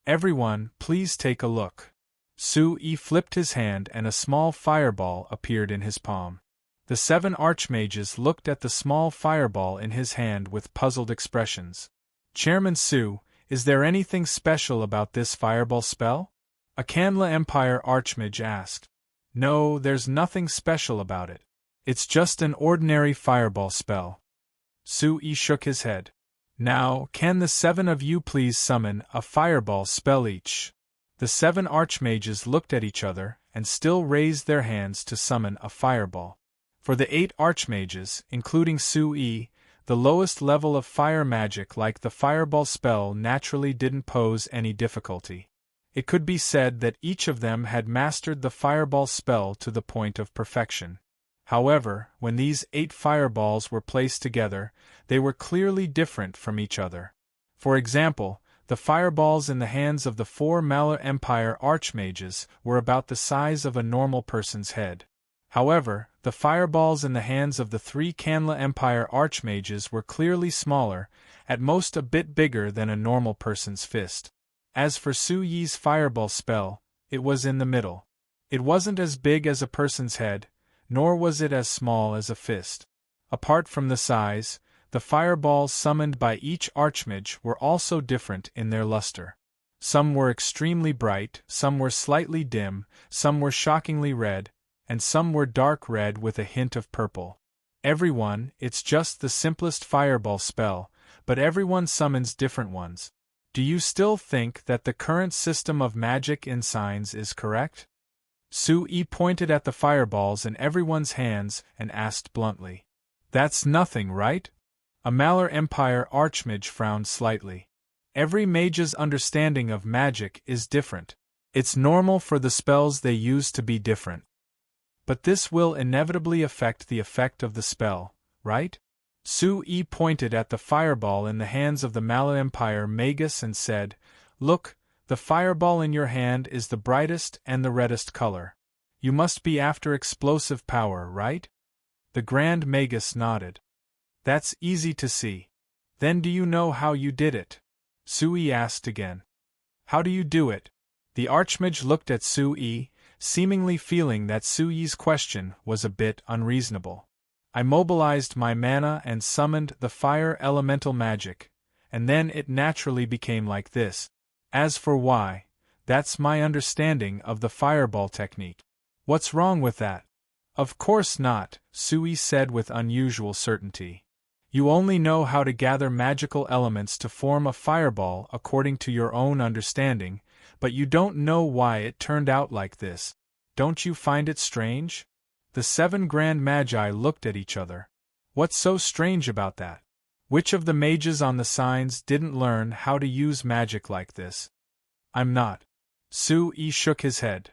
Everyone, please take a look. Su-Yi flipped his hand and a small fireball appeared in his palm. The 7 archmages looked at the small fireball in his hand with puzzled expressions. Chairman Su, is there anything special about this fireball spell? A Canla Empire archmage asked. No, there's nothing special about it. It's just an ordinary fireball spell. Su-Yi shook his head. Now, can the 7 of you please summon a fireball spell each? The 7 archmages looked at each other and still raised their hands to summon a fireball. For the 8 archmages, including Su-Yi, the lowest level of fire magic like the fireball spell naturally didn't pose any difficulty. It could be said that each of them had mastered the fireball spell to the point of perfection. However, when these 8 fireballs were placed together, they were clearly different from each other. For example, the fireballs in the hands of the 4 Mala Empire archmages were about the size of a normal person's head. However, the fireballs in the hands of the 3 Canla Empire archmages were clearly smaller, at most a bit bigger than a normal person's fist. As for Su-Yi's fireball spell, it was in the middle. It wasn't as big as a person's head, nor was it as small as a fist. Apart from the size, the fireballs summoned by each archmage were also different in their luster. Some were extremely bright, some were slightly dim, some were shockingly red, and some were dark red with a hint of purple. Everyone, it's just the simplest fireball spell, but everyone summons different ones. Do you still think that the current system of magic in signs is correct? Su-Yi pointed at the fireballs in everyone's hands and asked bluntly. That's nothing, right? A Malar Empire archmage frowned slightly. Every mage's understanding of magic is different. It's normal for the spells they use to be different. But this will inevitably affect the effect of the spell, right? Su-Yi pointed at the fireball in the hands of the Mala Empire magus and said, Look, the fireball in your hand is the brightest and the reddest color. You must be after explosive power, right? The Grand Magus nodded. That's easy to see. Then do you know how you did it? Su-Yi asked again. How do you do it? The archmage looked at Su-Yi, seemingly feeling that Su-Yi's question was a bit unreasonable. I mobilized my mana and summoned the fire elemental magic, and then it naturally became like this. As for why, that's my understanding of the fireball technique. What's wrong with that? Of course not, Su-Yi said with unusual certainty. You only know how to gather magical elements to form a fireball according to your own understanding, but you don't know why it turned out like this. Don't you find it strange? The 7 Grand Magi looked at each other. What's so strange about that? Which of the mages on the signs didn't learn how to use magic like this? I'm not. Su-Yi shook his head.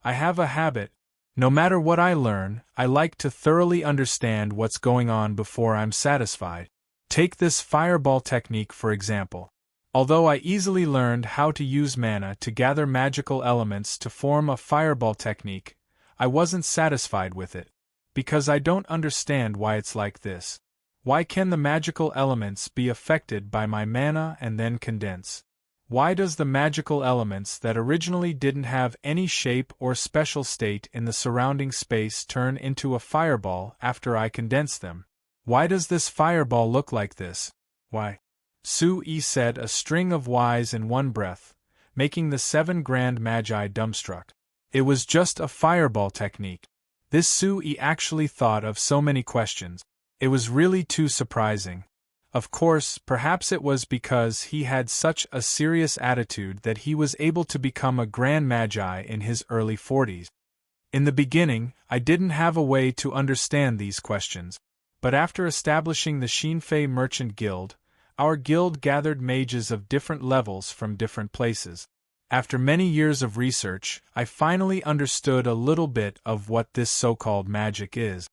I have a habit. No matter what I learn, I like to thoroughly understand what's going on before I'm satisfied. Take this fireball technique for example. Although I easily learned how to use mana to gather magical elements to form a fireball technique, I wasn't satisfied with it. Because I don't understand why it's like this. Why can the magical elements be affected by my mana and then condense? Why does the magical elements that originally didn't have any shape or special state in the surrounding space turn into a fireball after I condense them? Why does this fireball look like this? Why? Su-Yi said a string of whys in one breath, making the 7 Grand Magi dumbstruck. It was just a fireball technique. This Su-Yi actually thought of so many questions. It was really too surprising. Of course, perhaps it was because he had such a serious attitude that he was able to become a Grand Magi in his early 40s. In the beginning, I didn't have a way to understand these questions. But after establishing the Shinfei Merchant Guild, our guild gathered mages of different levels from different places. After many years of research, I finally understood a little bit of what this so-called magic is.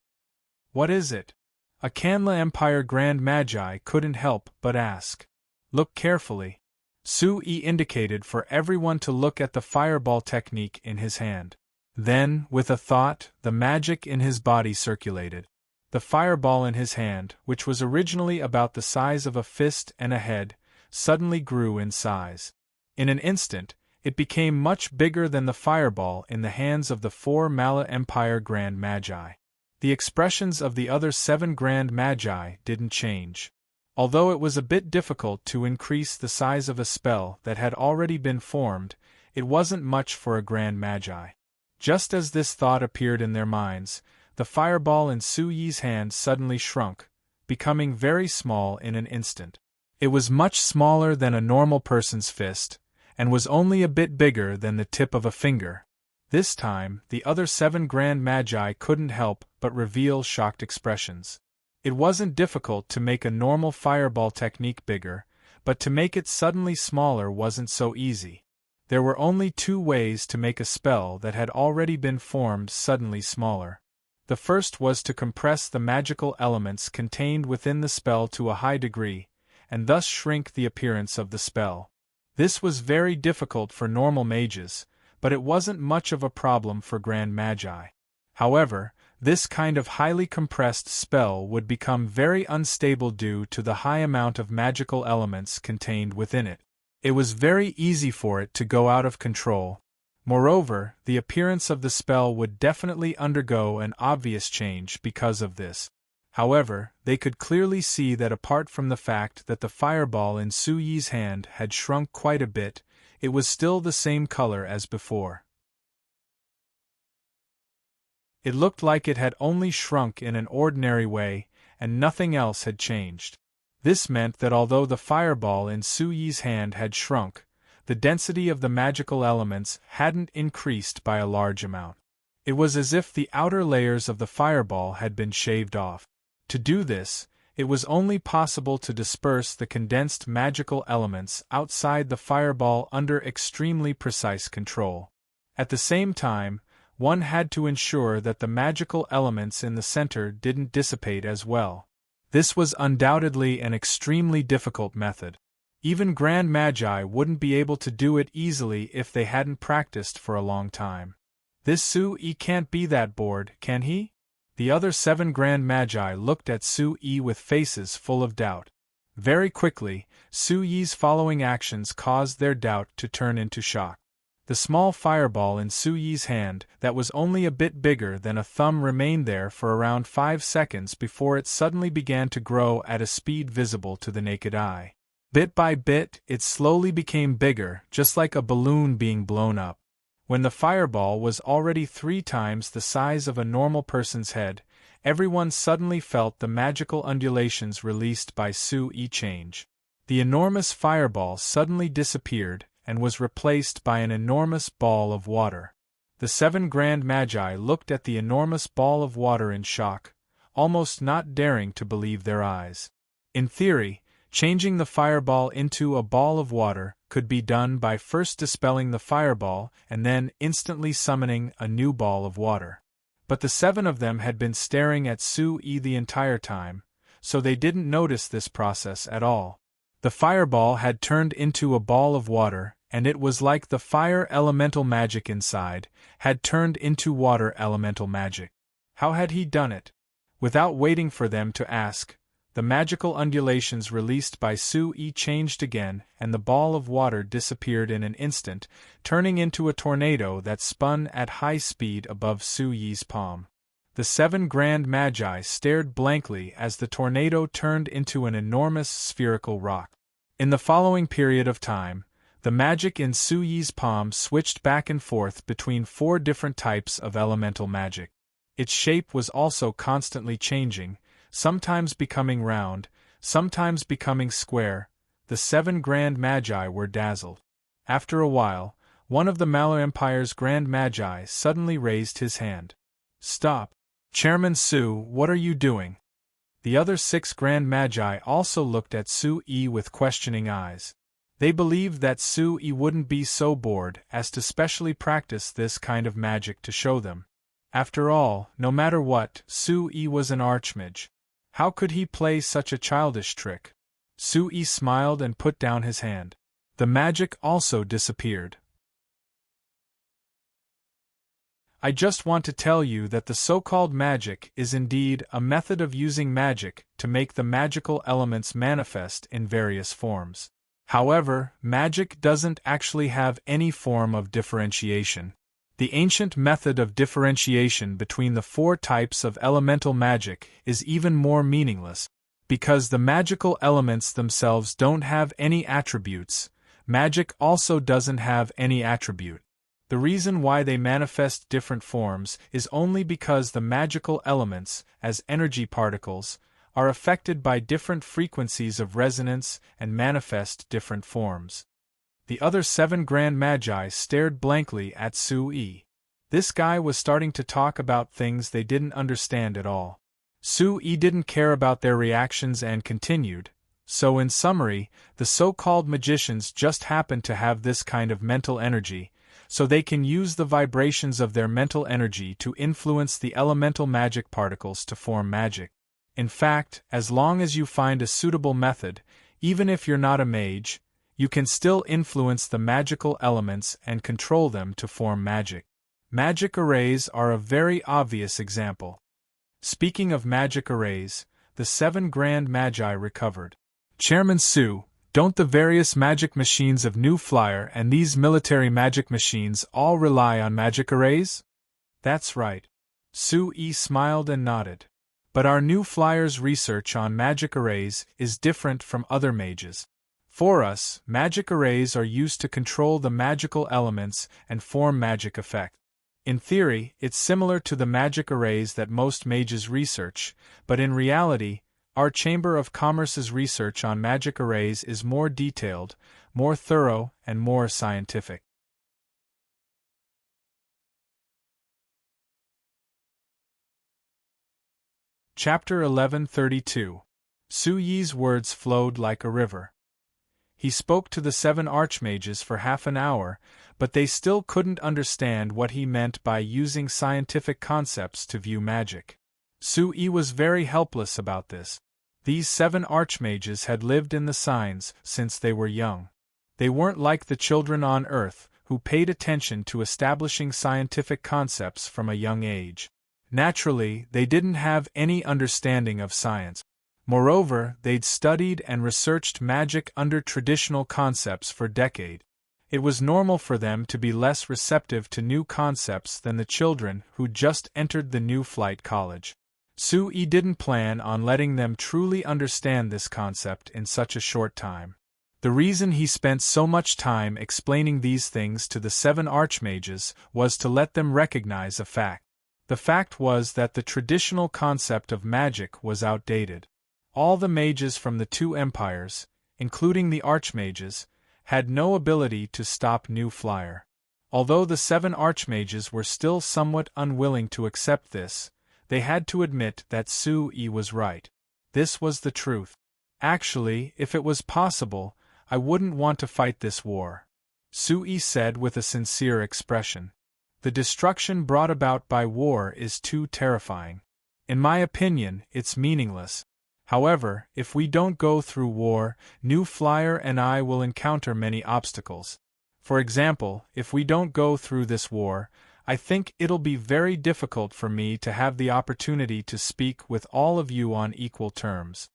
What is it? A Canla Empire Grand Magi couldn't help but ask. Look carefully. Su-Yi indicated for everyone to look at the fireball technique in his hand. Then, with a thought, the magic in his body circulated. The fireball in his hand, which was originally about the size of a fist and a head, suddenly grew in size. In an instant, it became much bigger than the fireball in the hands of the 4 Mala Empire Grand Magi. The expressions of the other 7 Grand Magi didn't change. Although it was a bit difficult to increase the size of a spell that had already been formed, it wasn't much for a Grand Magi. Just as this thought appeared in their minds, the fireball in Su Yi's hand suddenly shrunk, becoming very small in an instant. It was much smaller than a normal person's fist, and was only a bit bigger than the tip of a finger. This time, the other 7 Grand Magi couldn't help but reveal shocked expressions. It wasn't difficult to make a normal fireball technique bigger, but to make it suddenly smaller wasn't so easy. There were only 2 ways to make a spell that had already been formed suddenly smaller. The first was to compress the magical elements contained within the spell to a high degree, and thus shrink the appearance of the spell. This was very difficult for normal mages, but it wasn't much of a problem for Grand Magi. However, this kind of highly compressed spell would become very unstable due to the high amount of magical elements contained within it. It was very easy for it to go out of control. Moreover, the appearance of the spell would definitely undergo an obvious change because of this. However, they could clearly see that apart from the fact that the fireball in Su Yi's hand had shrunk quite a bit, it was still the same color as before. It looked like it had only shrunk in an ordinary way, and nothing else had changed. This meant that although the fireball in Su Yi's hand had shrunk, the density of the magical elements hadn't increased by a large amount. It was as if the outer layers of the fireball had been shaved off. To do this, it was only possible to disperse the condensed magical elements outside the fireball under extremely precise control. At the same time, one had to ensure that the magical elements in the center didn't dissipate as well. This was undoubtedly an extremely difficult method. Even Grand Magi wouldn't be able to do it easily if they hadn't practiced for a long time. This Su Yi can't be that bored, can he? The other 7 Grand Magi looked at Su Yi with faces full of doubt. Very quickly, Su Yi's following actions caused their doubt to turn into shock. The small fireball in Su Yi's hand that was only a bit bigger than a thumb remained there for around 5 seconds before it suddenly began to grow at a speed visible to the naked eye. Bit by bit, it slowly became bigger, just like a balloon being blown up. When the fireball was already 3 times the size of a normal person's head, everyone suddenly felt the magical undulations released by Su Yi change. The enormous fireball suddenly disappeared and was replaced by an enormous ball of water. The 7 Grand Magi looked at the enormous ball of water in shock, almost not daring to believe their eyes. In theory, changing the fireball into a ball of water could be done by first dispelling the fireball and then instantly summoning a new ball of water. But the 7 of them had been staring at Su Yi the entire time, so they didn't notice this process at all. The fireball had turned into a ball of water, and it was like the fire elemental magic inside had turned into water elemental magic. How had he done it? Without waiting for them to ask, the magical undulations released by Su Yi changed again, and the ball of water disappeared in an instant, turning into a tornado that spun at high speed above Su Yi's palm. The 7 Grand Magi stared blankly as the tornado turned into an enormous spherical rock. In the following period of time, the magic in Su Yi's palm switched back and forth between 4 different types of elemental magic. Its shape was also constantly changing, sometimes becoming round, sometimes becoming square. The 7 Grand Magi were dazzled. After a while, one of the Mala Empire's Grand Magi suddenly raised his hand. "Stop! Chairman Su, what are you doing?" The other 6 Grand Magi also looked at Su Yi with questioning eyes. They believed that Su Yi wouldn't be so bored as to specially practice this kind of magic to show them. After all, no matter what, Su Yi was an archmage. How could he play such a childish trick? Su Yi smiled and put down his hand. The magic also disappeared. I just want to tell you that the so-called magic is indeed a method of using magic to make the magical elements manifest in various forms. However, magic doesn't actually have any form of differentiation. The ancient method of differentiation between the four types of elemental magic is even more meaningless. Because the magical elements themselves don't have any attributes, magic also doesn't have any attribute. The reason why they manifest different forms is only because the magical elements, as energy particles, are affected by different frequencies of resonance and manifest different forms. The other 7 Grand Magi stared blankly at Sui. This guy was starting to talk about things they didn't understand at all. Sui didn't care about their reactions and continued, so in summary, the so-called magicians just happen to have this kind of mental energy, so they can use the vibrations of their mental energy to influence the elemental magic particles to form magic. In fact, as long as you find a suitable method, even if you're not a mage, you can still influence the magical elements and control them to form magic. Magic arrays are a very obvious example. Speaking of magic arrays, the 7 Grand Magi recovered. Chairman Su, don't the various magic machines of New Flyer and these military magic machines all rely on magic arrays? That's right. Sui smiled and nodded. But our New Flyer's research on magic arrays is different from other mages. For us, magic arrays are used to control the magical elements and form magic effect. In theory, it's similar to the magic arrays that most mages research, but in reality, our Chamber of Commerce's research on magic arrays is more detailed, more thorough, and more scientific. Chapter 1132. Su Yi's words flowed like a river. He spoke to the 7 archmages for half an hour, but they still couldn't understand what he meant by using scientific concepts to view magic. Sui was very helpless about this. These 7 archmages had lived in the signs since they were young. They weren't like the children on Earth, who paid attention to establishing scientific concepts from a young age. Naturally, they didn't have any understanding of science. Moreover, they'd studied and researched magic under traditional concepts for decades. It was normal for them to be less receptive to new concepts than the children who just entered the New Flight College. Sui didn't plan on letting them truly understand this concept in such a short time. The reason he spent so much time explaining these things to the 7 archmages was to let them recognize a fact. The fact was that the traditional concept of magic was outdated. All the mages from the 2 empires, including the archmages, had no ability to stop New Flyer. Although the 7 archmages were still somewhat unwilling to accept this, they had to admit that Sui was right. This was the truth. Actually, if it was possible, I wouldn't want to fight this war, Sui said with a sincere expression. The destruction brought about by war is too terrifying. In my opinion, it's meaningless. However, if we don't go through war, New Flyer and I will encounter many obstacles. For example, if we don't go through this war, I think it'll be very difficult for me to have the opportunity to speak with all of you on equal terms.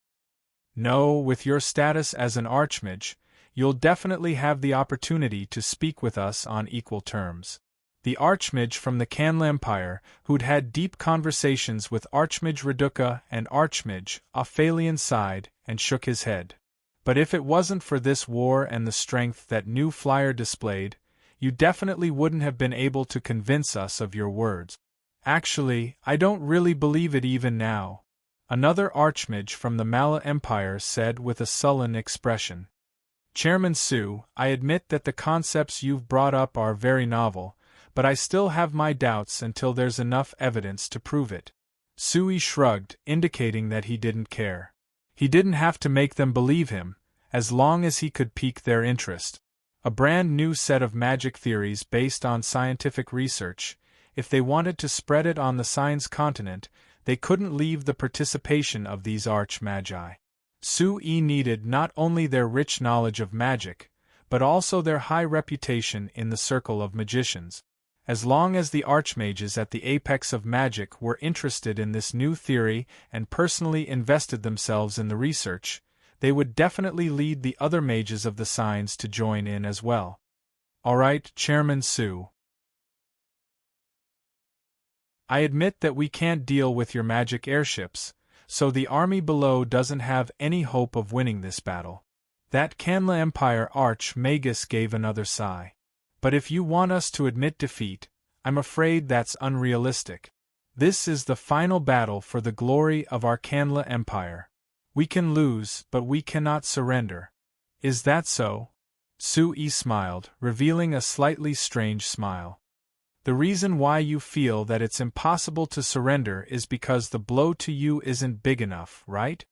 No, with your status as an archmage, you'll definitely have the opportunity to speak with us on equal terms. The archmage from the Canla Empire, who'd had deep conversations with Archmage Reduca and Archmage Ophalion, sighed and shook his head. But if it wasn't for this war and the strength that New Flyer displayed, you definitely wouldn't have been able to convince us of your words. Actually, I don't really believe it even now, another archmage from the Mala Empire said with a sullen expression. Chairman Su, I admit that the concepts you've brought up are very novel, but I still have my doubts until there's enough evidence to prove it. Sui shrugged, indicating that he didn't care. He didn't have to make them believe him, as long as he could pique their interest. A brand new set of magic theories based on scientific research. If they wanted to spread it on the science continent, they couldn't leave the participation of these arch-magi. Sui needed not only their rich knowledge of magic, but also their high reputation in the circle of magicians. As long as the archmages at the apex of magic were interested in this new theory and personally invested themselves in the research, they would definitely lead the other mages of the signs to join in as well. Alright, Chairman Su. I admit that we can't deal with your magic airships, so the army below doesn't have any hope of winning this battle. That Kanla Empire Arch-Magus gave another sigh. But if you want us to admit defeat, I'm afraid that's unrealistic. This is the final battle for the glory of our Kanla Empire. We can lose, but we cannot surrender. Is that so? Su-Yi smiled, revealing a slightly strange smile. The reason why you feel that it's impossible to surrender is because the blow to you isn't big enough, right?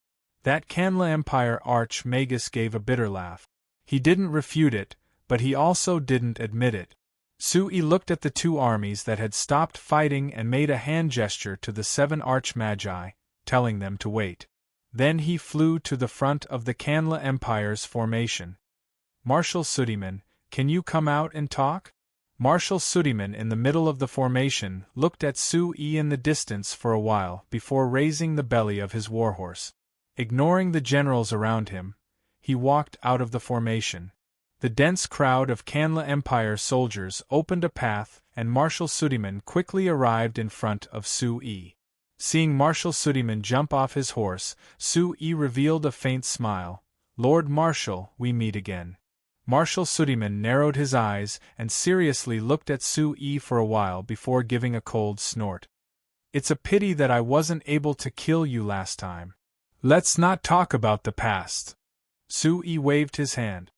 That Kanla Empire Arch-Magus gave a bitter laugh. He didn't refute it, but he also didn't admit it. Su-Yi looked at the two armies that had stopped fighting and made a hand gesture to the 7 Arch-Magi, telling them to wait. Then he flew to the front of the Kanla Empire's formation. Marshal Sudiman, can you come out and talk? Marshal Sudiman, in the middle of the formation, looked at Su-Yi in the distance for a while before raising the belly of his warhorse. Ignoring the generals around him, he walked out of the formation. The dense crowd of Kanla Empire soldiers opened a path, and Marshal Sudiman quickly arrived in front of Su-Yi. Seeing Marshal Sudiman jump off his horse, Su-Yi revealed a faint smile. "Lord Marshal, we meet again." Marshal Sudiman narrowed his eyes and seriously looked at Su-Yi for a while before giving a cold snort. "It's a pity that I wasn't able to kill you last time. Let's not talk about the past." Su-Yi waved his hand.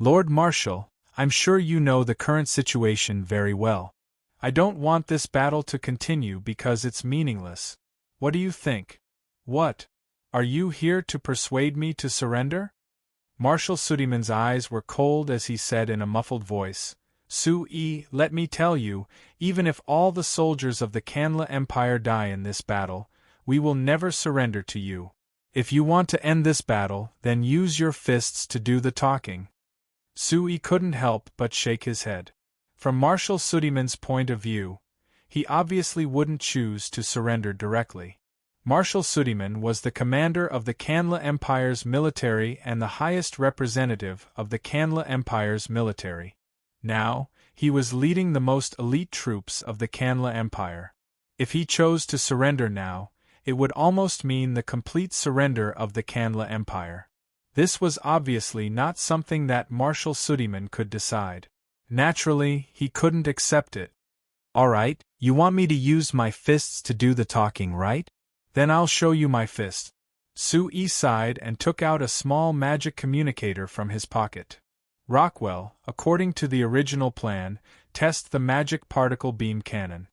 "Lord Marshal, I'm sure you know the current situation very well. I don't want this battle to continue because it's meaningless. What do you think? What? Are you here to persuade me to surrender?" Marshal Sudiman's eyes were cold as he said in a muffled voice, "Su-Yi, let me tell you, even if all the soldiers of the Kanla Empire die in this battle, we will never surrender to you. If you want to end this battle, then use your fists to do the talking." Su-Yi couldn't help but shake his head. From Marshal Sudiman's point of view, he obviously wouldn't choose to surrender directly. Marshal Sudiman was the commander of the Kanla Empire's military and the highest representative of the Kanla Empire's military. Now, he was leading the most elite troops of the Kanla Empire. If he chose to surrender now, it would almost mean the complete surrender of the Kanla Empire. This was obviously not something that Marshal Sudiman could decide. Naturally, he couldn't accept it. "Alright, you want me to use my fists to do the talking, right? Then I'll show you my fist." Su-Yi sighed and took out a small magic communicator from his pocket. "Rockwell, according to the original plan, test the magic particle beam cannon."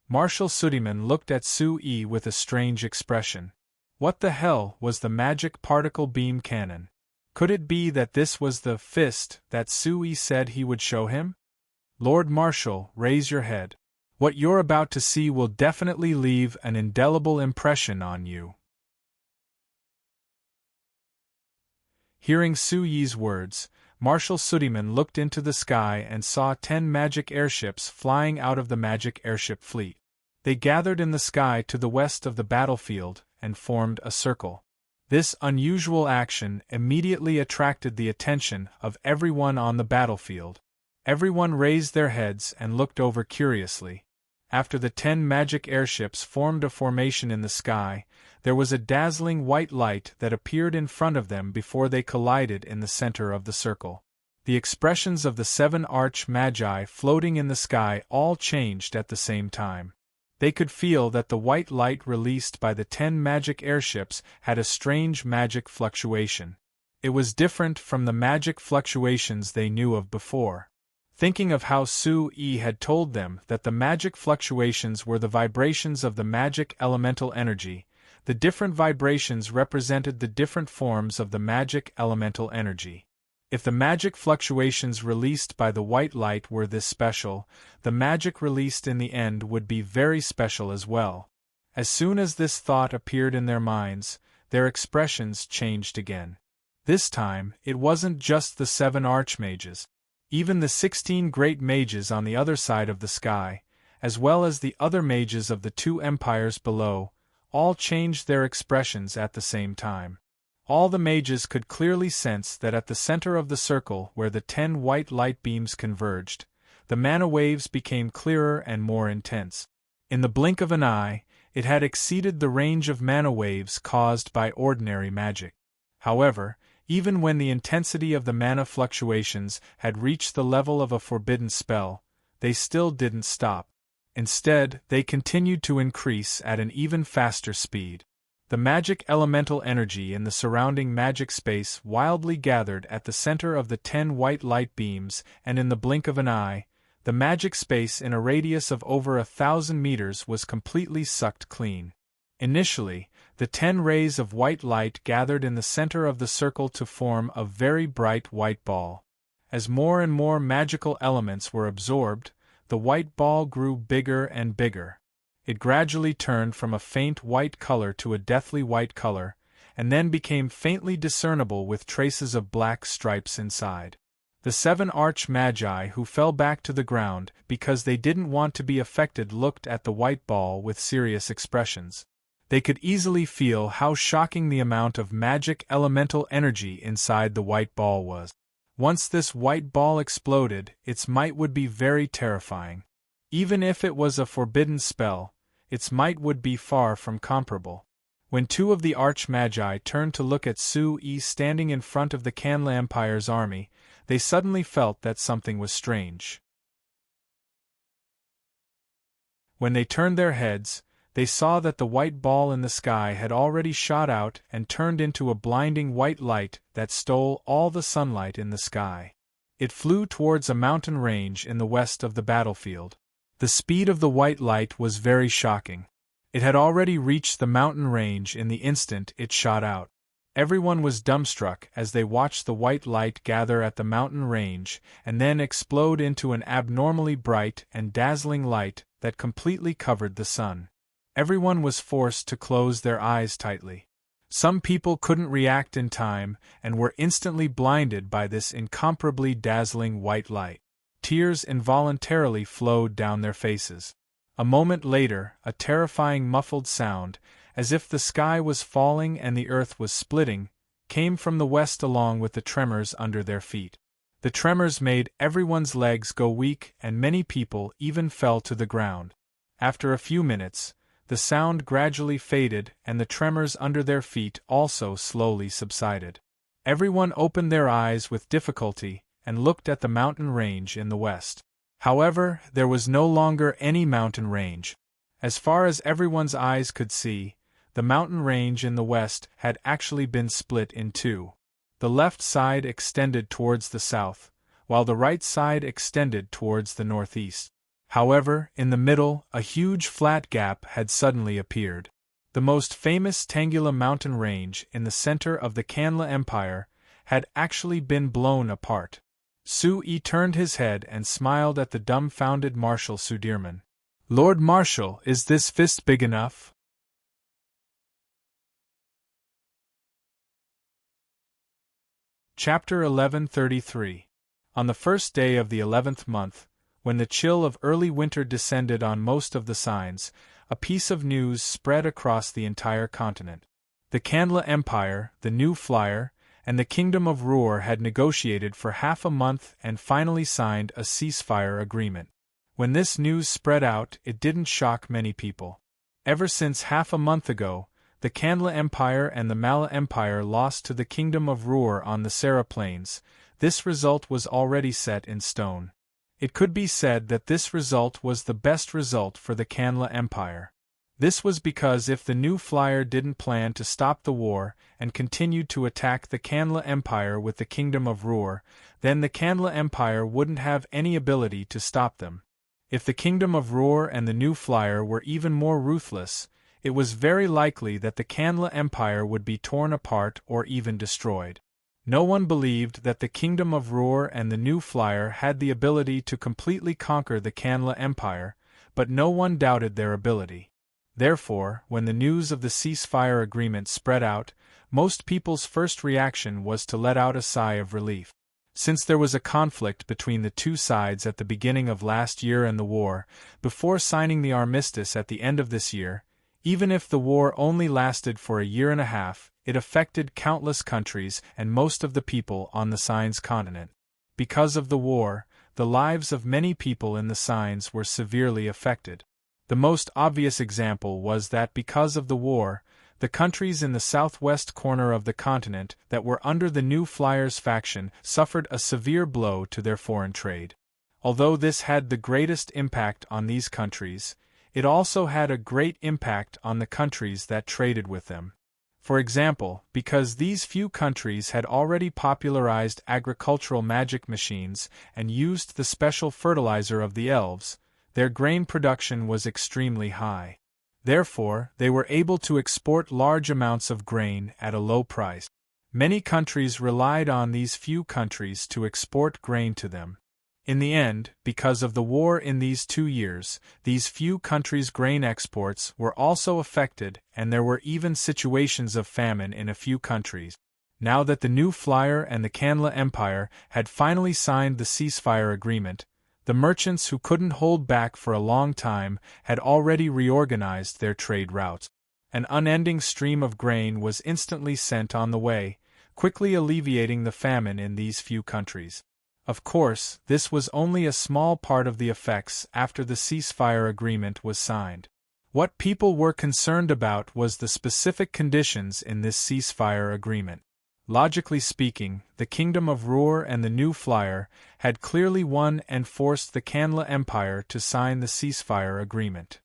Marshal Sudiman looked at Su-Yi with a strange expression. What the hell was the magic particle beam cannon? Could it be that this was the fist that Su-Yi said he would show him? "Lord Marshal, raise your head. What you're about to see will definitely leave an indelible impression on you." Hearing Su-Yi's words, Marshal Sudiman looked into the sky and saw 10 magic airships flying out of the magic airship fleet. They gathered in the sky to the west of the battlefield and formed a circle. This unusual action immediately attracted the attention of everyone on the battlefield. Everyone raised their heads and looked over curiously. After the 10 magic airships formed a formation in the sky, there was a dazzling white light that appeared in front of them before they collided in the center of the circle. The expressions of the 7 Arch-Magi floating in the sky all changed at the same time. They could feel that the white light released by the 10 magic airships had a strange magic fluctuation. It was different from the magic fluctuations they knew of before. Thinking of how Su-Yi had told them that the magic fluctuations were the vibrations of the magic elemental energy, the different vibrations represented the different forms of the magic elemental energy. If the magic fluctuations released by the white light were this special, the magic released in the end would be very special as well. As soon as this thought appeared in their minds, their expressions changed again. This time, it wasn't just the 7 archmages. Even the 16 great mages on the other side of the sky, as well as the other mages of the two empires below, all changed their expressions at the same time. All the mages could clearly sense that at the center of the circle where the 10 white light beams converged, the mana waves became clearer and more intense. In the blink of an eye, it had exceeded the range of mana waves caused by ordinary magic. However, even when the intensity of the mana fluctuations had reached the level of a forbidden spell, they still didn't stop. Instead, they continued to increase at an even faster speed. The magic elemental energy in the surrounding magic space wildly gathered at the center of the 10 white light beams, and in the blink of an eye, the magic space in a radius of over 1,000 meters was completely sucked clean. Initially, the 10 rays of white light gathered in the center of the circle to form a very bright white ball. As more and more magical elements were absorbed, the white ball grew bigger and bigger. It gradually turned from a faint white color to a deathly white color, and then became faintly discernible with traces of black stripes inside. The 7 arch-magi who fell back to the ground because they didn't want to be affected looked at the white ball with serious expressions. They could easily feel how shocking the amount of magic elemental energy inside the white ball was. Once this white ball exploded, its might would be very terrifying. Even if it was a forbidden spell, its might would be far from comparable. When 2 of the arch-magi turned to look at Su-Yi standing in front of the Canla Empire's army, they suddenly felt that something was strange. When they turned their heads, they saw that the white ball in the sky had already shot out and turned into a blinding white light that stole all the sunlight in the sky. It flew towards a mountain range in the west of the battlefield. The speed of the white light was very shocking. It had already reached the mountain range in the instant it shot out. Everyone was dumbstruck as they watched the white light gather at the mountain range and then explode into an abnormally bright and dazzling light that completely covered the sun. Everyone was forced to close their eyes tightly. Some people couldn't react in time and were instantly blinded by this incomparably dazzling white light. Tears involuntarily flowed down their faces. A moment later, a terrifying muffled sound, as if the sky was falling and the earth was splitting, came from the west along with the tremors under their feet. The tremors made everyone's legs go weak and many people even fell to the ground. After a few minutes, the sound gradually faded and the tremors under their feet also slowly subsided. Everyone opened their eyes with difficulty and looked at the mountain range in the west. However, there was no longer any mountain range. As far as everyone's eyes could see, the mountain range in the west had actually been split in two. The left side extended towards the south, while the right side extended towards the northeast. However, in the middle, a huge flat gap had suddenly appeared. The most famous Tangula mountain range in the center of the Canla Empire had actually been blown apart. Su-Yi turned his head and smiled at the dumbfounded Marshal Sudirman. "Lord Marshal, is this fist big enough?" Chapter 1133. On the first day of the 11th month, when the chill of early winter descended on most of the signs, a piece of news spread across the entire continent. The Canla Empire, the New Flyer, and the Kingdom of Ruhr had negotiated for half a month and finally signed a ceasefire agreement. When this news spread out, it didn't shock many people. Ever since half a month ago, the Canla Empire and the Mala Empire lost to the Kingdom of Ruhr on the Sera Plains. This result was already set in stone. It could be said that this result was the best result for the Canla Empire. This was because if the New Flyer didn't plan to stop the war and continued to attack the Canla Empire with the Kingdom of Ruhr, then the Canla Empire wouldn't have any ability to stop them. If the Kingdom of Ruhr and the New Flyer were even more ruthless, it was very likely that the Canla Empire would be torn apart or even destroyed. No one believed that the Kingdom of Ruhr and the New Flyer had the ability to completely conquer the Canla Empire, but no one doubted their ability. Therefore, when the news of the ceasefire agreement spread out, most people's first reaction was to let out a sigh of relief. Since there was a conflict between the two sides at the beginning of last year and the war, before signing the armistice at the end of this year, even if the war only lasted for a year and a half, it affected countless countries and most of the people on the Signs continent. Because of the war, the lives of many people in the Signs were severely affected. The most obvious example was that because of the war, the countries in the southwest corner of the continent that were under the New Flyers faction suffered a severe blow to their foreign trade. Although this had the greatest impact on these countries, it also had a great impact on the countries that traded with them. For example, because these few countries had already popularized agricultural magic machines and used the special fertilizer of the elves, their grain production was extremely high. Therefore, they were able to export large amounts of grain at a low price. Many countries relied on these few countries to export grain to them. In the end, because of the war in these 2 years, these few countries' grain exports were also affected, and there were even situations of famine in a few countries. Now that the New Flyer and the Canla Empire had finally signed the ceasefire agreement, the merchants who couldn't hold back for a long time had already reorganized their trade routes. An unending stream of grain was instantly sent on the way, quickly alleviating the famine in these few countries. Of course, this was only a small part of the effects after the ceasefire agreement was signed. What people were concerned about was the specific conditions in this ceasefire agreement. Logically speaking, the Kingdom of Ruhr and the New Flyer had clearly won and forced the Canla Empire to sign the ceasefire agreement.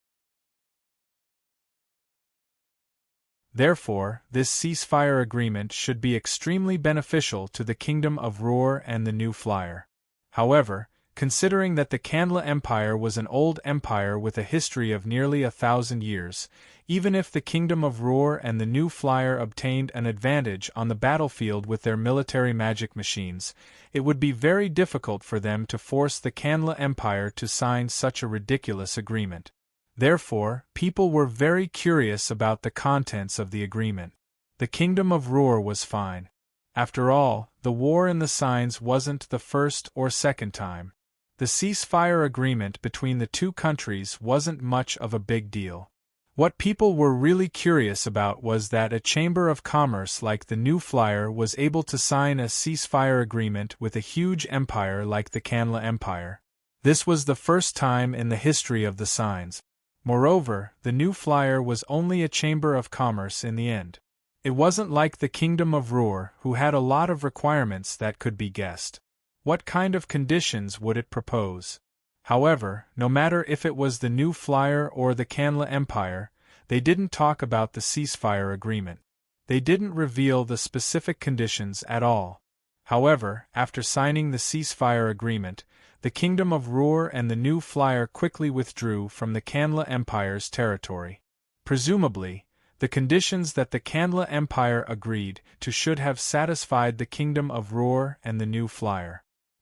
Therefore, this ceasefire agreement should be extremely beneficial to the Kingdom of Ruhr and the New Flyer. However, considering that the Canla Empire was an old empire with a history of nearly 1,000 years, even if the Kingdom of Ruhr and the New Flyer obtained an advantage on the battlefield with their military magic machines, it would be very difficult for them to force the Canla Empire to sign such a ridiculous agreement. Therefore, people were very curious about the contents of the agreement. The Kingdom of Ruhr was fine. After all, the war in the Signs wasn't the first or second time. The ceasefire agreement between the two countries wasn't much of a big deal. What people were really curious about was that a chamber of commerce like the New Flyer was able to sign a ceasefire agreement with a huge empire like the Canla Empire. This was the first time in the history of the Signs. Moreover, the New Flyer was only a chamber of commerce in the end. It wasn't like the Kingdom of Ruhr, who had a lot of requirements that could be guessed. What kind of conditions would it propose? However, no matter if it was the New Flyer or the Canla Empire, they didn't talk about the ceasefire agreement. They didn't reveal the specific conditions at all. However, after signing the ceasefire agreement, the Kingdom of Ruhr and the New Flyer quickly withdrew from the Canla Empire's territory. Presumably, the conditions that the Canla Empire agreed to should have satisfied the Kingdom of Ruhr and the New Flyer.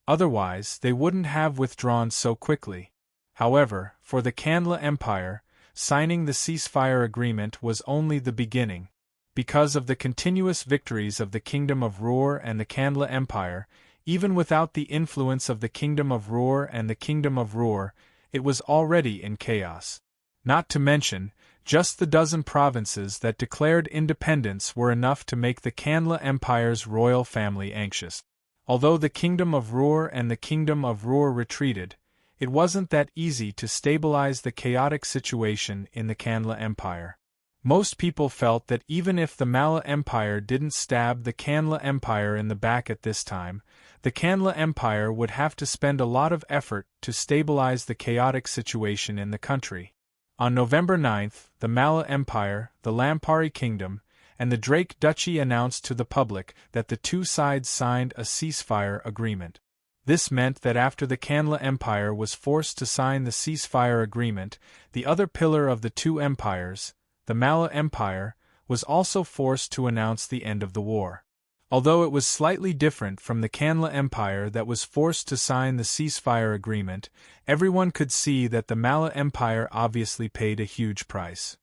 Otherwise, they wouldn't have withdrawn so quickly. However, for the Canla Empire, signing the ceasefire agreement was only the beginning. Because of the continuous victories of the Kingdom of Ruhr and the Canla Empire, even without the influence of the Kingdom of Ruhr and the Kingdom of Ruhr, it was already in chaos. Not to mention, just the dozen provinces that declared independence were enough to make the Canla Empire's royal family anxious. Although the Kingdom of Ruhr and the Kingdom of Ruhr retreated, it wasn't that easy to stabilize the chaotic situation in the Canla Empire. Most people felt that even if the Mala Empire didn't stab the Canla Empire in the back at this time, the Canla Empire would have to spend a lot of effort to stabilize the chaotic situation in the country. On November 9th, the Mala Empire, the Lampari Kingdom, and the Drake Duchy announced to the public that the two sides signed a ceasefire agreement. This meant that after the Canla Empire was forced to sign the ceasefire agreement, the other pillar of the two empires, the Mala Empire, was also forced to announce the end of the war. Although it was slightly different from the Canla Empire that was forced to sign the ceasefire agreement, everyone could see that the Mala Empire obviously paid a huge price.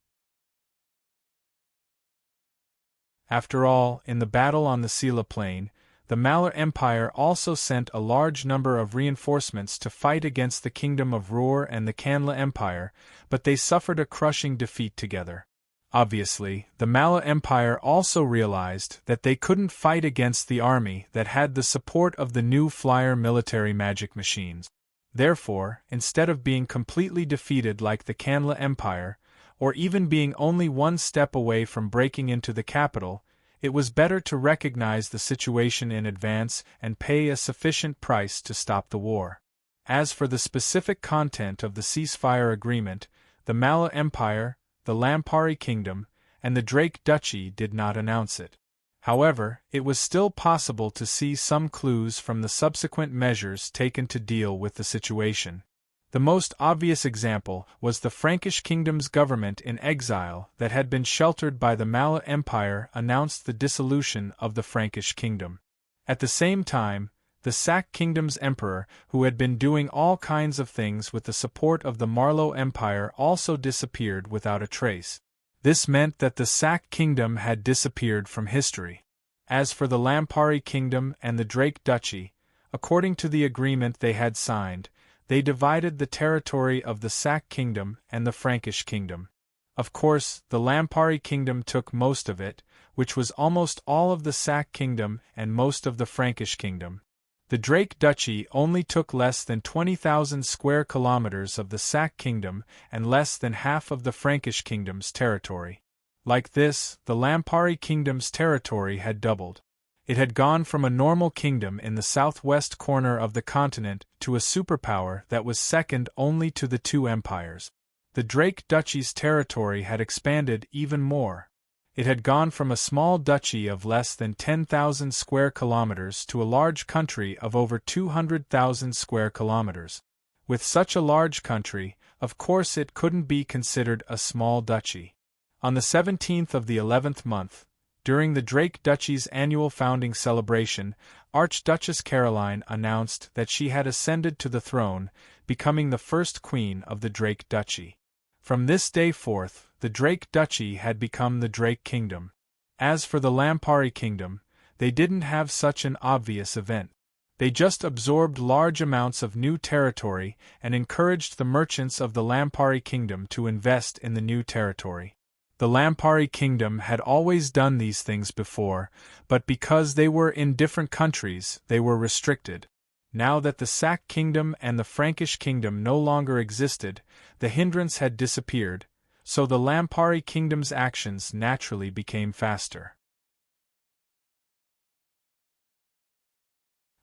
After all, in the battle on the Sela Plain, the Malar Empire also sent a large number of reinforcements to fight against the Kingdom of Roer and the Kanla Empire, but they suffered a crushing defeat together. Obviously, the Mala Empire also realized that they couldn't fight against the army that had the support of the new flyer military magic machines. Therefore, instead of being completely defeated like the Kanla Empire, or even being only one step away from breaking into the capital, it was better to recognize the situation in advance and pay a sufficient price to stop the war. As for the specific content of the ceasefire agreement, the Mala Empire, the Lampari Kingdom, and the Drake Duchy did not announce it. However, it was still possible to see some clues from the subsequent measures taken to deal with the situation. The most obvious example was the Frankish kingdom's government in exile that had been sheltered by the Mala Empire announced the dissolution of the Frankish kingdom. At the same time, the Sak kingdom's emperor, who had been doing all kinds of things with the support of the Marlow Empire, also disappeared without a trace. This meant that the Sak kingdom had disappeared from history. As for the Lampari kingdom and the Drake Duchy, according to the agreement they had signed, they divided the territory of the Sak kingdom and the Frankish kingdom. Of course, the Lampari kingdom took most of it, which was almost all of the Sak kingdom and most of the Frankish kingdom. The Drake Duchy only took less than 20,000 square kilometers of the Sak kingdom and less than half of the Frankish kingdom's territory. Like this, the Lampari kingdom's territory had doubled. It had gone from a normal kingdom in the southwest corner of the continent to a superpower that was second only to the two empires. The Drake Duchy's territory had expanded even more. It had gone from a small duchy of less than 10,000 square kilometers to a large country of over 200,000 square kilometers. With such a large country, of course it couldn't be considered a small duchy. On the 17th of the 11th month, during the Drake Duchy's annual founding celebration, Archduchess Caroline announced that she had ascended to the throne, becoming the first queen of the Drake Duchy. From this day forth, the Drake Duchy had become the Drake Kingdom. As for the Lampari Kingdom, they didn't have such an obvious event. They just absorbed large amounts of new territory and encouraged the merchants of the Lampari Kingdom to invest in the new territory. The Lampari Kingdom had always done these things before, but because they were in different countries, they were restricted. Now that the Sak Kingdom and the Frankish Kingdom no longer existed, the hindrance had disappeared, so the Lampari Kingdom's actions naturally became faster.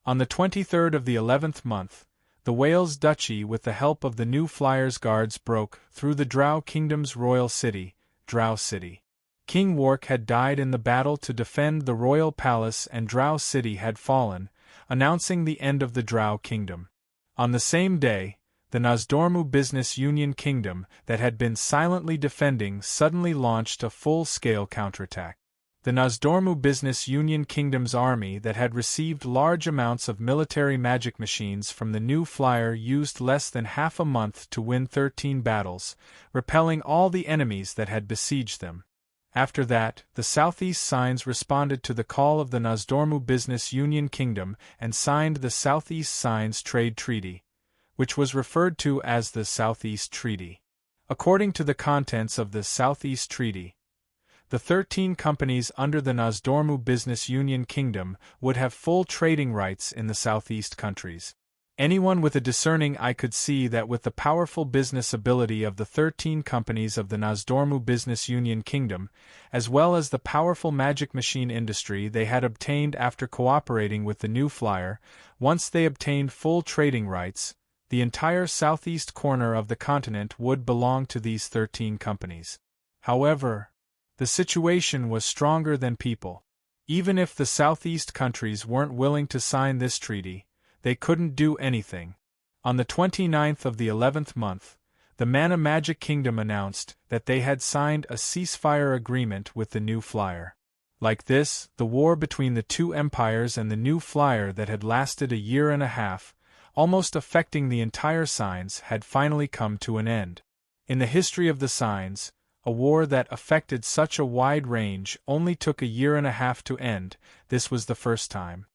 On the 23rd of the 11th month, the Wales Duchy with the help of the New Flyers Guards broke through the Drow Kingdom's royal city, Drow City. King Wark had died in the battle to defend the royal palace and Drow City had fallen, announcing the end of the Drow Kingdom. On the same day, the Nozdormu Business Union Kingdom that had been silently defending suddenly launched a full-scale counterattack. The Nozdormu Business Union Kingdom's army that had received large amounts of military magic machines from the new flyer used less than half a month to win 13 battles, repelling all the enemies that had besieged them. After that, the Southeast Signs responded to the call of the Nozdormu Business Union Kingdom and signed the Southeast Signs Trade Treaty, which was referred to as the Southeast Treaty. According to the contents of the Southeast Treaty, the 13 companies under the Nozdormu Business Union Kingdom would have full trading rights in the Southeast countries. Anyone with a discerning eye could see that with the powerful business ability of the 13 companies of the Nozdormu Business Union Kingdom, as well as the powerful magic machine industry they had obtained after cooperating with the New Flyer, once they obtained full trading rights, the entire southeast corner of the continent would belong to these 13 companies. However, the situation was stronger than people. Even if the southeast countries weren't willing to sign this treaty, they couldn't do anything. On the 29th of the 11th month, the Mana Magic Kingdom announced that they had signed a ceasefire agreement with the New Flyer. Like this, the war between the two empires and the New Flyer that had lasted a year and a half, almost affecting the entire Signs, had finally come to an end. In the history of the Signs, a war that affected such a wide range only took a year and a half to end. This was the first time.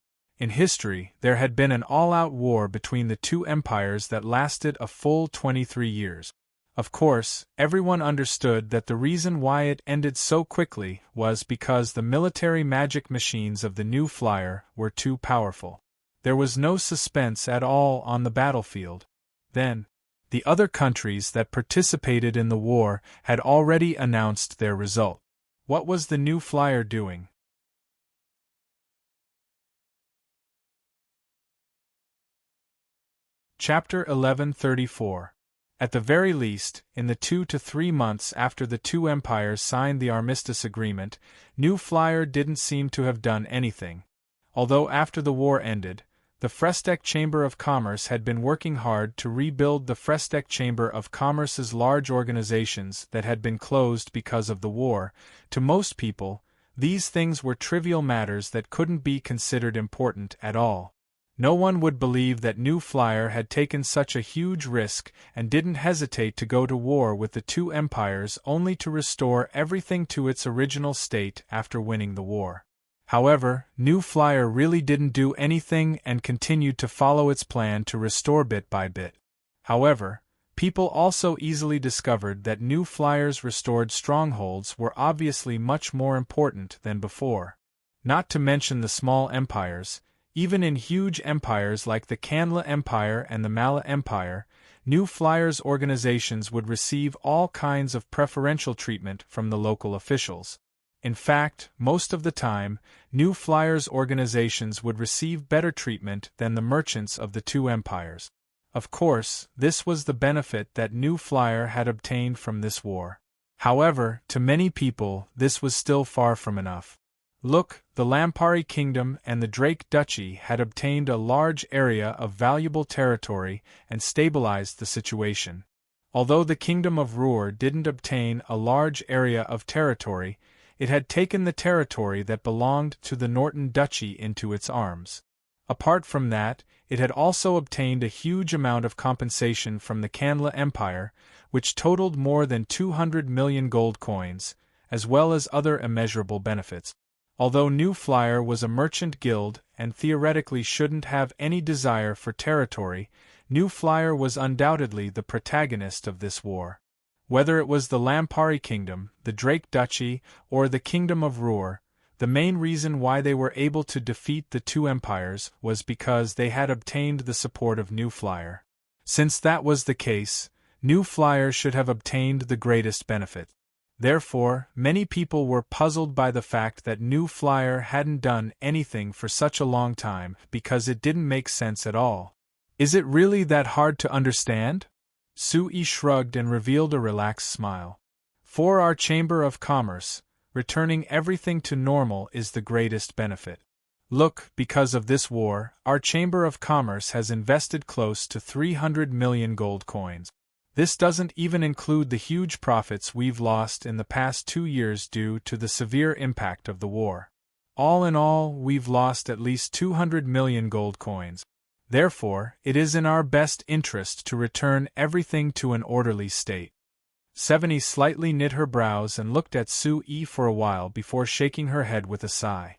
In history, there had been an all-out war between the two empires that lasted a full 23 years. Of course, everyone understood that the reason why it ended so quickly was because the military magic machines of the new flyer were too powerful. There was no suspense at all on the battlefield. Then, the other countries that participated in the war had already announced their result. What was the new flyer doing? Chapter 1134. At the very least, in the 2 to 3 months after the two empires signed the armistice agreement, New Flyer didn't seem to have done anything. Although after the war ended, the Frestec Chamber of Commerce had been working hard to rebuild the Frestec Chamber of Commerce's large organizations that had been closed because of the war. To most people, these things were trivial matters that couldn't be considered important at all. No one would believe that New Flyer had taken such a huge risk and didn't hesitate to go to war with the two empires only to restore everything to its original state after winning the war. However, New Flyer really didn't do anything and continued to follow its plan to restore bit by bit. However, people also easily discovered that New Flyer's restored strongholds were obviously much more important than before. Not to mention the small empires. Even in huge empires like the Canla Empire and the Mala Empire, New Flyer's organizations would receive all kinds of preferential treatment from the local officials. In fact, most of the time, New Flyer's organizations would receive better treatment than the merchants of the two empires. Of course, this was the benefit that New Flyer had obtained from this war. However, to many people, this was still far from enough. Look, the Lampari Kingdom and the Drake Duchy had obtained a large area of valuable territory and stabilized the situation. Although the Kingdom of Ruhr didn't obtain a large area of territory, it had taken the territory that belonged to the Norton Duchy into its arms. Apart from that, it had also obtained a huge amount of compensation from the Canla Empire, which totaled more than 200 million gold coins, as well as other immeasurable benefits. Although New Flyer was a merchant guild and theoretically shouldn't have any desire for territory, New Flyer was undoubtedly the protagonist of this war. Whether it was the Lampari Kingdom, the Drake Duchy, or the Kingdom of Ruhr, the main reason why they were able to defeat the two empires was because they had obtained the support of New Flyer. Since that was the case, New Flyer should have obtained the greatest benefit. Therefore, many people were puzzled by the fact that New Flyer hadn't done anything for such a long time because it didn't make sense at all. Is it really that hard to understand? Sui shrugged and revealed a relaxed smile. For our Chamber of Commerce, returning everything to normal is the greatest benefit. Look, because of this war, our Chamber of Commerce has invested close to 300 million gold coins. This doesn't even include the huge profits we've lost in the past 2 years due to the severe impact of the war. All in all, we've lost at least 200 million gold coins. Therefore, it is in our best interest to return everything to an orderly state. Seveni slightly knit her brows and looked at Sui for a while before shaking her head with a sigh.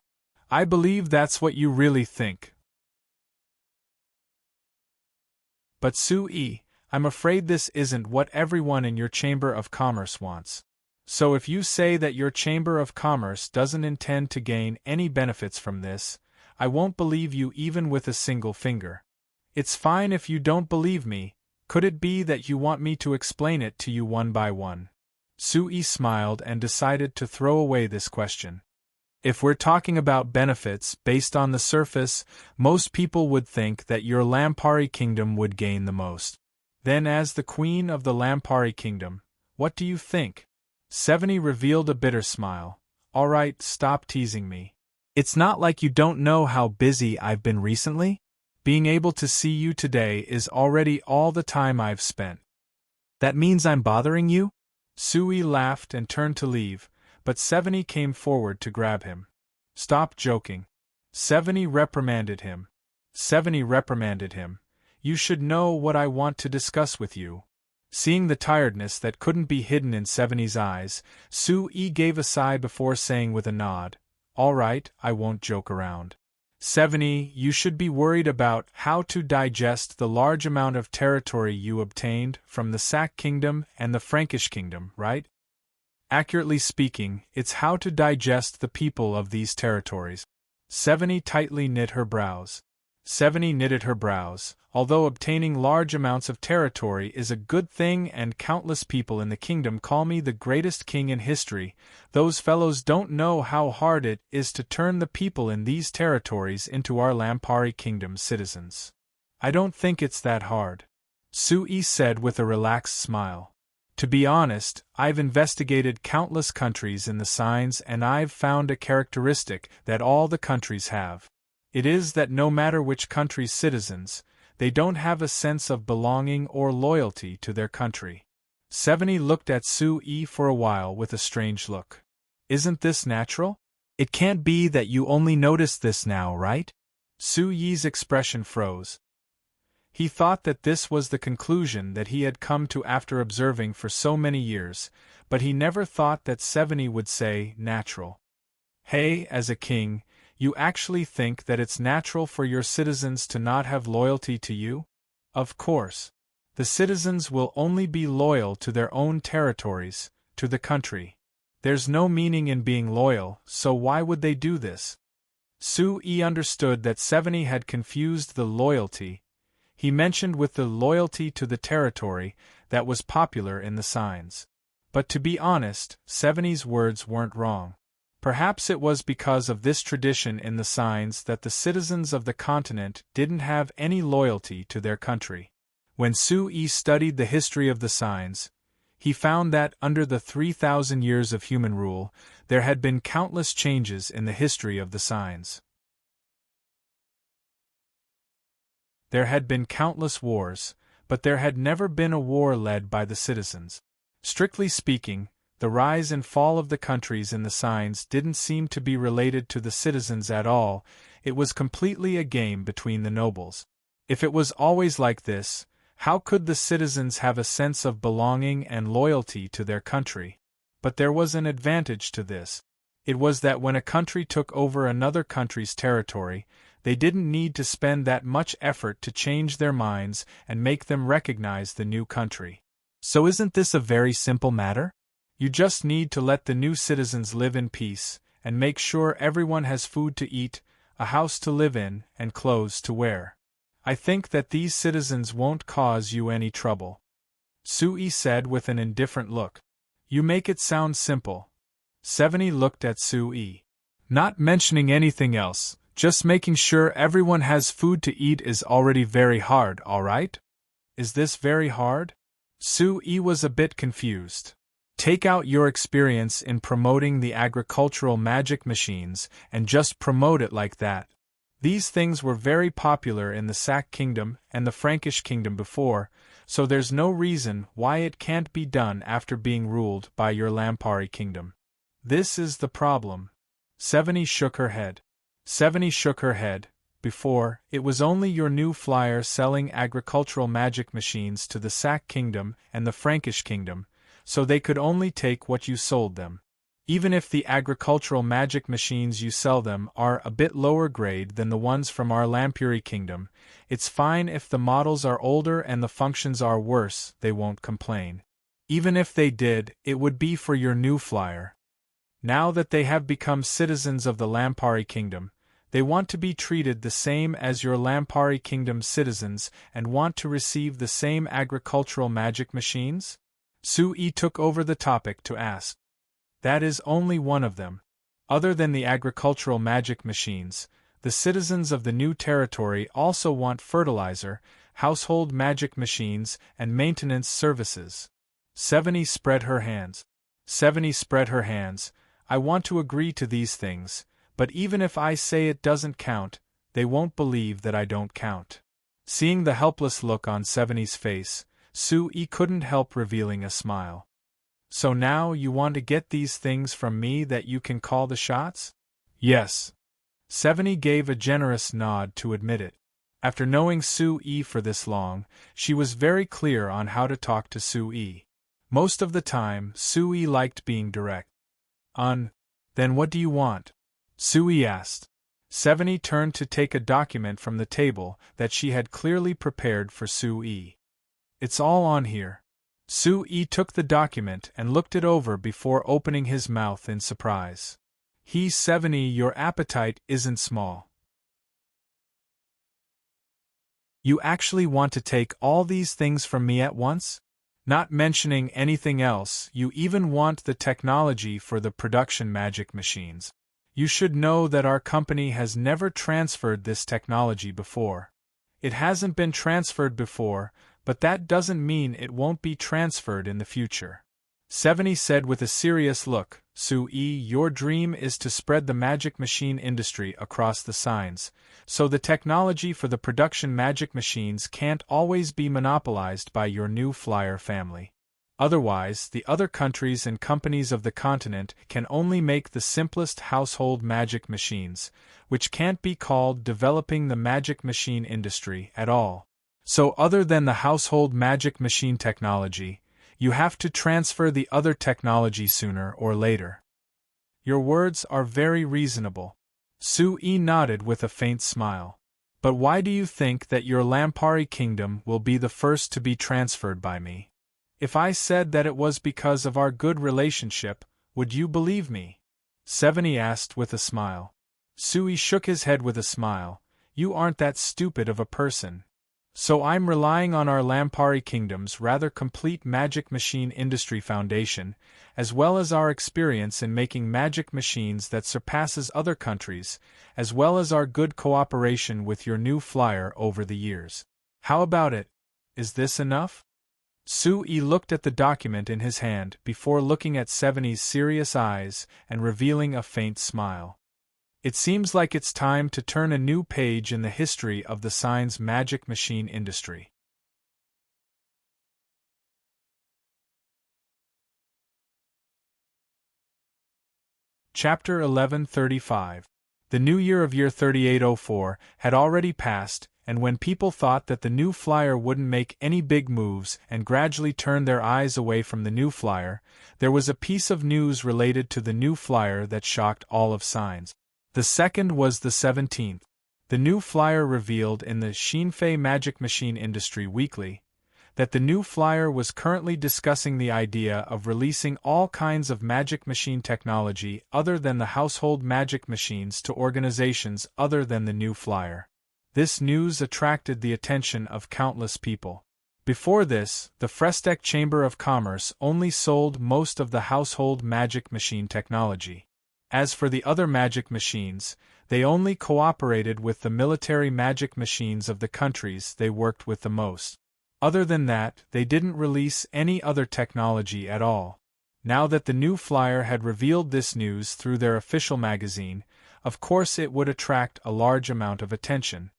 I believe that's what you really think. But Sui, I'm afraid this isn't what everyone in your Chamber of Commerce wants. So if you say that your Chamber of Commerce doesn't intend to gain any benefits from this, I won't believe you even with a single finger. It's fine if you don't believe me. Could it be that you want me to explain it to you one by one? Sui smiled and decided to throw away this question. If we're talking about benefits based on the surface, most people would think that your Lampari Kingdom would gain the most. Then as the Queen of the Lampari Kingdom, what do you think? Seveni revealed a bitter smile. All right, stop teasing me. It's not like you don't know how busy I've been recently. Being able to see you today is already all the time I've spent. That means I'm bothering you? Sui laughed and turned to leave, but Seveni came forward to grab him. Stop joking. Seveni reprimanded him. You should know what I want to discuss with you. Seeing the tiredness that couldn't be hidden in Seveni's eyes, Sui gave a sigh before saying with a nod, All right, I won't joke around. 70. You should be worried about how to digest the large amount of territory you obtained from the Sac Kingdom and the Frankish Kingdom, right? Accurately speaking, it's how to digest the people of these territories. 70 tightly knit her brows. 70 knitted her brows. Although obtaining large amounts of territory is a good thing and countless people in the kingdom call me the greatest king in history, those fellows don't know how hard it is to turn the people in these territories into our Lampari kingdom citizens. I don't think it's that hard, Sui said with a relaxed smile. To be honest, I've investigated countless countries in the signs and I've found a characteristic that all the countries have. It is that no matter which country's citizens, they don't have a sense of belonging or loyalty to their country. 70 looked at Sui for a while with a strange look. Isn't this natural? It can't be that you only notice this now, right? Sui's expression froze. He thought that this was the conclusion that he had come to after observing for so many years, but he never thought that 70 would say natural. Hey, as a king, you actually think that it's natural for your citizens to not have loyalty to you? Of course. The citizens will only be loyal to their own territories, to the country. There's no meaning in being loyal, so why would they do this? Sui understood that 70 had confused the loyalty he mentioned with the loyalty to the territory that was popular in the signs. But to be honest, 70's words weren't wrong. Perhaps it was because of this tradition in the signs that the citizens of the continent didn't have any loyalty to their country. When Sui studied the history of the signs, he found that under the 3,000 years of human rule, there had been countless changes in the history of the signs. There had been countless wars, but there had never been a war led by the citizens. Strictly speaking, the rise and fall of the countries in the signs didn't seem to be related to the citizens at all, it was completely a game between the nobles. If it was always like this, how could the citizens have a sense of belonging and loyalty to their country? But there was an advantage to this. It was that when a country took over another country's territory, they didn't need to spend that much effort to change their minds and make them recognize the new country. So isn't this a very simple matter? You just need to let the new citizens live in peace, and make sure everyone has food to eat, a house to live in, and clothes to wear. I think that these citizens won't cause you any trouble, Sui said with an indifferent look. You make it sound simple. 70 looked at Sui. Not mentioning anything else, just making sure everyone has food to eat is already very hard, alright? Is this very hard? Sui was a bit confused. Take out your experience in promoting the agricultural magic machines and just promote it like that. These things were very popular in the Sac Kingdom and the Frankish Kingdom before, so there's no reason why it can't be done after being ruled by your Lampari Kingdom. This is the problem. 70 shook her head. 70 shook her head. Before, it was only your new flyer selling agricultural magic machines to the Sac Kingdom and the Frankish Kingdom, so they could only take what you sold them. Even if the agricultural magic machines you sell them are a bit lower grade than the ones from our Lampuri Kingdom, it's fine if the models are older and the functions are worse, they won't complain. Even if they did, it would be for your new flyer. Now that they have become citizens of the Lampari Kingdom, they want to be treated the same as your Lampari Kingdom citizens and want to receive the same agricultural magic machines? Sui took over the topic to ask. That is only one of them. Other than the agricultural magic machines, the citizens of the new territory also want fertilizer, household magic machines, and maintenance services. 70 spread her hands. 70 spread her hands. I want to agree to these things, but even if I say it doesn't count, they won't believe that I don't count. Seeing the helpless look on 70's face, Sui couldn't help revealing a smile. So now you want to get these things from me that you can call the shots? Yes. 70 gave a generous nod to admit it. After knowing Sui for this long, she was very clear on how to talk to Sui. Most of the time, Sui liked being direct. Then what do you want? Sui asked. Seveni turned to take a document from the table that she had clearly prepared for Sue. It's all on here. Sue took the document and looked it over before opening his mouth in surprise. Seveni, your appetite isn't small. You actually want to take all these things from me at once? Not mentioning anything else, you even want the technology for the production magic machines. You should know that our company has never transferred this technology before. It hasn't been transferred before, but that doesn't mean it won't be transferred in the future. Seveni said with a serious look, Sue, your dream is to spread the magic machine industry across the signs, so the technology for the production magic machines can't always be monopolized by your new flyer family. Otherwise, the other countries and companies of the continent can only make the simplest household magic machines, which can't be called developing the magic machine industry at all. So other than the household magic machine technology, you have to transfer the other technology sooner or later. Your words are very reasonable. Sue nodded with a faint smile. But why do you think that your Lampari kingdom will be the first to be transferred by me? If I said that it was because of our good relationship, would you believe me? Seveni asked with a smile. Sue shook his head with a smile. You aren't that stupid of a person. So I'm relying on our Lampari Kingdom's rather complete magic machine industry foundation, as well as our experience in making magic machines that surpasses other countries, as well as our good cooperation with your new flyer over the years. How about it? Is this enough? Sue looked at the document in his hand before looking at Seveni's serious eyes and revealing a faint smile. It seems like it's time to turn a new page in the history of the Signs magic machine industry. Chapter 1135. The new year of year 3804 had already passed, and when people thought that the new flyer wouldn't make any big moves and gradually turned their eyes away from the new flyer, there was a piece of news related to the new flyer that shocked all of Signs. The second was the 17th. The new flyer revealed in the Shinfei Magic Machine Industry Weekly that the new flyer was currently discussing the idea of releasing all kinds of magic machine technology other than the household magic machines to organizations other than the new flyer. This news attracted the attention of countless people. Before this, the Frestec Chamber of Commerce only sold most of the household magic machine technology. As for the other magic machines, they only cooperated with the military magic machines of the countries they worked with the most. Other than that, they didn't release any other technology at all. Now that the new flyer had revealed this news through their official magazine, of course it would attract a large amount of attention.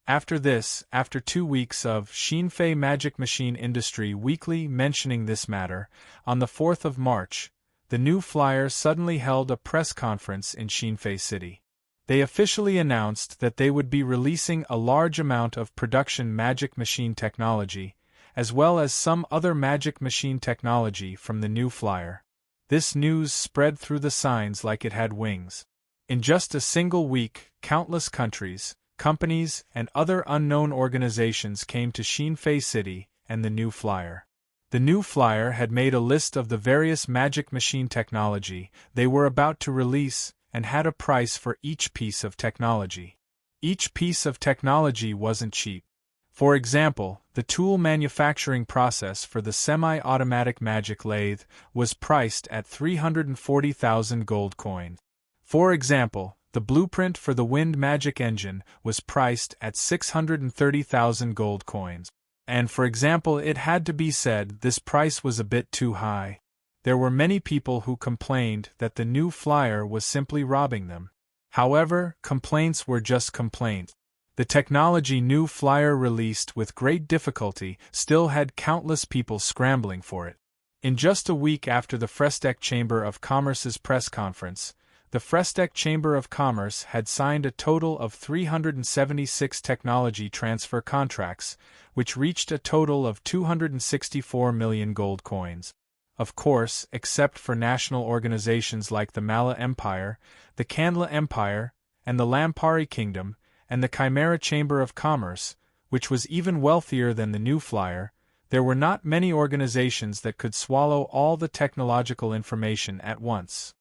After this, after 2 weeks of Shinfei Magic Machine Industry Weekly mentioning this matter, on the 4th of March, the new flyer suddenly held a press conference in Shinfei City. They officially announced that they would be releasing a large amount of production magic machine technology, as well as some other magic machine technology from the new flyer. This news spread through the signs like it had wings. In just a single week, countless countries, companies, and other unknown organizations came to Shinfei City and the new flyer. The new flyer had made a list of the various magic machine technology they were about to release and had a price for each piece of technology. Each piece of technology wasn't cheap. For example, the tool manufacturing process for the semi-automatic magic lathe was priced at 340,000 gold coins. For example, the blueprint for the wind magic engine was priced at 630,000 gold coins. And for example, it had to be said this price was a bit too high. There were many people who complained that the new flyer was simply robbing them. However, complaints were just complaints. The technology new flyer released with great difficulty still had countless people scrambling for it. In just a week after the Frestec Chamber of Commerce's press conference, the Frestec Chamber of Commerce had signed a total of 376 technology transfer contracts, which reached a total of 264 million gold coins. Of course, except for national organizations like the Mala Empire, the Kandla Empire, and the Lampari Kingdom, and the Chimera Chamber of Commerce, which was even wealthier than the New Flyer, there were not many organizations that could swallow all the technological information at once.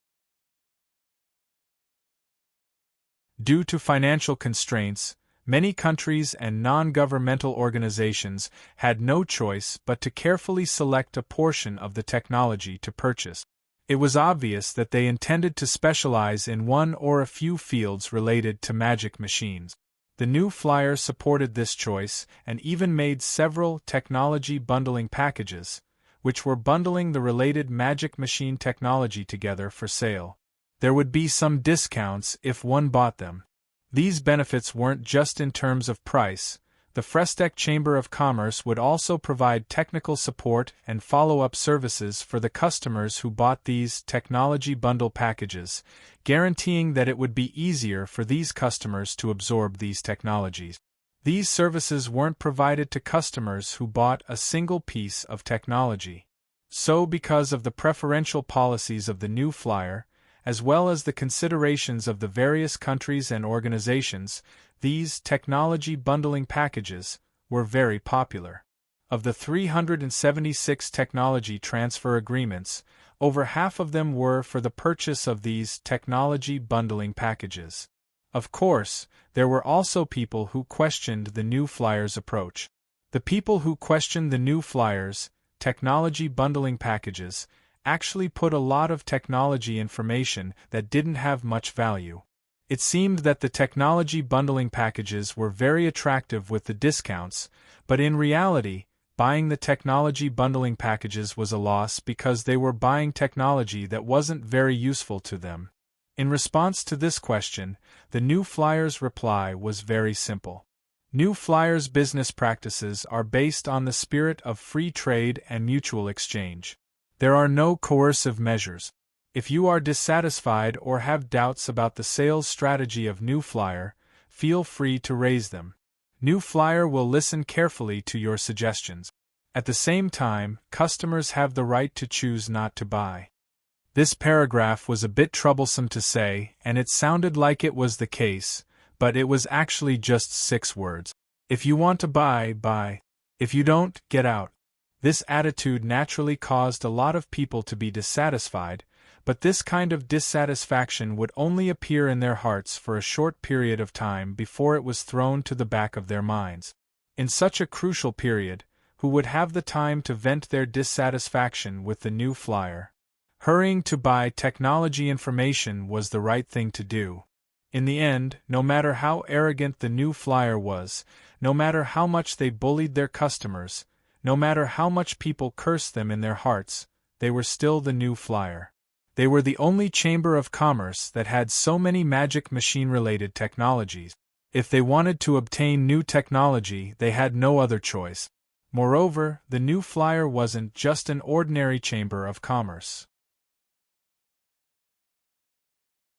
Due to financial constraints, many countries and non-governmental organizations had no choice but to carefully select a portion of the technology to purchase. It was obvious that they intended to specialize in one or a few fields related to magic machines. The New Flyer supported this choice and even made several technology bundling packages, which were bundling the related magic machine technology together for sale. There would be some discounts if one bought them. These benefits weren't just in terms of price. The Frestec Chamber of Commerce would also provide technical support and follow-up services for the customers who bought these technology bundle packages, guaranteeing that it would be easier for these customers to absorb these technologies. These services weren't provided to customers who bought a single piece of technology. So, because of the preferential policies of the New Flyer, as well as the considerations of the various countries and organizations, these technology bundling packages were very popular. Of the 376 technology transfer agreements, over half of them were for the purchase of these technology bundling packages. Of course, there were also people who questioned the New Flyer's approach. The people who questioned the New Flyer's technology bundling packages actually put a lot of technology information that didn't have much value. It seemed that the technology bundling packages were very attractive with the discounts, but in reality, buying the technology bundling packages was a loss because they were buying technology that wasn't very useful to them. In response to this question, the New Flyer's reply was very simple. New Flyer's business practices are based on the spirit of free trade and mutual exchange. There are no coercive measures. If you are dissatisfied or have doubts about the sales strategy of New Flyer, feel free to raise them. New Flyer will listen carefully to your suggestions. At the same time, customers have the right to choose not to buy. This paragraph was a bit troublesome to say, and it sounded like it was the case, but it was actually just 6 words. If you want to buy, buy. If you don't, get out. This attitude naturally caused a lot of people to be dissatisfied, but this kind of dissatisfaction would only appear in their hearts for a short period of time before it was thrown to the back of their minds. In such a crucial period, who would have the time to vent their dissatisfaction with the New Flyer? Hurrying to buy technology information was the right thing to do. In the end, no matter how arrogant the New Flyer was, no matter how much they bullied their customers, no matter how much people cursed them in their hearts, they were still the New Flyer. They were the only chamber of commerce that had so many magic machine-related technologies. If they wanted to obtain new technology, they had no other choice. Moreover, the New Flyer wasn't just an ordinary chamber of commerce.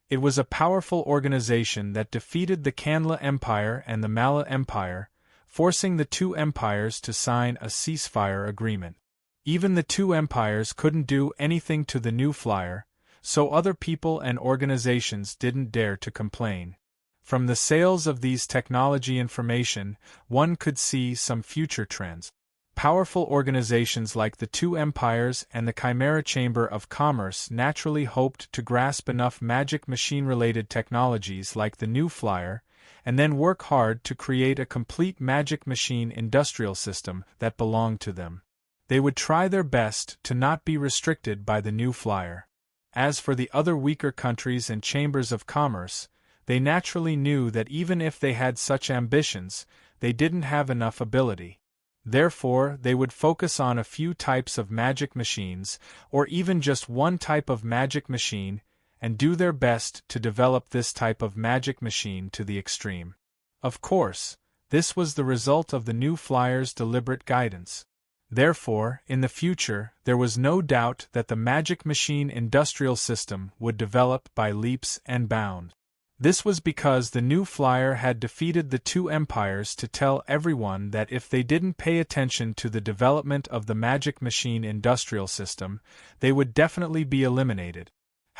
It was a powerful organization that defeated the Kanla Empire and the Mala Empire, forcing the two empires to sign a ceasefire agreement. Even the two empires couldn't do anything to the New Flyer, so other people and organizations didn't dare to complain. From the sales of these technology information, one could see some future trends. Powerful organizations like the two empires and the Chimera Chamber of Commerce naturally hoped to grasp enough magic machine-related technologies like the New Flyer, and then work hard to create a complete magic machine industrial system that belonged to them. They would try their best to not be restricted by the New Flyer. As for the other weaker countries and chambers of commerce, they naturally knew that even if they had such ambitions, they didn't have enough ability. Therefore, they would focus on a few types of magic machines, or even just one type of magic machine, and do their best to develop this type of magic machine to the extreme. Of course, this was the result of the New Flyer's deliberate guidance. Therefore, in the future, there was no doubt that the magic machine industrial system would develop by leaps and bounds. This was because the New Flyer had defeated the two empires to tell everyone that if they didn't pay attention to the development of the magic machine industrial system, they would definitely be eliminated.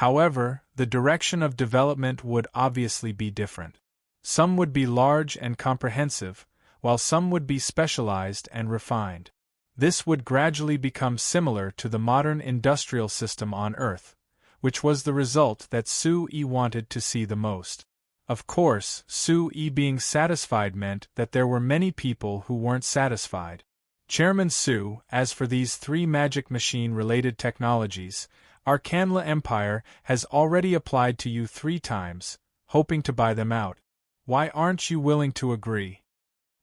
However, the direction of development would obviously be different. Some would be large and comprehensive, while some would be specialized and refined. This would gradually become similar to the modern industrial system on Earth, which was the result that Sui wanted to see the most. Of course, Sui being satisfied meant that there were many people who weren't satisfied. Chairman Su, as for these 3 magic machine-related technologies, our Canla Empire has already applied to you 3 times, hoping to buy them out. Why aren't you willing to agree?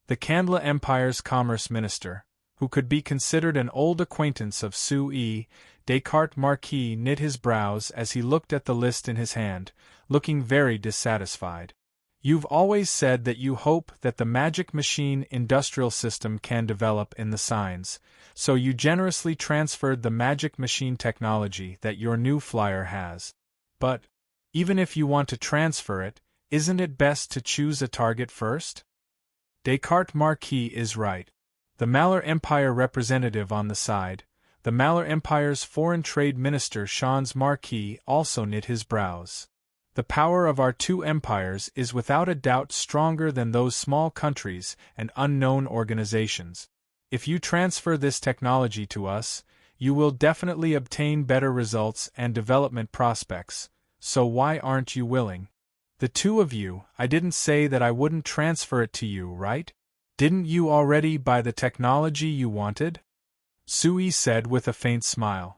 The Canla Empire's Commerce Minister, who could be considered an old acquaintance of Sui, Descartes Marquis knit his brows as he looked at the list in his hand, looking very dissatisfied. You've always said that you hope that the magic machine industrial system can develop in the signs, so you generously transferred the magic machine technology that your new flyer has. But, even if you want to transfer it, isn't it best to choose a target first? Descartes Marquis is right. The Malor Empire representative on the side, the Malor Empire's Foreign Trade Minister Shans Marquis also knit his brows. The power of our 2 empires is without a doubt stronger than those small countries and unknown organizations. If you transfer this technology to us, you will definitely obtain better results and development prospects, so why aren't you willing? The 2 of you, I didn't say that I wouldn't transfer it to you, right? Didn't you already buy the technology you wanted? Sui said with a faint smile.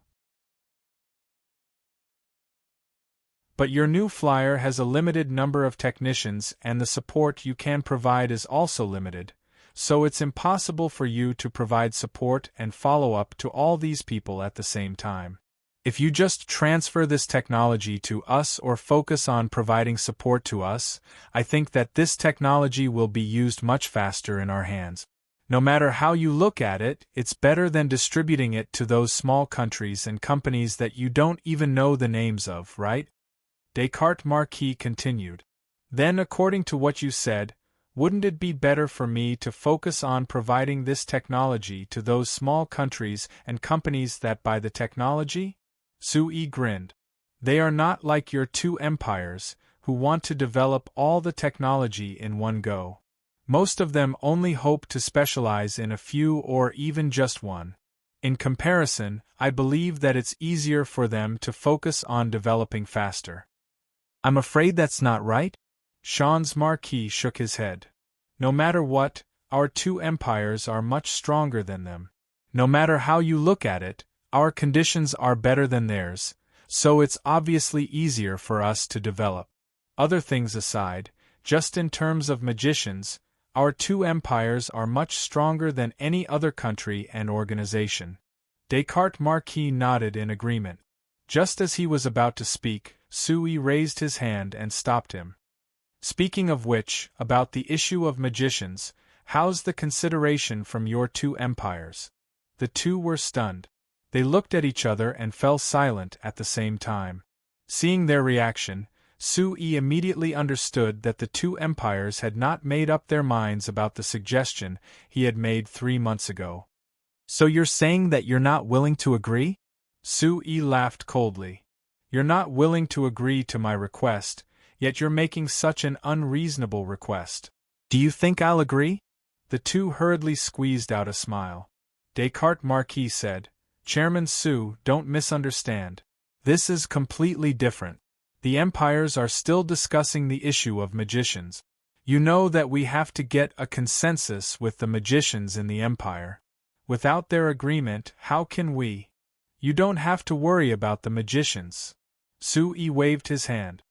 But your new flyer has a limited number of technicians and the support you can provide is also limited, so it's impossible for you to provide support and follow-up to all these people at the same time. If you just transfer this technology to us or focus on providing support to us, I think that this technology will be used much faster in our hands. No matter how you look at it, it's better than distributing it to those small countries and companies that you don't even know the names of, right? Descartes Marquis continued. Then, according to what you said, wouldn't it be better for me to focus on providing this technology to those small countries and companies that buy the technology? Sui grinned. They are not like your 2 empires, who want to develop all the technology in one go. Most of them only hope to specialize in a few or even just one. In comparison, I believe that it's easier for them to focus on developing faster. I'm afraid that's not right? Shans Marquis shook his head. No matter what, our 2 empires are much stronger than them. No matter how you look at it, our conditions are better than theirs, so it's obviously easier for us to develop. Other things aside, just in terms of magicians, our 2 empires are much stronger than any other country and organization. Descartes Marquis nodded in agreement. Just as he was about to speak, Sui raised his hand and stopped him. Speaking of which, about the issue of magicians, how's the consideration from your 2 empires? The 2 were stunned. They looked at each other and fell silent at the same time. Seeing their reaction, Sui immediately understood that the 2 empires had not made up their minds about the suggestion he had made 3 months ago. So you're saying that you're not willing to agree? Sui laughed coldly. You're not willing to agree to my request, yet you're making such an unreasonable request. Do you think I'll agree? The 2 hurriedly squeezed out a smile. Descartes Marquis said, Chairman Su, don't misunderstand. This is completely different. The empires are still discussing the issue of magicians. You know that we have to get a consensus with the magicians in the empire. Without their agreement, how can we? You don't have to worry about the magicians. Sui waved his hand.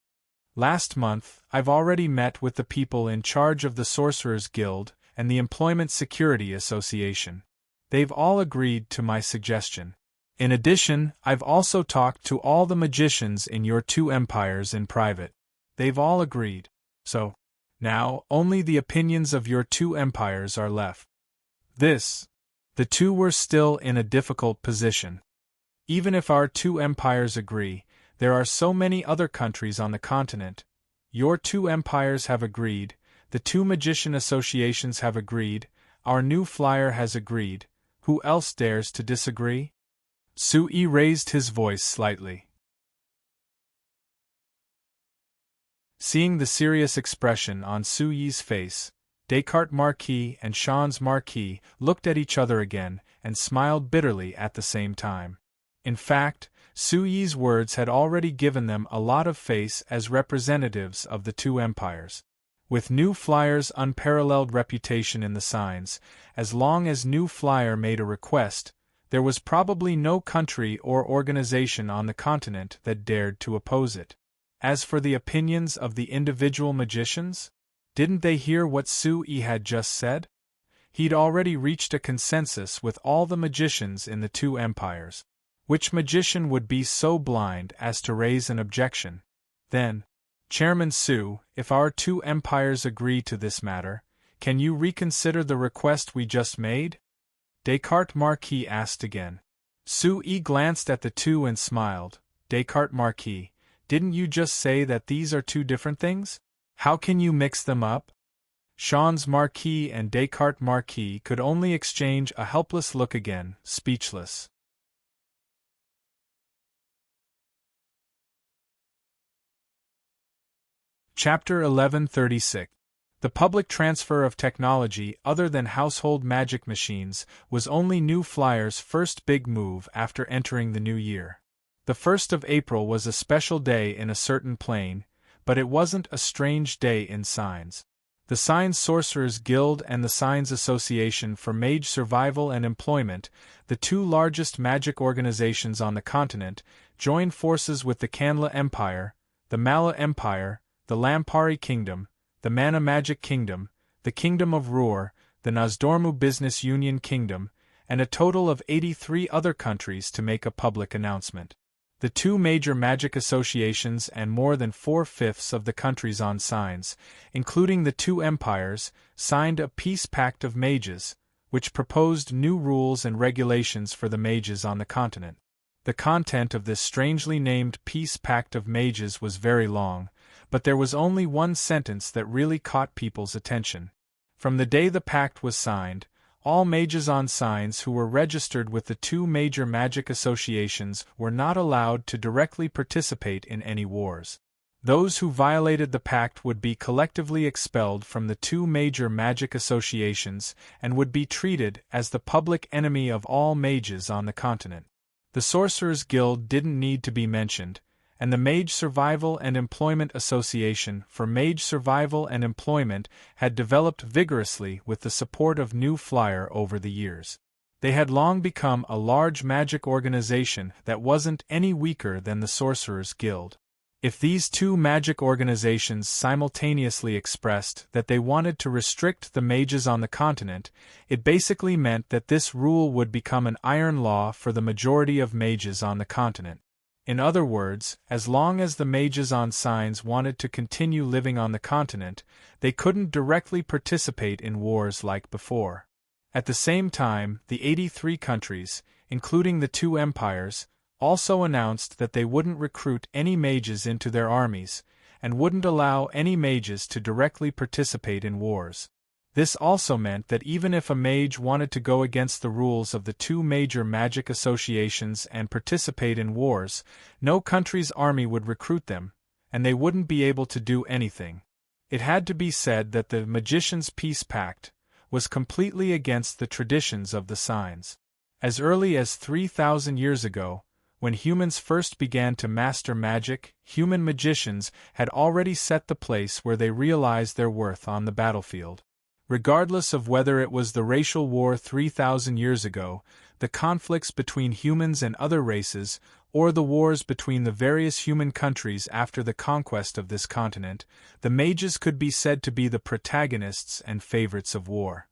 Last month, I've already met with the people in charge of the Sorcerers Guild and the Employment Security Association. They've all agreed to my suggestion. In addition, I've also talked to all the magicians in your 2 empires in private. They've all agreed. So, now, only the opinions of your 2 empires are left. The 2 were still in a difficult position. Even if our 2 empires agree, there are so many other countries on the continent. Your 2 empires have agreed, the 2 magician associations have agreed, our new flyer has agreed. Who else dares to disagree? Sui raised his voice slightly. Seeing the serious expression on Su Yi's face, Descartes Marquis and Chans Marquis looked at each other again and smiled bitterly at the same time. In fact, Su Yi's words had already given them a lot of face as representatives of the two empires. With New Flyer's unparalleled reputation in the signs, as long as New Flyer made a request, there was probably no country or organization on the continent that dared to oppose it. As for the opinions of the individual magicians, didn't they hear what Su Yi had just said? He'd already reached a consensus with all the magicians in the two empires. Which magician would be so blind as to raise an objection? Then, Chairman Su, if our two empires agree to this matter, can you reconsider the request we just made? Descartes Marquis asked again. Su Yi glanced at the two and smiled. Descartes Marquis, didn't you just say that these are two different things? How can you mix them up? Chans Marquis and Descartes Marquis could only exchange a helpless look again, speechless. Chapter 1136. The public transfer of technology other than household magic machines was only New Flyer's first big move after entering the new year. The 1st of April was a special day in a certain plane, but it wasn't a strange day in signs. The Signs Sorcerers Guild and the Signs Association for Mage Survival and Employment, the two largest magic organizations on the continent, joined forces with the Canla Empire, the Mala Empire, the Lampari Kingdom, the Mana Magic Kingdom, the Kingdom of Ruhr, the Nozdormu Business Union Kingdom, and a total of 83 other countries to make a public announcement. The two major magic associations and more than 4/5 of the countries on signs, including the two empires, signed a peace pact of mages, which proposed new rules and regulations for the mages on the continent. The content of this strangely named Peace Pact of Mages was very long, but there was only one sentence that really caught people's attention. From the day the pact was signed, all mages on signs who were registered with the two major magic associations were not allowed to directly participate in any wars. Those who violated the pact would be collectively expelled from the two major magic associations and would be treated as the public enemy of all mages on the continent. The Sorcerers Guild didn't need to be mentioned, and the Mage Survival and Employment Association for Mage Survival and Employment had developed vigorously with the support of New Flyer over the years. They had long become a large magic organization that wasn't any weaker than the Sorcerers Guild. If these two magic organizations simultaneously expressed that they wanted to restrict the mages on the continent, it basically meant that this rule would become an iron law for the majority of mages on the continent. In other words, as long as the mages on signs wanted to continue living on the continent, they couldn't directly participate in wars like before. At the same time, the 83 countries, including the two empires, also announced that they wouldn't recruit any mages into their armies, and wouldn't allow any mages to directly participate in wars. This also meant that even if a mage wanted to go against the rules of the two major magic associations and participate in wars, no country's army would recruit them, and they wouldn't be able to do anything. It had to be said that the Magicians' Peace Pact was completely against the traditions of the signs. As early as 3,000 years ago, when humans first began to master magic, human magicians had already set the place where they realized their worth on the battlefield. Regardless of whether it was the racial war 3,000 years ago, the conflicts between humans and other races, or the wars between the various human countries after the conquest of this continent, the mages could be said to be the protagonists and favorites of war.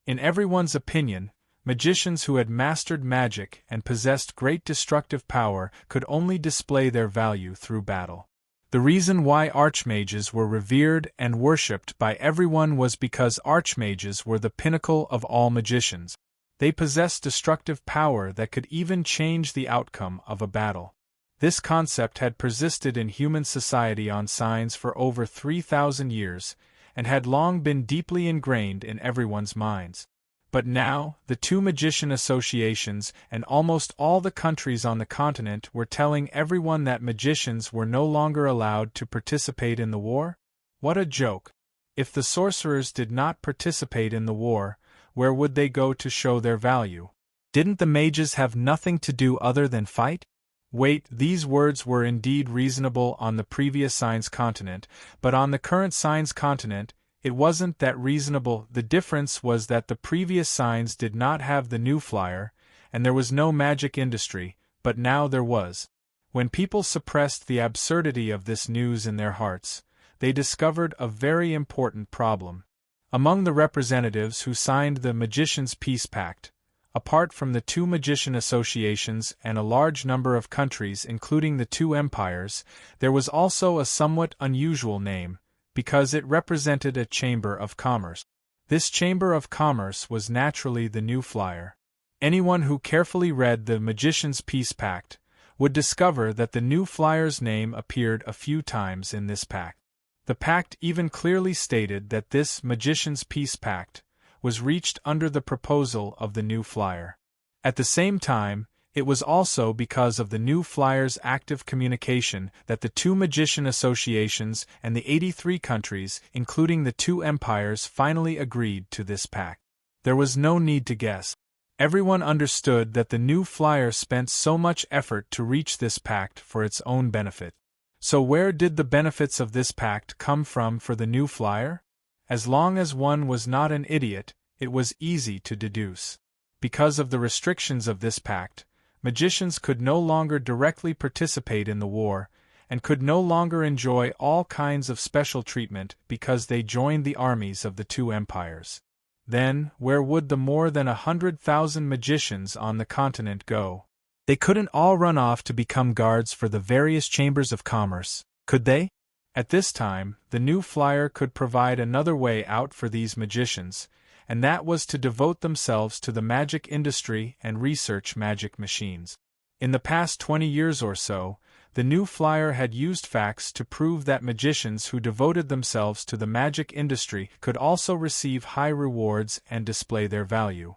In everyone's opinion, magicians who had mastered magic and possessed great destructive power could only display their value through battle. The reason why archmages were revered and worshipped by everyone was because archmages were the pinnacle of all magicians. They possessed destructive power that could even change the outcome of a battle. This concept had persisted in human society on signs for over 3,000 years, and had long been deeply ingrained in everyone's minds. But now, the two magician associations and almost all the countries on the continent were telling everyone that magicians were no longer allowed to participate in the war? What a joke! If the sorcerers did not participate in the war, where would they go to show their value? Didn't the mages have nothing to do other than fight? Wait, these words were indeed reasonable on the previous Science continent, but on the current Science continent, it wasn't that reasonable. The difference was that the previous signs did not have the new flyer, and there was no magic industry, but now there was. When people suppressed the absurdity of this news in their hearts, they discovered a very important problem. Among the representatives who signed the Magicians' Peace Pact, apart from the two magician associations and a large number of countries including the two empires, there was also a somewhat unusual name, because it represented a chamber of commerce. This chamber of commerce was naturally the new flyer. Anyone who carefully read the Magician's Peace Pact would discover that the new flyer's name appeared a few times in this pact. The pact even clearly stated that this Magician's Peace Pact was reached under the proposal of the new flyer. At the same time, it was also because of the new flyer's active communication that the two magician associations and the 83 countries, including the two empires, finally agreed to this pact. There was no need to guess. Everyone understood that the new flyer spent so much effort to reach this pact for its own benefit. So where did the benefits of this pact come from for the new flyer? As long as one was not an idiot, it was easy to deduce. Because of the restrictions of this pact, magicians could no longer directly participate in the war, and could no longer enjoy all kinds of special treatment because they joined the armies of the two empires. Then, where would the more than 100,000 magicians on the continent go? They couldn't all run off to become guards for the various chambers of commerce, could they? At this time, the new flyer could provide another way out for these magicians, and that was to devote themselves to the magic industry and research magic machines. In the past 20 years or so, the new flyer had used facts to prove that magicians who devoted themselves to the magic industry could also receive high rewards and display their value.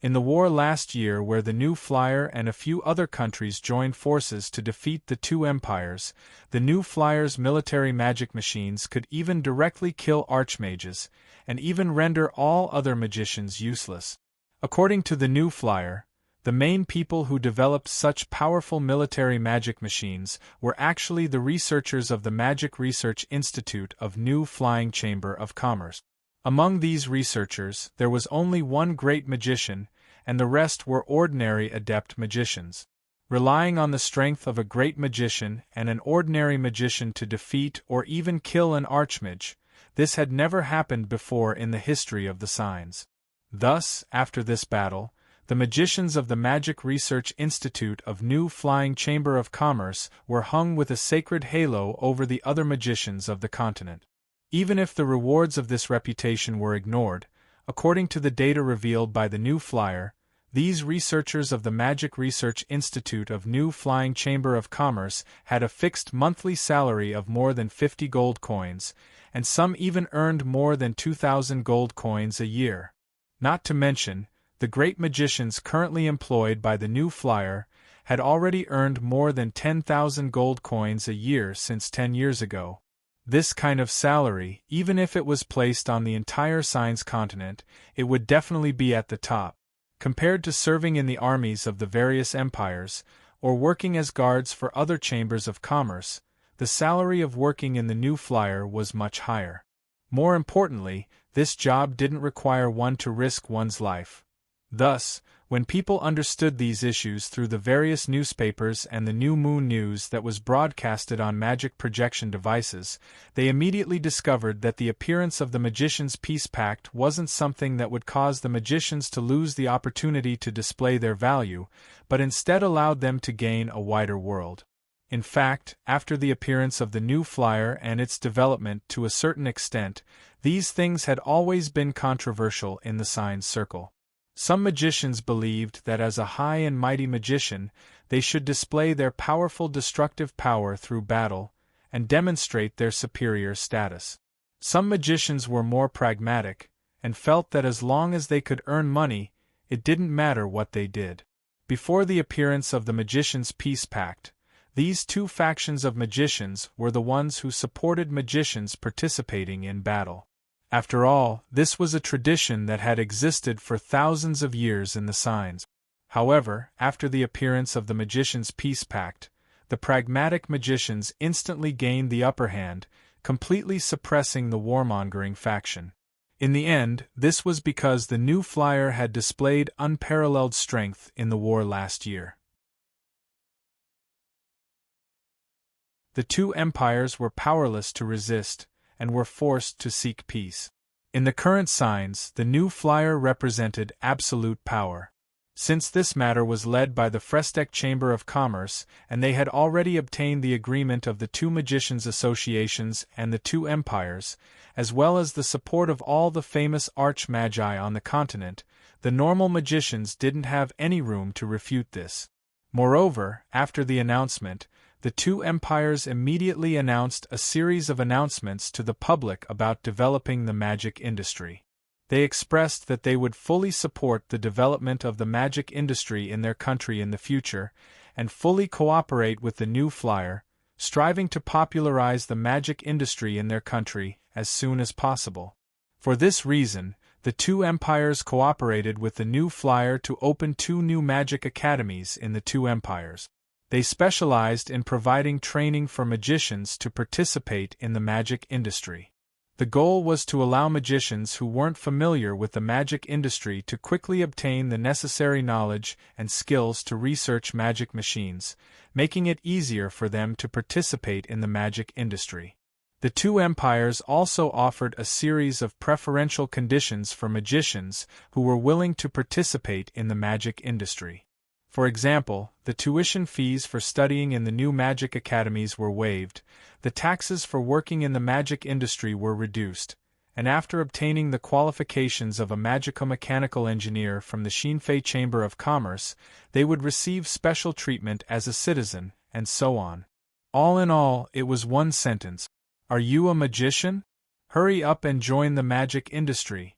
In the war last year, where the new flyer and a few other countries joined forces to defeat the two empires, the new flyer's military magic machines could even directly kill archmages, and even render all other magicians useless. According to the new flyer, the main people who developed such powerful military magic machines were actually the researchers of the Magic Research Institute of New Flying Chamber of Commerce. Among these researchers, there was only one great magician, and the rest were ordinary adept magicians. Relying on the strength of a great magician and an ordinary magician to defeat or even kill an archmage, this had never happened before in the history of the signs. Thus, after this battle, the magicians of the Magic Research Institute of New Flying Chamber of Commerce were hung with a sacred halo over the other magicians of the continent. Even if the rewards of this reputation were ignored, according to the data revealed by the new flyer, these researchers of the Magic Research Institute of New Flying Chamber of Commerce had a fixed monthly salary of more than 50 gold coins, and some even earned more than 2,000 gold coins a year. Not to mention, the great magicians currently employed by the new flyer had already earned more than 10,000 gold coins a year since 10 years ago. This kind of salary, even if it was placed on the entire Signs continent, it would definitely be at the top. Compared to serving in the armies of the various empires, or working as guards for other chambers of commerce, the salary of working in the new flyer was much higher. More importantly, this job didn't require one to risk one's life. Thus, when people understood these issues through the various newspapers and the New Moon news that was broadcasted on magic projection devices, they immediately discovered that the appearance of the Magicians' Peace Pact wasn't something that would cause the magicians to lose the opportunity to display their value, but instead allowed them to gain a wider world. In fact, after the appearance of the new flyer and its development to a certain extent, these things had always been controversial in the Signs circle. Some magicians believed that as a high and mighty magician, they should display their powerful destructive power through battle, and demonstrate their superior status. Some magicians were more pragmatic, and felt that as long as they could earn money, it didn't matter what they did. Before the appearance of the Magicians' Peace Pact, these two factions of magicians were the ones who supported magicians participating in battle. After all, this was a tradition that had existed for thousands of years in the signs. However, after the appearance of the Magicians' Peace Pact, the pragmatic magicians instantly gained the upper hand, completely suppressing the warmongering faction. In the end, this was because the new flyer had displayed unparalleled strength in the war last year. The two empires were powerless to resist, and were forced to seek peace. In the current signs, the new flyer represented absolute power. Since this matter was led by the Frestec Chamber of Commerce, and they had already obtained the agreement of the two magicians' associations and the two empires, as well as the support of all the famous arch-magi on the continent, the normal magicians didn't have any room to refute this. Moreover, after the announcement, the two empires immediately announced a series of announcements to the public about developing the magic industry. They expressed that they would fully support the development of the magic industry in their country in the future, and fully cooperate with the new flyer, striving to popularize the magic industry in their country as soon as possible. For this reason, the two empires cooperated with the new flyer to open two new magic academies in the two empires. They specialized in providing training for magicians to participate in the magic industry. The goal was to allow magicians who weren't familiar with the magic industry to quickly obtain the necessary knowledge and skills to research magic machines, making it easier for them to participate in the magic industry. The two empires also offered a series of preferential conditions for magicians who were willing to participate in the magic industry. For example, the tuition fees for studying in the new magic academies were waived, the taxes for working in the magic industry were reduced, and after obtaining the qualifications of a magico-mechanical engineer from the Xinfei Chamber of Commerce, they would receive special treatment as a citizen, and so on. All in all, it was one sentence. Are you a magician? Hurry up and join the magic industry.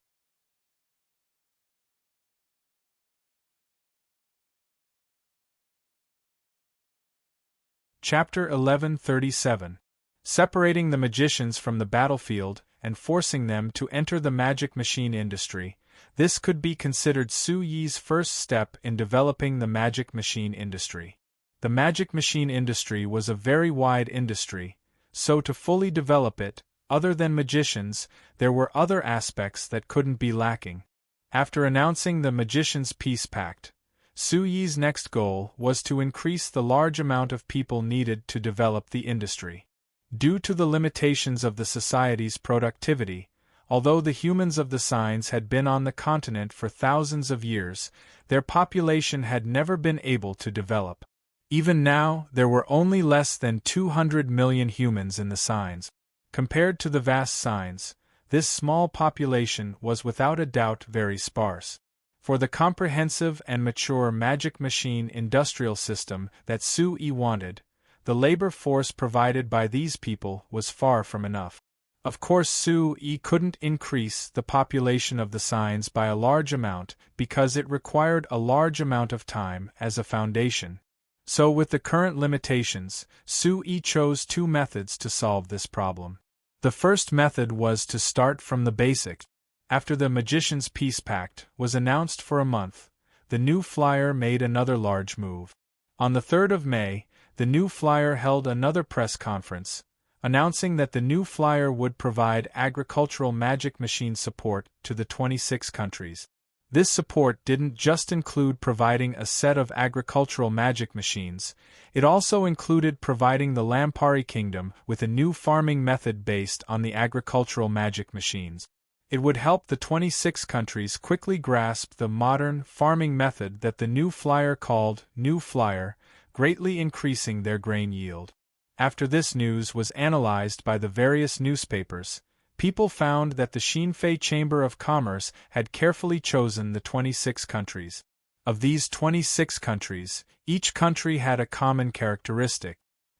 Chapter 1137. Separating the magicians from the battlefield and forcing them to enter the magic machine industry. This could be considered Su Yi's first step in developing the magic machine industry. The magic machine industry was a very wide industry, so to fully develop it, other than magicians, there were other aspects that couldn't be lacking. After announcing the Magicians' Peace Pact, Su Yi's next goal was to increase the large amount of people needed to develop the industry. Due to the limitations of the society's productivity, although the humans of the signs had been on the continent for thousands of years, their population had never been able to develop. Even now, there were only less than 200 million humans in the signs. Compared to the vast signs, this small population was without a doubt very sparse. For the comprehensive and mature magic machine industrial system that Su Yi wanted, the labor force provided by these people was far from enough. Of course, Su Yi couldn't increase the population of the signs by a large amount because it required a large amount of time as a foundation. So with the current limitations, Su Yi chose two methods to solve this problem. The first method was to start from the basics. After the Magicians' Peace Pact was announced for a month, the new flyer made another large move. On the 3rd of May, the new flyer held another press conference, announcing that the new flyer would provide agricultural magic machine support to the 26 countries. This support didn't just include providing a set of agricultural magic machines, it also included providing the Lampari Kingdom with a new farming method based on the agricultural magic machines. It would help the 26 countries quickly grasp the modern farming method that the new flyer called New Flyer, greatly increasing their grain yield. After this news was analyzed by the various newspapers, people found that the Xinfei Chamber of Commerce had carefully chosen the 26 countries. Of these 26 countries, each country had a common characteristic.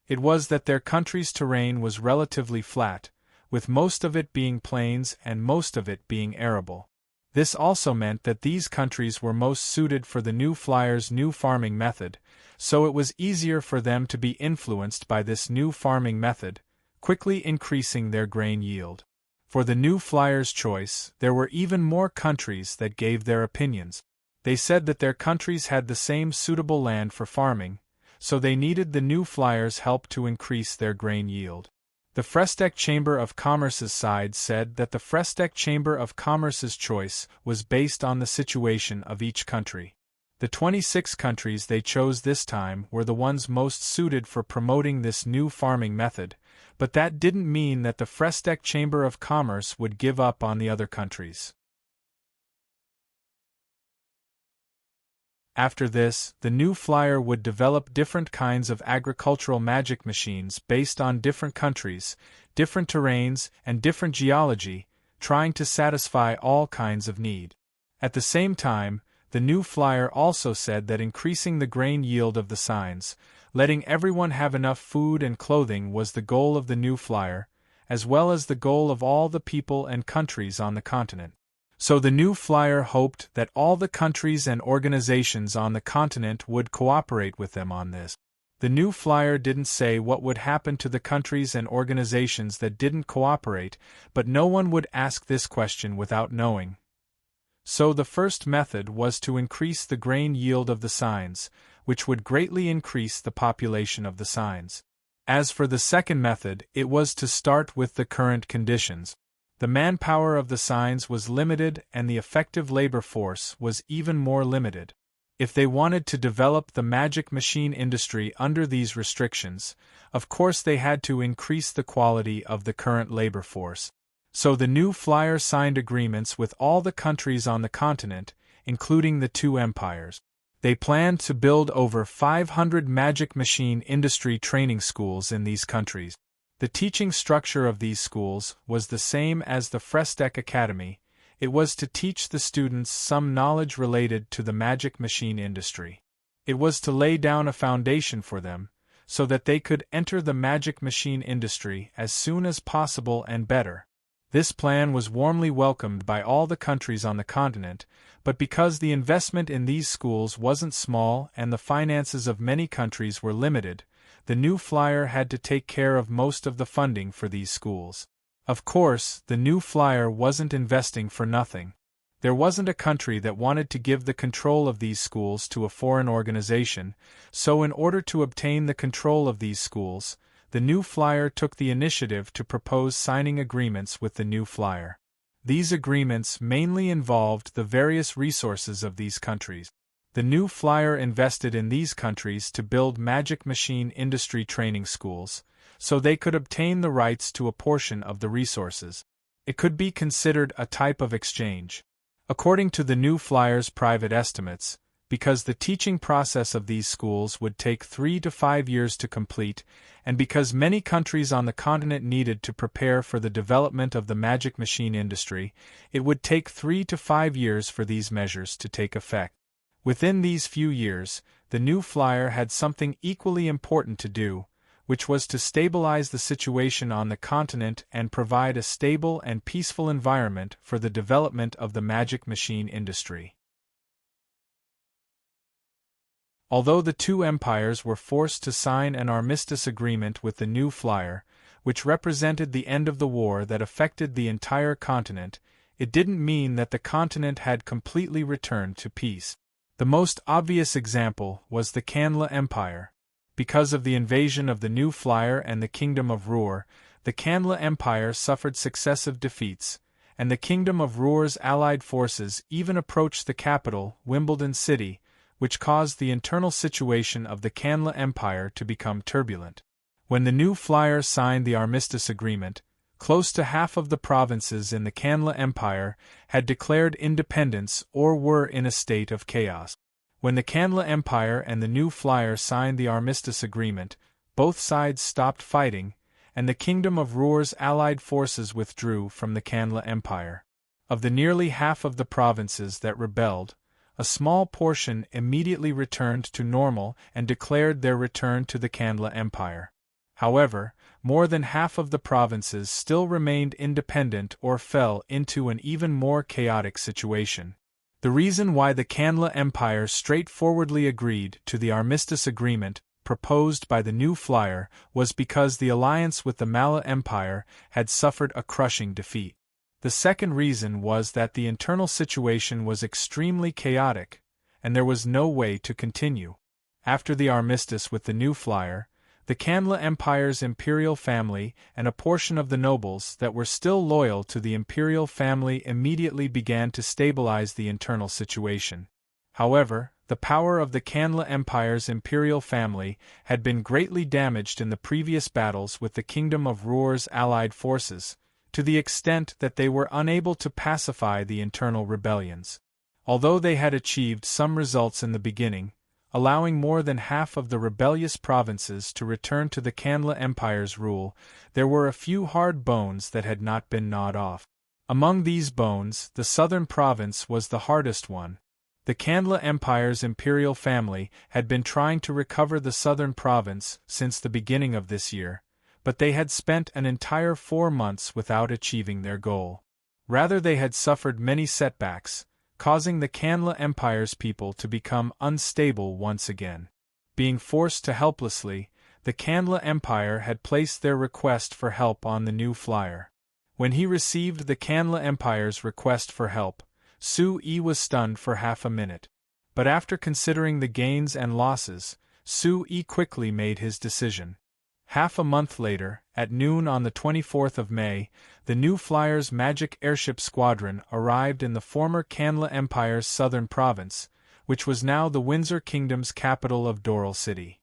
It was that their country's terrain was relatively flat, with most of it being plains and most of it being arable. This also meant that these countries were most suited for the new flyers' new farming method, so it was easier for them to be influenced by this new farming method, quickly increasing their grain yield. For the new flyers' choice, there were even more countries that gave their opinions. They said that their countries had the same suitable land for farming, so they needed the new flyers' help to increase their grain yield. The Frestec Chamber of Commerce's side said that the Frestec Chamber of Commerce's choice was based on the situation of each country. The 26 countries they chose this time were the ones most suited for promoting this new farming method, but that didn't mean that the Frestec Chamber of Commerce would give up on the other countries. After this, the new flyer would develop different kinds of agricultural magic machines based on different countries, different terrains, and different geology, trying to satisfy all kinds of need. At the same time, the new flyer also said that increasing the grain yield of the signs, letting everyone have enough food and clothing was the goal of the new flyer, as well as the goal of all the people and countries on the continent. So the new flyer hoped that all the countries and organizations on the continent would cooperate with them on this. The new flyer didn't say what would happen to the countries and organizations that didn't cooperate, but no one would ask this question without knowing. So the first method was to increase the grain yield of the signs, which would greatly increase the population of the signs. As for the second method, it was to start with the current conditions. The manpower of the signs was limited and the effective labor force was even more limited. If they wanted to develop the magic machine industry under these restrictions, of course they had to increase the quality of the current labor force. So the new flyer signed agreements with all the countries on the continent, including the two empires. They planned to build over 500 magic machine industry training schools in these countries. The teaching structure of these schools was the same as the Frestec Academy. It was to teach the students some knowledge related to the magic machine industry. It was to lay down a foundation for them, so that they could enter the magic machine industry as soon as possible and better. This plan was warmly welcomed by all the countries on the continent, but because the investment in these schools wasn't small and the finances of many countries were limited, the new flyer had to take care of most of the funding for these schools. Of course, the new flyer wasn't investing for nothing. There wasn't a country that wanted to give the control of these schools to a foreign organization, so in order to obtain the control of these schools, the new flyer took the initiative to propose signing agreements with the new flyer. These agreements mainly involved the various resources of these countries. The new flyer invested in these countries to build magic machine industry training schools, so they could obtain the rights to a portion of the resources. It could be considered a type of exchange. According to the new flyer's private estimates, because the teaching process of these schools would take 3 to 5 years to complete, and because many countries on the continent needed to prepare for the development of the magic machine industry, it would take 3 to 5 years for these measures to take effect. Within these few years, the new flyer had something equally important to do, which was to stabilize the situation on the continent and provide a stable and peaceful environment for the development of the magic machine industry. Although the two empires were forced to sign an armistice agreement with the new flyer, which represented the end of the war that affected the entire continent, it didn't mean that the continent had completely returned to peace. The most obvious example was the Canla Empire. Because of the invasion of the new flyer and the Kingdom of Ruhr, the Canla Empire suffered successive defeats, and the Kingdom of Ruhr's allied forces even approached the capital, Wimbledon City, which caused the internal situation of the Canla Empire to become turbulent. When the new flyer signed the armistice agreement, close to half of the provinces in the Canla Empire had declared independence or were in a state of chaos. When the Canla Empire and the new flyer signed the armistice agreement, both sides stopped fighting, and the Kingdom of Ruhr's allied forces withdrew from the Canla Empire. Of the nearly half of the provinces that rebelled, a small portion immediately returned to normal and declared their return to the Canla Empire. However, more than half of the provinces still remained independent or fell into an even more chaotic situation. The reason why the Kanla Empire straightforwardly agreed to the armistice agreement proposed by the new flyer was because the alliance with the Mala Empire had suffered a crushing defeat. The second reason was that the internal situation was extremely chaotic, and there was no way to continue. After the armistice with the new flyer, the Kanla Empire's imperial family and a portion of the nobles that were still loyal to the imperial family immediately began to stabilize the internal situation. However, the power of the Kanla Empire's imperial family had been greatly damaged in the previous battles with the Kingdom of Ruor's allied forces, to the extent that they were unable to pacify the internal rebellions. Although they had achieved some results in the beginning, allowing more than half of the rebellious provinces to return to the Kanla Empire's rule, there were a few hard bones that had not been gnawed off. Among these bones, the southern province was the hardest one. The Kanla Empire's imperial family had been trying to recover the southern province since the beginning of this year, but they had spent an entire 4 months without achieving their goal. Rather, they had suffered many setbacks, causing the Kanla Empire's people to become unstable once again. Being forced to helplessly, the Kanla Empire had placed their request for help on the new flyer. When he received the Kanla Empire's request for help, Su-Yi was stunned for half a minute. But after considering the gains and losses, Su-Yi quickly made his decision. Half a month later, at noon on the 24th of May, the new flyer's magic airship squadron arrived in the former Kanla Empire's southern province, which was now the Windsor Kingdom's capital of Doral City.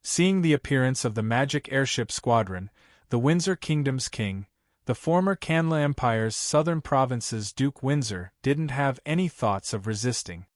Seeing the appearance of the magic airship squadron, the Windsor Kingdom's king, the former Kanla Empire's southern province's Duke Windsor, didn't have any thoughts of resisting.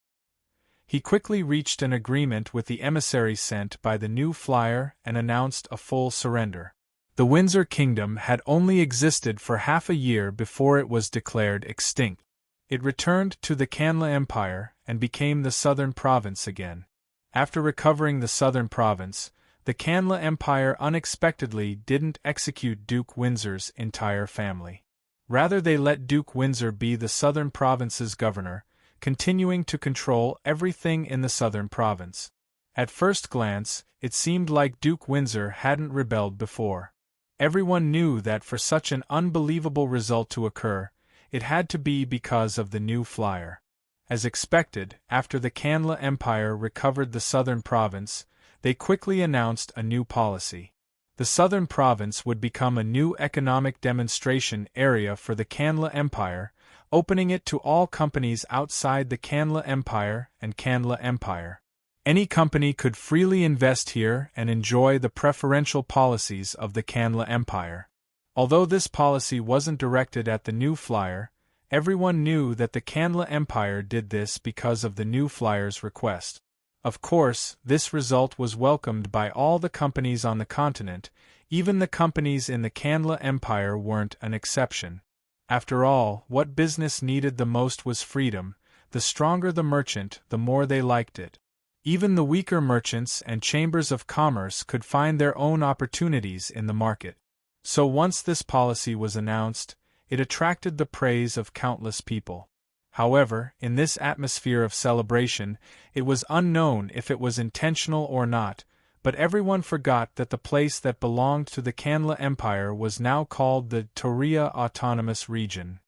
He quickly reached an agreement with the emissary sent by the new flyer and announced a full surrender. The Windsor Kingdom had only existed for half a year before it was declared extinct. It returned to the Kanla Empire and became the southern province again. After recovering the southern province, the Kanla Empire unexpectedly didn't execute Duke Windsor's entire family. Rather, they let Duke Windsor be the southern province's governor, continuing to control everything in the southern province. At first glance, it seemed like Duke Windsor hadn't rebelled before. Everyone knew that for such an unbelievable result to occur, it had to be because of the new flyer. As expected, after the Kanla Empire recovered the southern province, they quickly announced a new policy. The southern province would become a new economic demonstration area for the Kanla Empire, opening it to all companies outside the Kanla Empire and Kanla Empire. Any company could freely invest here and enjoy the preferential policies of the Kanla Empire. Although this policy wasn't directed at the new flyer, everyone knew that the Kanla Empire did this because of the new flyer's request. Of course, this result was welcomed by all the companies on the continent. Even the companies in the Kanla Empire weren't an exception. After all, what business needed the most was freedom. The stronger the merchant, the more they liked it. Even the weaker merchants and chambers of commerce could find their own opportunities in the market. So once this policy was announced, it attracted the praise of countless people. However, in this atmosphere of celebration, it was unknown if it was intentional or not, but everyone forgot that the place that belonged to the Kanla Empire was now called the Toria Autonomous Region.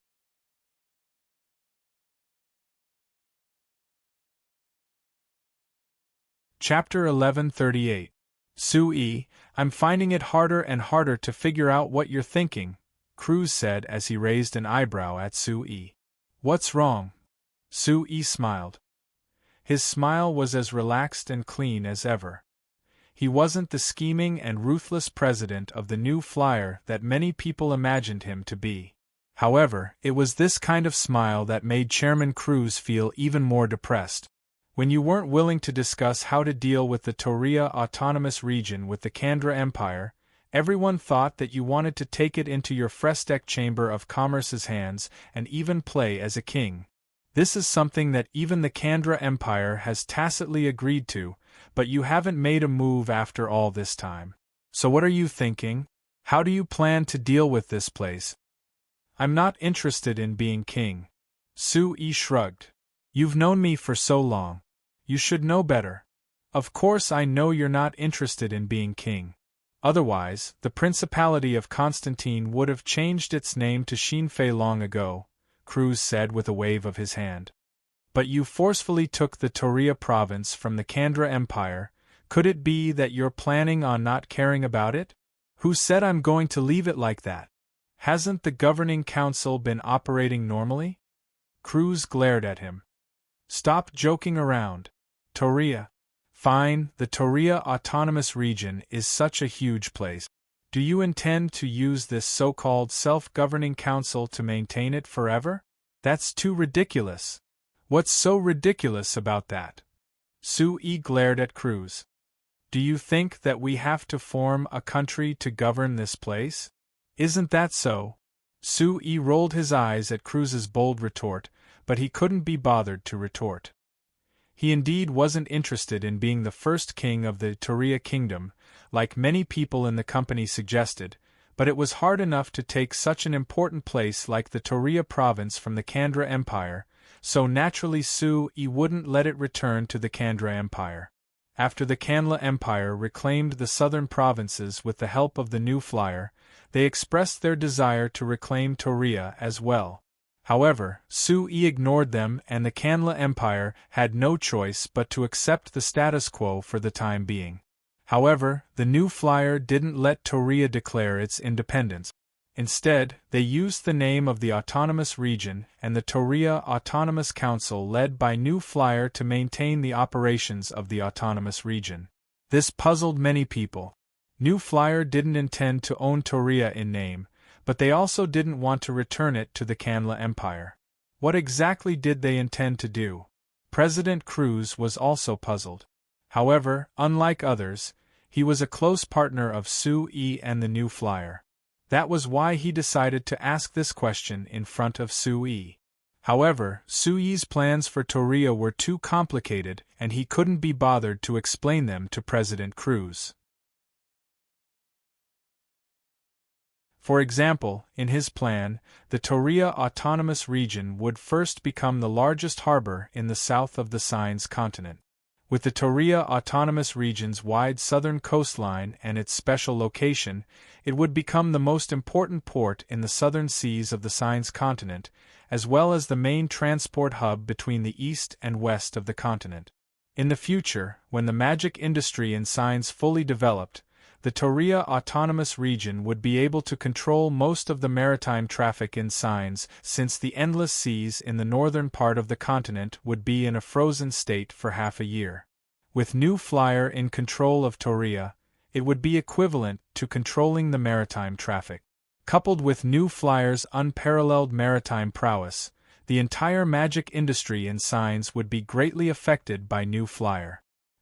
Chapter 1138. Su-Yi, I'm finding it harder and harder to figure out what you're thinking, Cruz said as he raised an eyebrow at Su-Yi. What's wrong? Su-Yi smiled. His smile was as relaxed and clean as ever. He wasn't the scheming and ruthless president of the new flyer that many people imagined him to be. However, it was this kind of smile that made Chairman Cruz feel even more depressed. When you weren't willing to discuss how to deal with the Toria Autonomous Region with the Kandra Empire, everyone thought that you wanted to take it into your Frestek Chamber of Commerce's hands and even play as a king. This is something that even the Kandra Empire has tacitly agreed to, but you haven't made a move after all this time. So what are you thinking? How do you plan to deal with this place? I'm not interested in being king. Sui shrugged. You've known me for so long. You should know better. Of course I know you're not interested in being king. Otherwise, the Principality of Constantine would have changed its name to Xinfei long ago, Cruz said with a wave of his hand. But you forcefully took the Toria province from the Kandra Empire. Could it be that you're planning on not caring about it? Who said I'm going to leave it like that? Hasn't the governing council been operating normally? Cruz glared at him. Stop joking around. Toria. Fine, the Toria Autonomous Region is such a huge place. Do you intend to use this so-called self-governing council to maintain it forever? That's too ridiculous. What's so ridiculous about that? Sui glared at Cruz. Do you think that we have to form a country to govern this place? Isn't that so? Sui rolled his eyes at Cruz's bold retort, but he couldn't be bothered to retort. He indeed wasn't interested in being the first king of the Toria kingdom, like many people in the company suggested, but it was hard enough to take such an important place like the Toria province from the Kandra Empire, so naturally Sui wouldn't let it return to the Kandra Empire. After the Kanla Empire reclaimed the southern provinces with the help of the new flyer, they expressed their desire to reclaim Toria as well. However, Sui ignored them and the Kanla Empire had no choice but to accept the status quo for the time being. However, the new flyer didn't let Toria declare its independence. Instead, they used the name of the autonomous region and the Toria Autonomous Council led by New Flyer to maintain the operations of the autonomous region. This puzzled many people. New Flyer didn't intend to own Toria in name, but they also didn't want to return it to the Kanla Empire. What exactly did they intend to do? President Cruz was also puzzled. However, unlike others, he was a close partner of Sui and the New Flyer. That was why he decided to ask this question in front of Sui. However, Sui's plans for Toria were too complicated and he couldn't be bothered to explain them to President Cruz. For example, in his plan, the Toria Autonomous Region would first become the largest harbor in the south of the Signs continent. With the Toria Autonomous Region's wide southern coastline and its special location, it would become the most important port in the southern seas of the Signs continent, as well as the main transport hub between the east and west of the continent. In the future, when the magic industry in Signs fully developed, the Toria Autonomous Region would be able to control most of the maritime traffic in Signs, since the endless seas in the northern part of the continent would be in a frozen state for half a year. With New Flyer in control of Toria, it would be equivalent to controlling the maritime traffic. Coupled with New Flyer's unparalleled maritime prowess, the entire magic industry in Signs would be greatly affected by New Flyer.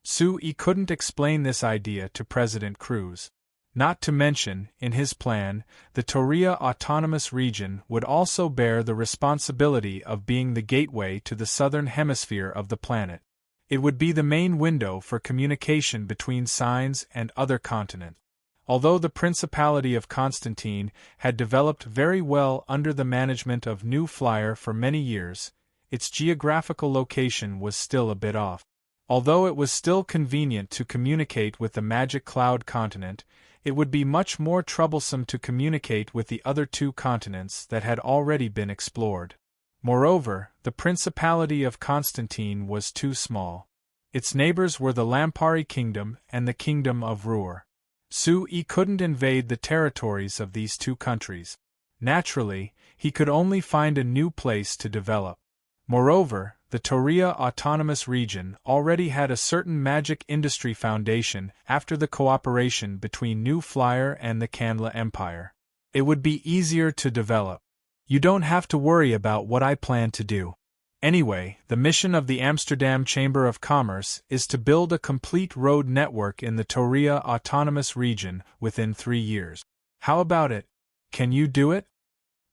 Sui couldn't explain this idea to President Cruz. Not to mention, in his plan, the Toria Autonomous Region would also bear the responsibility of being the gateway to the southern hemisphere of the planet. It would be the main window for communication between Signs and other continents. Although the Principality of Constantine had developed very well under the management of New Flyer for many years, its geographical location was still a bit off. Although it was still convenient to communicate with the Magic Cloud continent, it would be much more troublesome to communicate with the other two continents that had already been explored. Moreover, the Principality of Constantine was too small. Its neighbors were the Lampari Kingdom and the Kingdom of Ruhr. Sui couldn't invade the territories of these two countries. Naturally, he could only find a new place to develop. Moreover, the Toria Autonomous Region already had a certain magic industry foundation after the cooperation between New Flyer and the Kanla Empire. It would be easier to develop. You don't have to worry about what I plan to do. Anyway, the mission of the Amsterdam Chamber of Commerce is to build a complete road network in the Toria Autonomous Region within 3 years. How about it? Can you do it?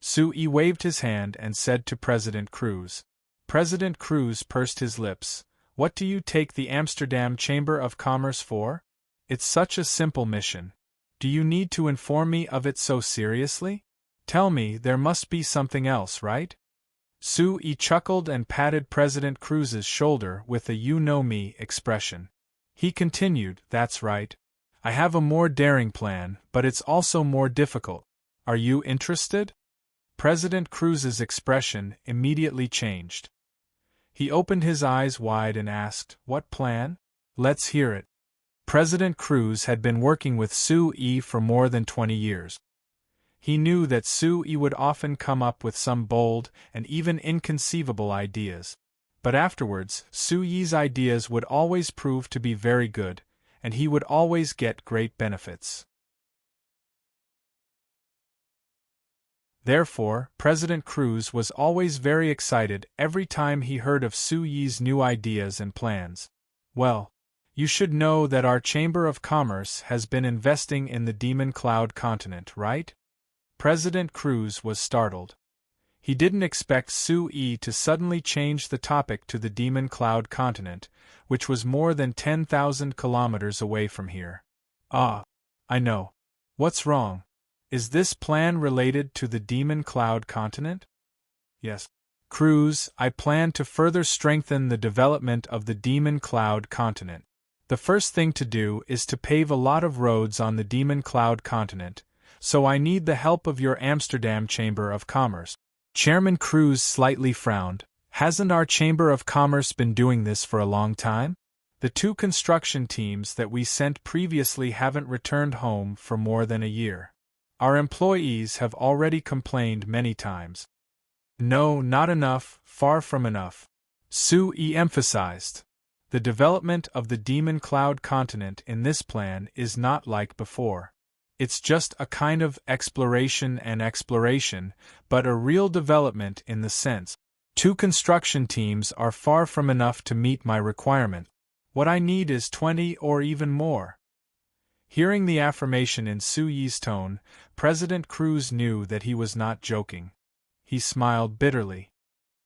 Sui waved his hand and said to President Cruz. President Cruz pursed his lips. What do you take the Amsterdam Chamber of Commerce for? It's such a simple mission. Do you need to inform me of it so seriously? Tell me, there must be something else, right? Sue chuckled and patted President Cruz's shoulder with a you-know-me expression. He continued, that's right. I have a more daring plan, but it's also more difficult. Are you interested? President Cruz's expression immediately changed. He opened his eyes wide and asked, what plan? Let's hear it. President Cruz had been working with Sue for more than 20 years. He knew that Sue would often come up with some bold and even inconceivable ideas. But afterwards, Sue's ideas would always prove to be very good, and he would always get great benefits. Therefore, President Cruz was always very excited every time he heard of Sue's new ideas and plans. Well, you should know that our Chamber of Commerce has been investing in the Demon Cloud continent, right? President Cruz was startled. He didn't expect Sue to suddenly change the topic to the Demon Cloud continent, which was more than 10,000 kilometers away from here. Ah, I know. What's wrong? Is this plan related to the Demon Cloud continent? Yes. Cruz, I plan to further strengthen the development of the Demon Cloud continent. The first thing to do is to pave a lot of roads on the Demon Cloud continent, so I need the help of your Amsterdam Chamber of Commerce. Chairman Cruz slightly frowned. Hasn't our Chamber of Commerce been doing this for a long time? The 2 construction teams that we sent previously haven't returned home for more than a year. Our employees have already complained many times. No, not enough, far from enough. Sue emphasized. The development of the Demon Cloud continent in this plan is not like before. It's just a kind of exploration, but a real development in the sense. 2 construction teams are far from enough to meet my requirement. What I need is 20 or even more. Hearing the affirmation in Sue's tone, President Cruz knew that he was not joking. He smiled bitterly.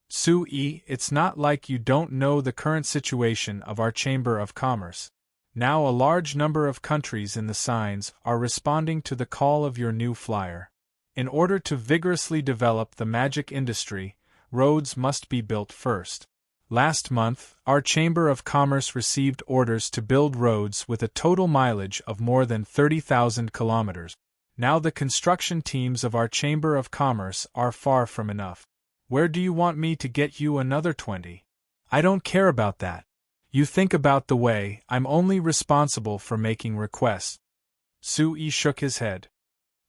Sue, it's not like you don't know the current situation of our Chamber of Commerce. Now a large number of countries in the signs are responding to the call of your new flyer. In order to vigorously develop the magic industry, roads must be built first. Last month, our Chamber of Commerce received orders to build roads with a total mileage of more than 30,000 kilometers. Now the construction teams of our Chamber of Commerce are far from enough. Where do you want me to get you another 20? I don't care about that. You think about the way I'm only responsible for making requests. Sue shook his head.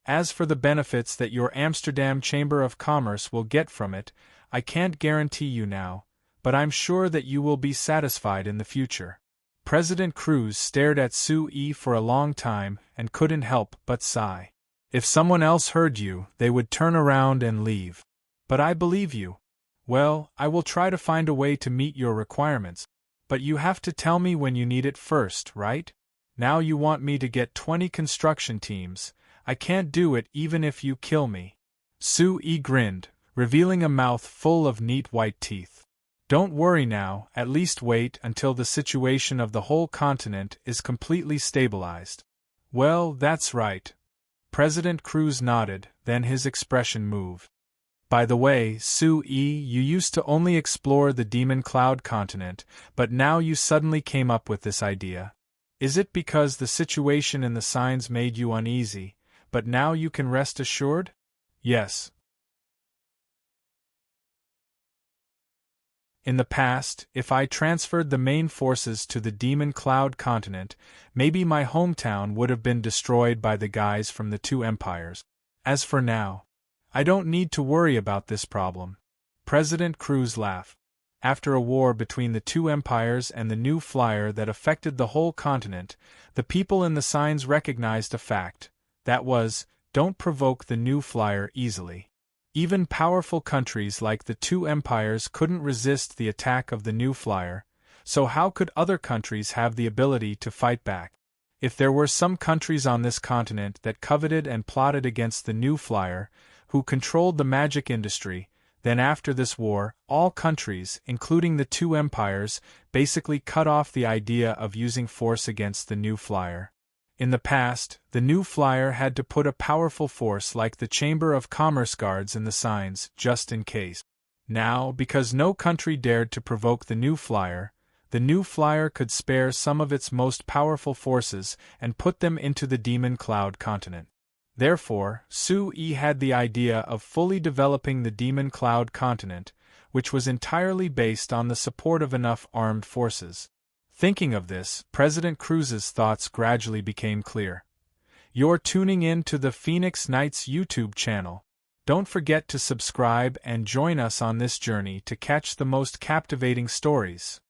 As for the benefits that your Amsterdam Chamber of Commerce will get from it, I can't guarantee you now, but I'm sure that you will be satisfied in the future. President Cruz stared at Sue for a long time and couldn't help but sigh. If someone else heard you, they would turn around and leave. But I believe you. Well, I will try to find a way to meet your requirements. But you have to tell me when you need it first, right? Now you want me to get 20 construction teams. I can't do it even if you kill me. Sue grinned, revealing a mouth full of neat white teeth. Don't worry now, at least wait until the situation of the whole continent is completely stabilized. Well, that's right. President Cruz nodded, then his expression moved. By the way, Sue, you used to only explore the Demon Cloud continent, but now you suddenly came up with this idea. Is it because the situation in the signs made you uneasy, but now you can rest assured? Yes. In the past, if I transferred the main forces to the Demon Cloud continent, maybe my hometown would have been destroyed by the guys from the 2 empires. As for now, I don't need to worry about this problem. President Cruz laughed. After a war between the 2 empires and the new flyer that affected the whole continent, the people in the signs recognized a fact. That was, don't provoke the new flyer easily. Even powerful countries like the 2 empires couldn't resist the attack of the new flyer, so how could other countries have the ability to fight back? If there were some countries on this continent that coveted and plotted against the new flyer, who controlled the magic industry, Then after this war, all countries, including the two empires, basically cut off the idea of using force against the new flyer. In the past, the new flyer had to put a powerful force like the Chamber of Commerce guards in the signs, just in case. Now, because no country dared to provoke the new flyer could spare some of its most powerful forces and put them into the Demon Cloud continent. Therefore, Su-Yi had the idea of fully developing the Demon Cloud continent, which was entirely based on the support of enough armed forces. Thinking of this, President Cruz's thoughts gradually became clear. You're tuning in to the Phoenix Knights YouTube channel. Don't forget to subscribe and join us on this journey to catch the most captivating stories.